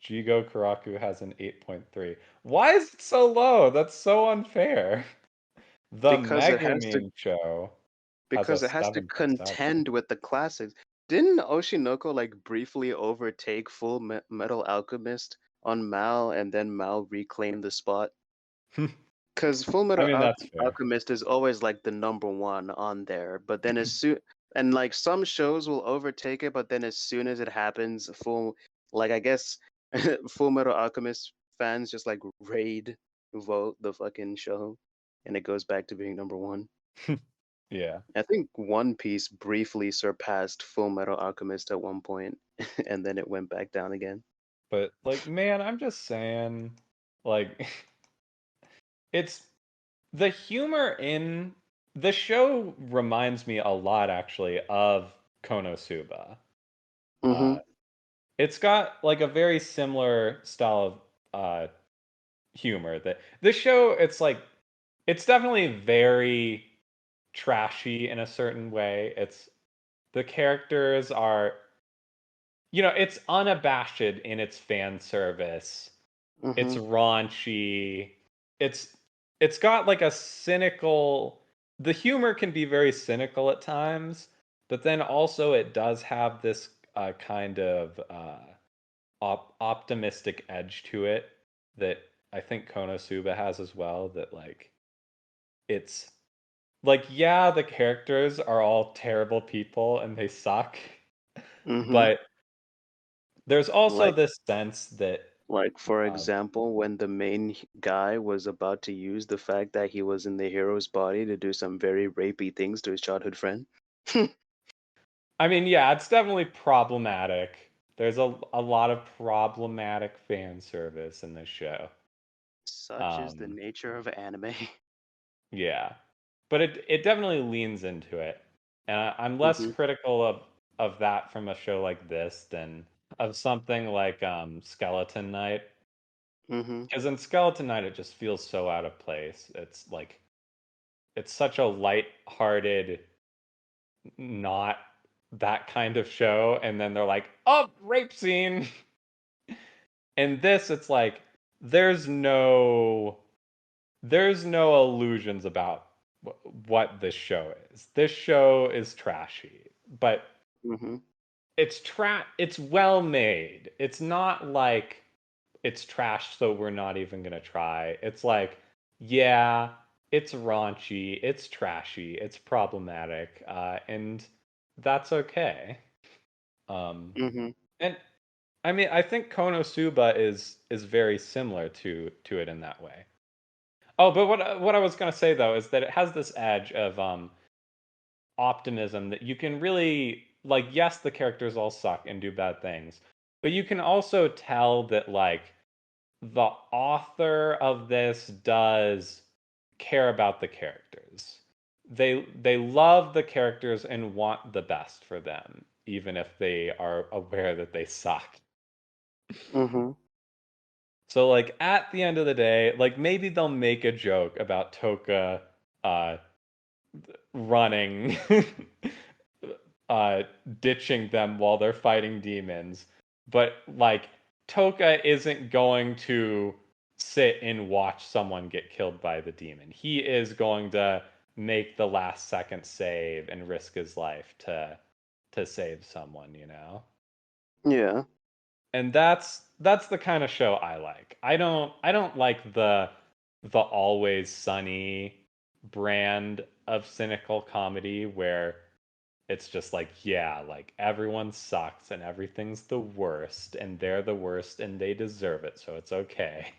A: Jigo Karaku has an 8.3. Why is it so low? That's so unfair. The
B: Because it has to
A: Megumin show has a
B: because it has to
A: 7.7.
B: contend with the classics. Didn't Oshinoko like briefly overtake Metal Alchemist on Mal and then Mal reclaimed the spot? Because Full
A: I
B: Metal
A: mean, that's fair.
B: Alchemist is always like the number one on there, but then as soon and like some shows will overtake it, but then as soon as it happens, like I guess Full Metal Alchemist fans just like raid vote the fucking show, and it goes back to being number one.
A: Yeah.
B: I think One Piece briefly surpassed Full Metal Alchemist at one point, and then it went back down again.
A: But like, man, I'm just saying, like, it's the humor in the show reminds me a lot actually of Konosuba.
B: Mm-hmm.
A: Uh, it's got like a very similar style of humor. That this show, it's like it's definitely very trashy in a certain way. It's the characters are, it's unabashed in its fan service. It's
B: Mm-hmm.
A: raunchy. It's it's got like a cynical the humor can be very cynical at times, but then also it does have this kind of optimistic edge to it that I think Konosuba has as well, that like it's like, yeah, the characters are all terrible people and they suck,
B: Mm-hmm.
A: but there's also
B: Like
A: this sense that
B: for
A: um,
B: example, when the main guy was about to use the fact that he was in the hero's body to do some very rapey things to his childhood friend.
A: I mean, yeah, it's definitely problematic. There's a lot of problematic fan service in this show.
B: Such is the
A: Um,
B: nature of anime.
A: yeah, but it definitely leans into it, and I'm less
B: Mm-hmm.
A: critical of that from a show like this than of something like Skeleton Knight.
B: Mm-hmm.
A: Because in Skeleton Knight, it just feels so out of place. It's like it's such a light-hearted, not that kind of show, and then they're like, "Oh, rape scene." In this, it's like there's no there's no illusions about what this show is. This show is trashy, but
B: Mm-hmm.
A: it's well made. It's not like it's trash so we're not even gonna try. It's like, yeah, it's raunchy, it's trashy, it's problematic, and that's okay. Um,
B: Mm-hmm.
A: and I mean, I think Konosuba is very similar to it in that way. Oh, but what I was gonna say though is that it has this edge of optimism that you can really like. Yes, the characters all suck and do bad things, but you can also tell that like the author of this does care about the characters. They love the characters and want the best for them, even if they are aware that they suck.
B: Mm-hmm.
A: So like at the end of the day, like maybe they'll make a joke about Toka uh running uh ditching them while they're fighting demons, but like Toka isn't going to sit and watch someone get killed by the demon. He is going to make the last second save and risk his life to save someone, you know?
B: Yeah.
A: And that's the kind of show I like. I don't like the always sunny brand of cynical comedy where it's just like, yeah, like everyone sucks and everything's the worst and they're the worst and they deserve it, so it's okay.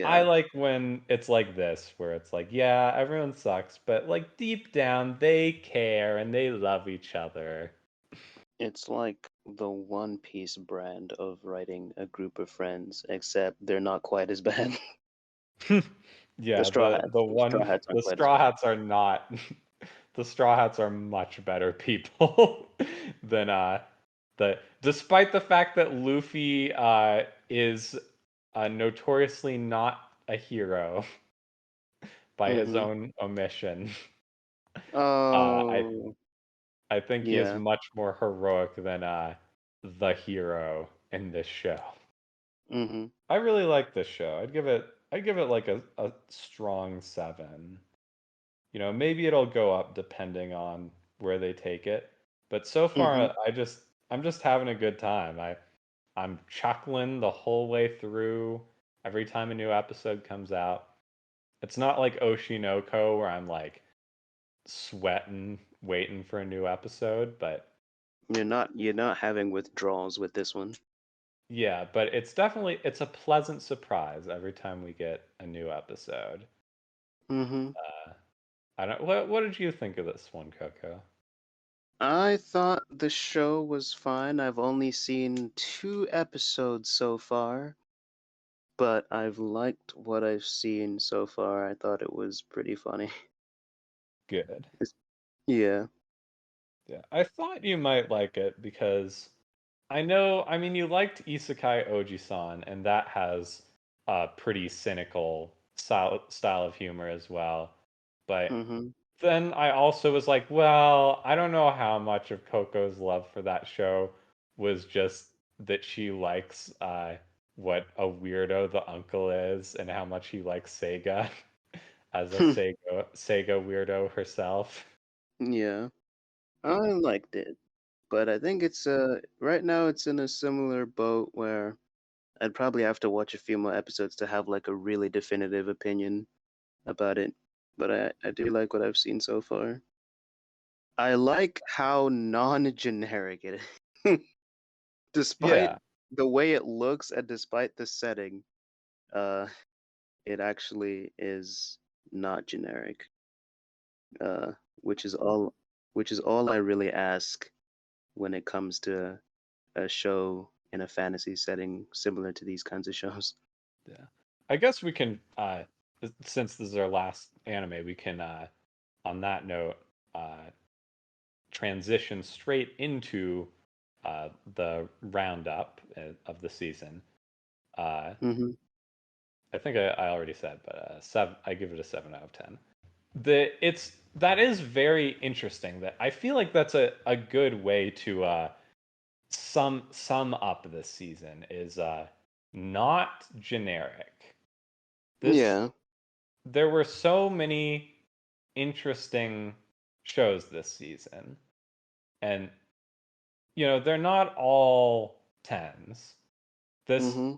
A: I
B: Yeah.
A: like when it's like this, where it's like, yeah, everyone sucks, but like deep down they care and they love each other.
B: It's like the One Piece brand of writing a group of friends, except they're not quite as bad.
A: Yeah,
B: The Straw
A: the
B: Hats
A: one
B: aren't
A: the
B: quite as
A: Straw
B: bad.
A: Hats are not the Straw Hats are much better people than despite the fact that Luffy is notoriously not a hero by his
B: Mm-hmm.
A: own omission. Uh, I
B: Oh,
A: I think he is
B: yeah.
A: much more heroic than the hero in this show.
B: Mm-hmm.
A: I really like this show. I'd give it like a strong 7. Maybe it'll go up depending on where they take it. But so
B: Mm-hmm.
A: far I'm just having a good time. I'm chuckling the whole way through every time a new episode comes out. It's not like Oshinoko where I'm like sweating waiting for a new episode, but
B: You're not having withdrawals with this one.
A: yeah, but it's a pleasant surprise every time we get a new episode.
B: Mm-hmm.
A: I don't what did you think of this one, Coco?
B: I thought the show was fine. I've only seen 2 episodes so far, but I've liked what I've seen so far. I thought it was pretty funny.
A: Good.
B: It's- yeah.
A: Yeah. I thought you might like it because I mean you liked Isekai Oji-san and that has a pretty cynical style of humor as well. But
B: Mm-hmm.
A: then I also was like, well, I don't know how much of Coco's love for that show was just that she likes what a weirdo the uncle is and how much he likes Sega as a Sega weirdo herself.
B: Yeah. I liked it, but I think it's right now it's in a similar boat where I'd probably have to watch a few more episodes to have like a really definitive opinion about it. But I do like what I've seen so far. I like how non-generic it is. Despite
A: Yeah,
B: the way it looks and despite the setting, uh, it actually is not generic. Uh, which is all which is all I really ask when it comes to a show in a fantasy setting similar to these kinds of shows.
A: yeah. I guess we can since this is our last anime, we can on that note uh transition straight into the roundup of the season. Uh,
B: Hmm.
A: I think I already said, but seven. I give it a 7 out of 10. That is very interesting. That I feel like that's a good way to sum up this season is not generic. This
B: Yeah.
A: There were so many interesting shows this season, and they're not all tens. This
B: Hmm.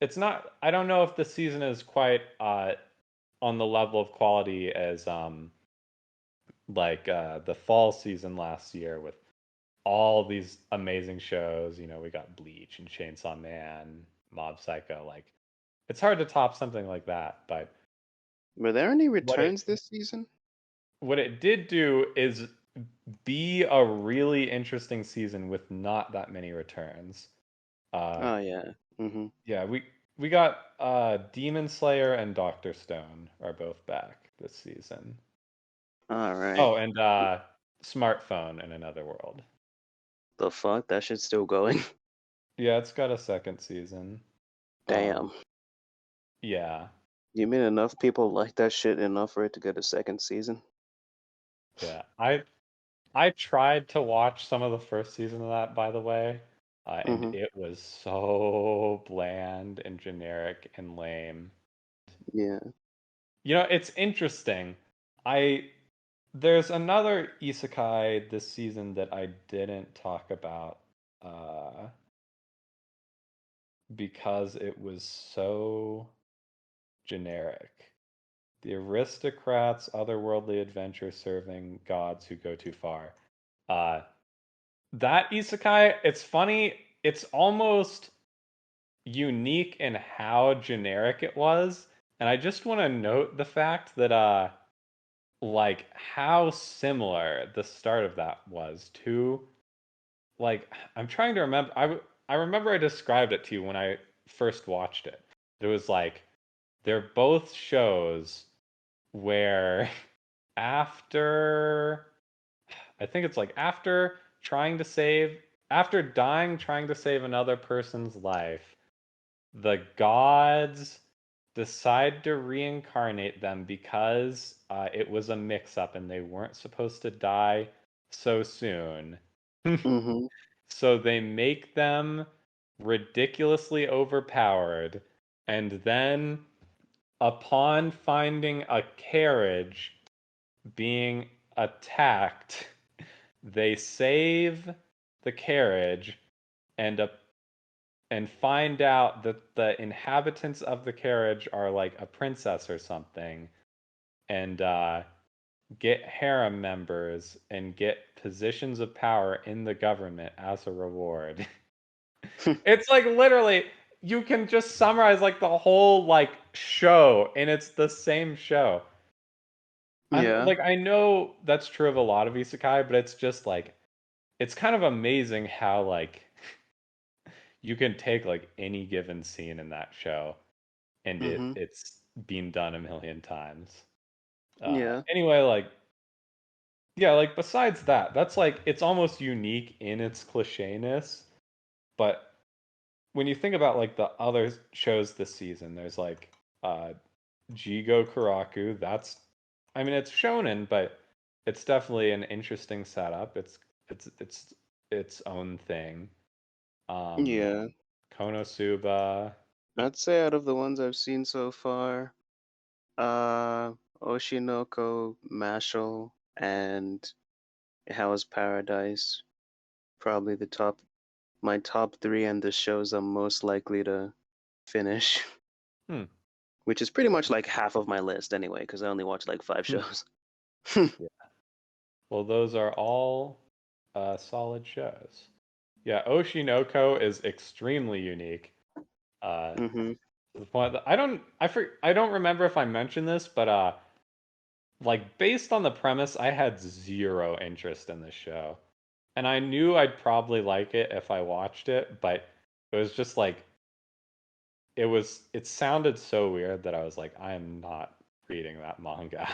A: it's not. I don't know if the season is quite on the level of quality as like the fall season last year with all these amazing shows. We got Bleach and Chainsaw Man, Mob Psycho. Like it's hard to top something like that. But
B: Were there any
A: what it
B: returns this season?
A: what it did do is be a really interesting season with not that many returns. Uh,
B: Oh yeah. Hmm.
A: yeah, we got Demon Slayer and Doctor Stone are both back this season.
B: All right.
A: Oh, and Smartphone in Another World.
B: The fuck? That shit's still going.
A: Yeah, it's got a second season.
B: Damn.
A: Yeah,
B: You mean enough people like that shit enough for it to get a second season?
A: yeah. I tried to watch some of the first season of that, by the way, and
B: Hmm.
A: it was so bland and generic and lame.
B: Yeah.
A: It's interesting. I There's another isekai this season that I didn't talk about uh, because it was so generic. The aristocrats, otherworldly adventure serving gods who go too far. Uh, that isekai, it's funny. It's almost unique in how generic it was, and I just want to note the fact that like how similar the start of that was to like I'm trying to remember. I remember I described it to you when I first watched it. It was like they're both shows where after I think it's like after dying trying to save another person's life, the gods decide to reincarnate them because it was a mix-up and they weren't supposed to die so soon.
B: Mm-hmm.
A: So they make them ridiculously overpowered, and then upon finding a carriage being attacked, they save the carriage and find out that the inhabitants of the carriage are like a princess or something, and get harem members and get positions of power in the government as a reward. It's like literally you can just summarize like the whole like show and it's the same show. And
B: Yeah.
A: like I know that's true of a lot of isekai, but it's just like it's kind of amazing how like you can take like any given scene in that show and
B: Mm-hmm.
A: it's been done a million times.
B: Yeah.
A: Anyway, like yeah, like besides that, that's like it's almost unique in its clichéness, but when you think about like the other shows this season, there's like uh Jigo Karaku. That's I mean it's shonen, but it's definitely an interesting setup. It's its own thing. Um
B: Yeah.
A: KonoSuba.
B: I'd say out of the ones I've seen so far, uh, Oshinoko, Mashle, and How's Paradise, probably my top three, and the shows I'm most likely to finish,
A: Hmm.
B: which is pretty much like half of my list anyway, because I only watch like five
A: Hmm.
B: shows.
A: Yeah. Well, those are all solid shows. Yeah, Oshinoko is extremely unique. Uh,
B: Mm-hmm.
A: to the point that I don't remember if I mentioned this, but like based on the premise, I had zero interest in this show. And I knew I'd probably like it if I watched it, but it was just like it sounded so weird that I was like, I am not reading that manga.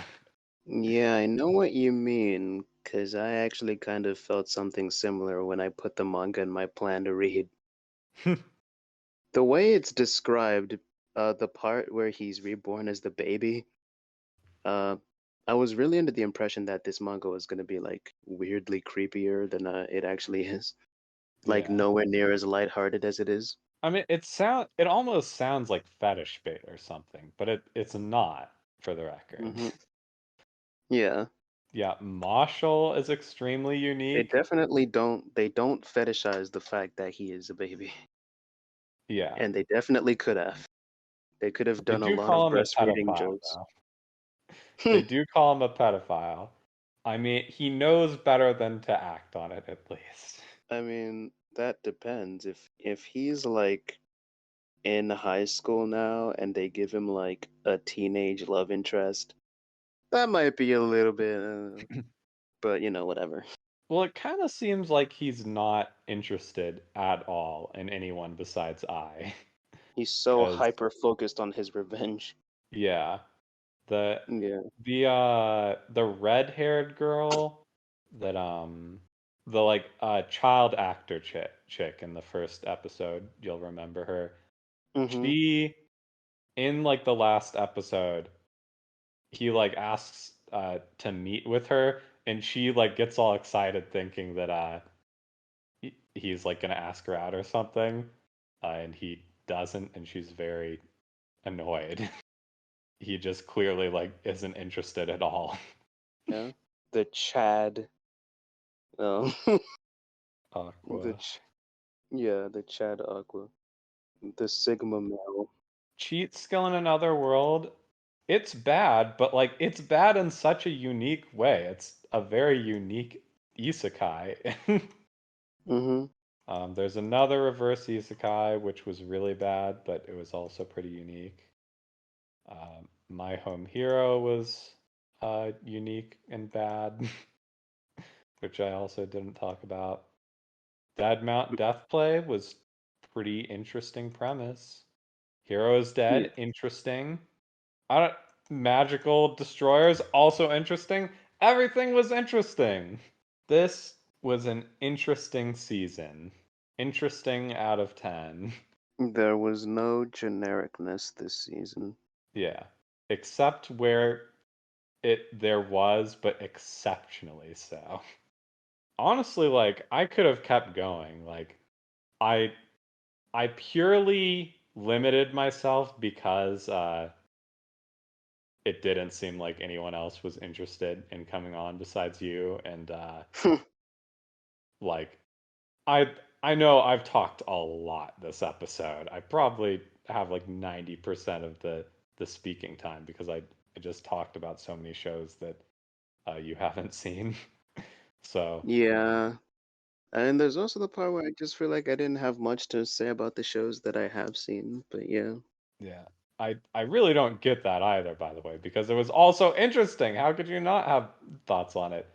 B: Yeah, I know what you mean, because I actually kind of felt something similar when I put the manga in my plan to read. The way it's described, the part where he's reborn as the baby, uh, I was really under the impression that this manga was going to be like weirdly creepier than it actually is. Like
A: Yeah.
B: nowhere near as lighthearted as it is.
A: I mean, it almost sounds like fetish bait or something, but it's not for the record.
B: Hmm. Yeah,
A: Yeah, Marshall is extremely
B: they
A: unique.
B: definitely don't fetishize the fact that he is a baby,
A: Yeah.
B: and they definitely could have. They could have
A: They
B: done a
A: do
B: lot of
A: call him a
B: breastfeeding
A: pedophile
B: jokes.
A: though. They do call him a pedophile. I mean, he knows better than to act on it at least.
B: I mean, that depends. If he's like in high school now and they give him like a teenage love interest, that might be a little bit, but whatever.
A: Well, it kind of seems like he's not interested at all in anyone besides I.
B: He's so
A: Because
B: hyper focused on his revenge.
A: yeah, the
B: Yeah.
A: the red-haired girl that the like child actor chick in the first episode, you'll remember her.
B: Mm-hmm.
A: She in like the last episode, he like asks to meet with her and she like gets all excited thinking that he's like gonna ask her out or something, and he doesn't, and she's very annoyed. He just clearly like isn't interested at all.
B: Yeah. The Chad. Oh. the
A: Aqua.
B: ch- yeah, the Chad Aqua. The Sigma male.
A: Cheat skill in another world. It's bad, but like it's bad in such a unique way. It's a very unique isekai.
B: Mm-hmm.
A: There's another reverse isekai which was really bad, but it was also pretty unique. My Home Hero was unique and bad, which I also didn't talk about. Dead Mount Deathplay was pretty interesting premise. Hero is
B: Yeah.
A: Dead, interesting. I don't, Magical Destroyers, also interesting. Everything was interesting. This was an interesting season. Interesting out of 10.
B: There was no genericness this season.
A: Yeah. Except where there was, but exceptionally so. Honestly, like I could have kept going. Like I I purely limited myself because it didn't seem like anyone else was interested in coming on besides you and like I I know I've talked a lot this episode. I probably have like 90% of the speaking time because I just talked about so many shows that you haven't seen. So,
B: Yeah. And there's also the part where I just feel like I didn't have much to say about the shows that I have seen, but yeah.
A: yeah. I really don't get that either, by the way, because it was also interesting. How could you not have thoughts on it?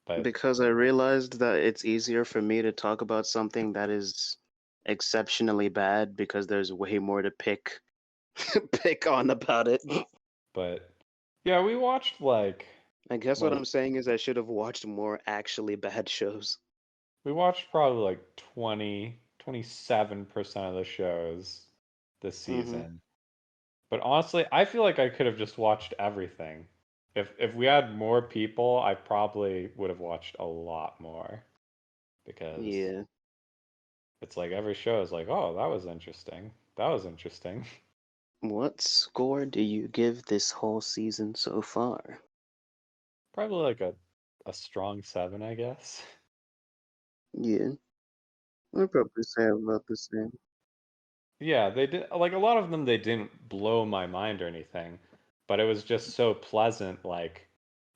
A: But
B: Because I realized that it's easier for me to talk about something that is exceptionally bad because there's way more to pick pick on about it.
A: but yeah, we watched like
B: I guess what
A: what
B: I'm saying is I should have watched more actually bad shows.
A: we watched probably like 27% of the shows this
B: Mm-hmm.
A: season. But honestly, I feel like I could have just watched everything. If we had more people, I probably would have watched a lot more because
B: Yeah.
A: it's like every show is like, "Oh, that was interesting. That was interesting."
B: What score do you give this whole season so far?
A: Probably like a strong 7, I guess.
B: Yeah. I'd probably say about the same.
A: Yeah, they did like a lot of them they didn't blow my mind or anything, but it was just so pleasant like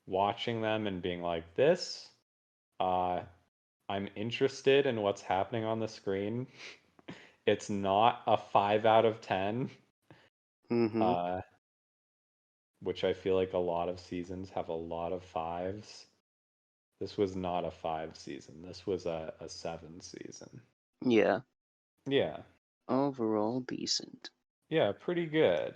A: watching them and being like this uh I'm interested in what's happening on the screen. It's not a 5 out of 10,
B: Mm-hmm.
A: uh which I feel like a lot of seasons have a lot of fives. This was not a 5 season. This was a 7 season.
B: Yeah.
A: Yeah.
B: Overall decent.
A: Yeah, pretty good.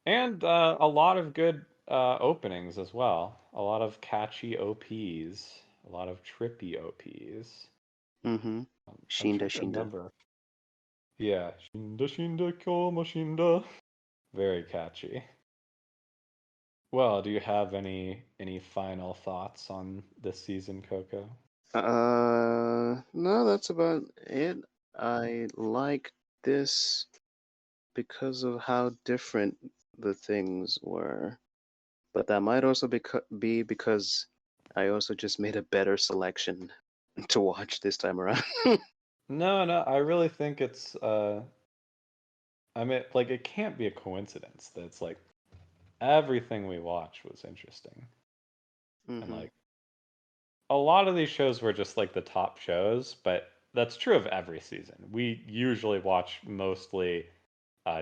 A: And a lot of good openings as well. A lot of catchy OPs, a lot of trippy OPs.
B: Mm-hmm.
A: I'm
B: Shinda
A: trying to
B: Shinda.
A: remember. Yeah, Shinda Shinda Kyoma Shinda. Very catchy. Well, do you have any final thoughts on this season, Coco?
B: No, that's about it. I like this because of how different the things were. But that might also be because I also just made a better selection to watch this time around.
A: No, no, I really think it's I mean like it can't be a coincidence that it's like everything we watched was interesting. And
B: Mm-hmm.
A: like a lot of these shows were just like the top shows, but that's true of every season. We usually watch mostly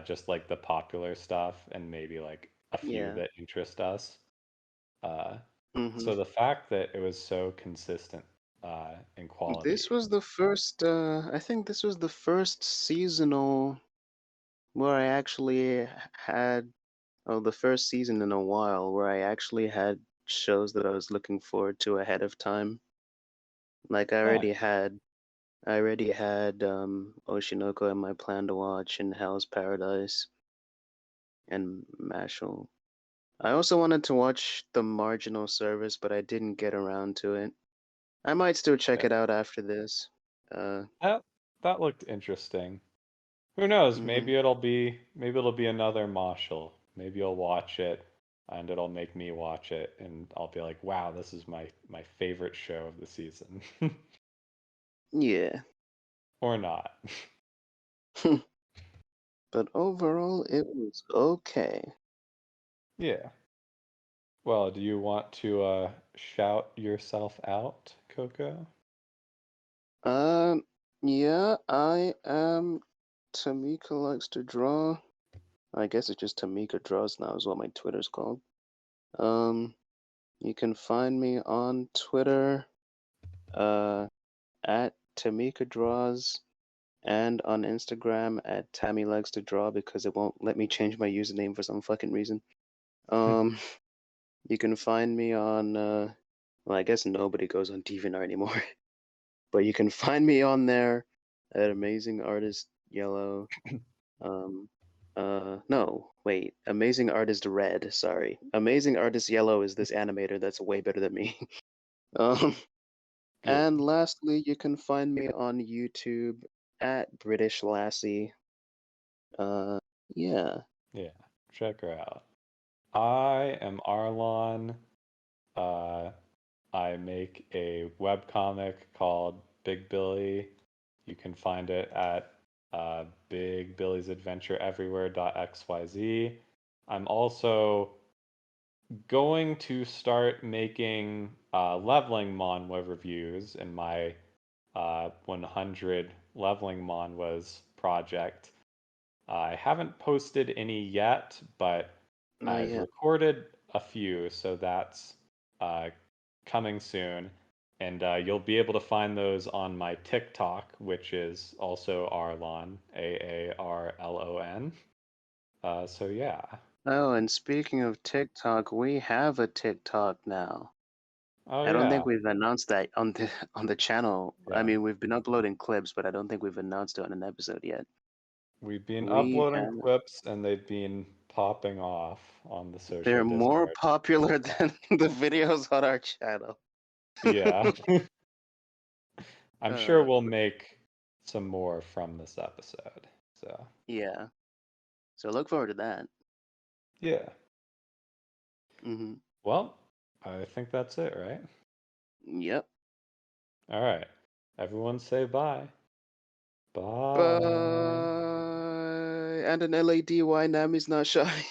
A: just like the popular stuff and maybe like a few
B: Yeah.
A: that interest us. Uh,
B: Mm-hmm.
A: so the fact that it was so consistent in
B: This
A: quality,
B: was the first, I think this was the first seasonal where I actually had, oh, the first season in a while where I actually had shows that I was looking forward to ahead of time. Like
A: nice.
B: I already had Oshinoko in my plan to watch and Hell's Paradise and Mashle. I also wanted to watch The Marginal Service, but I didn't get around to it. I might still check
A: Yeah,
B: it out after this. Uh,
A: that that looked interesting. Who knows?
B: mhm.
A: Maybe it'll be another Marshall. Maybe you'll watch it and it'll make me watch it and I'll be like, "Wow, this is my favorite show of the season."
B: Yeah.
A: Or not.
B: But overall, it was okay.
A: Yeah. Well, do you want to shout yourself out, Coco?
B: Um, yeah, I am. Tamika likes to draw. I guess it's just Tamika Draws now, is what my Twitter's called. Um, you can find me on Twitter, uh, at Tamika Draws, and on Instagram at Tammy Likes to Draw because it won't let me change my username for some fucking reason. Um, you can find me on Well, I guess nobody goes on DeviantArt anymore. But you can find me on there at Amazing Artist Yellow. No, wait. Amazing Artist Red. Sorry. Amazing Artist Yellow is this animator that's way better than me. Um,
A: Good.
B: and lastly, you can find me on YouTube at British Lassie. Yeah.
A: Yeah. Check her out. I am Arlon. Uh, I make a webcomic called Big Billy. You can find it at Big Billy's Adventure Everywhere.xyz. I'm also going to start making leveling manhwa reviews in my 100 leveling manhwas project. I haven't posted any yet, but
B: Not
A: I've
B: yet.
A: recorded a few, so that's uh, coming soon. And you'll be able to find those on my TikTok, which is also Arlon, Aarlon. So yeah.
B: Oh, and speaking of TikTok, we have a TikTok now.
A: Oh
B: I don't
A: yeah,
B: think we've announced that on the channel. I
A: yeah.
B: mean, we've been uploading clips, but I don't think we've announced it on an episode yet.
A: We've been
B: We
A: uploading
B: have
A: clips and they've been popping off on the social
B: They're more
A: Discord.
B: popular than the videos on our channel.
A: Yeah. I'm sure
B: uh,
A: we'll make some more from this episode. So,
B: yeah. So look forward to that.
A: yeah.
B: Hmm.
A: Well, I think that's it, right?
B: Yep.
A: All right. Everyone say bye.
B: Bye.
A: Bye.
B: And an LADY Nami's not shy.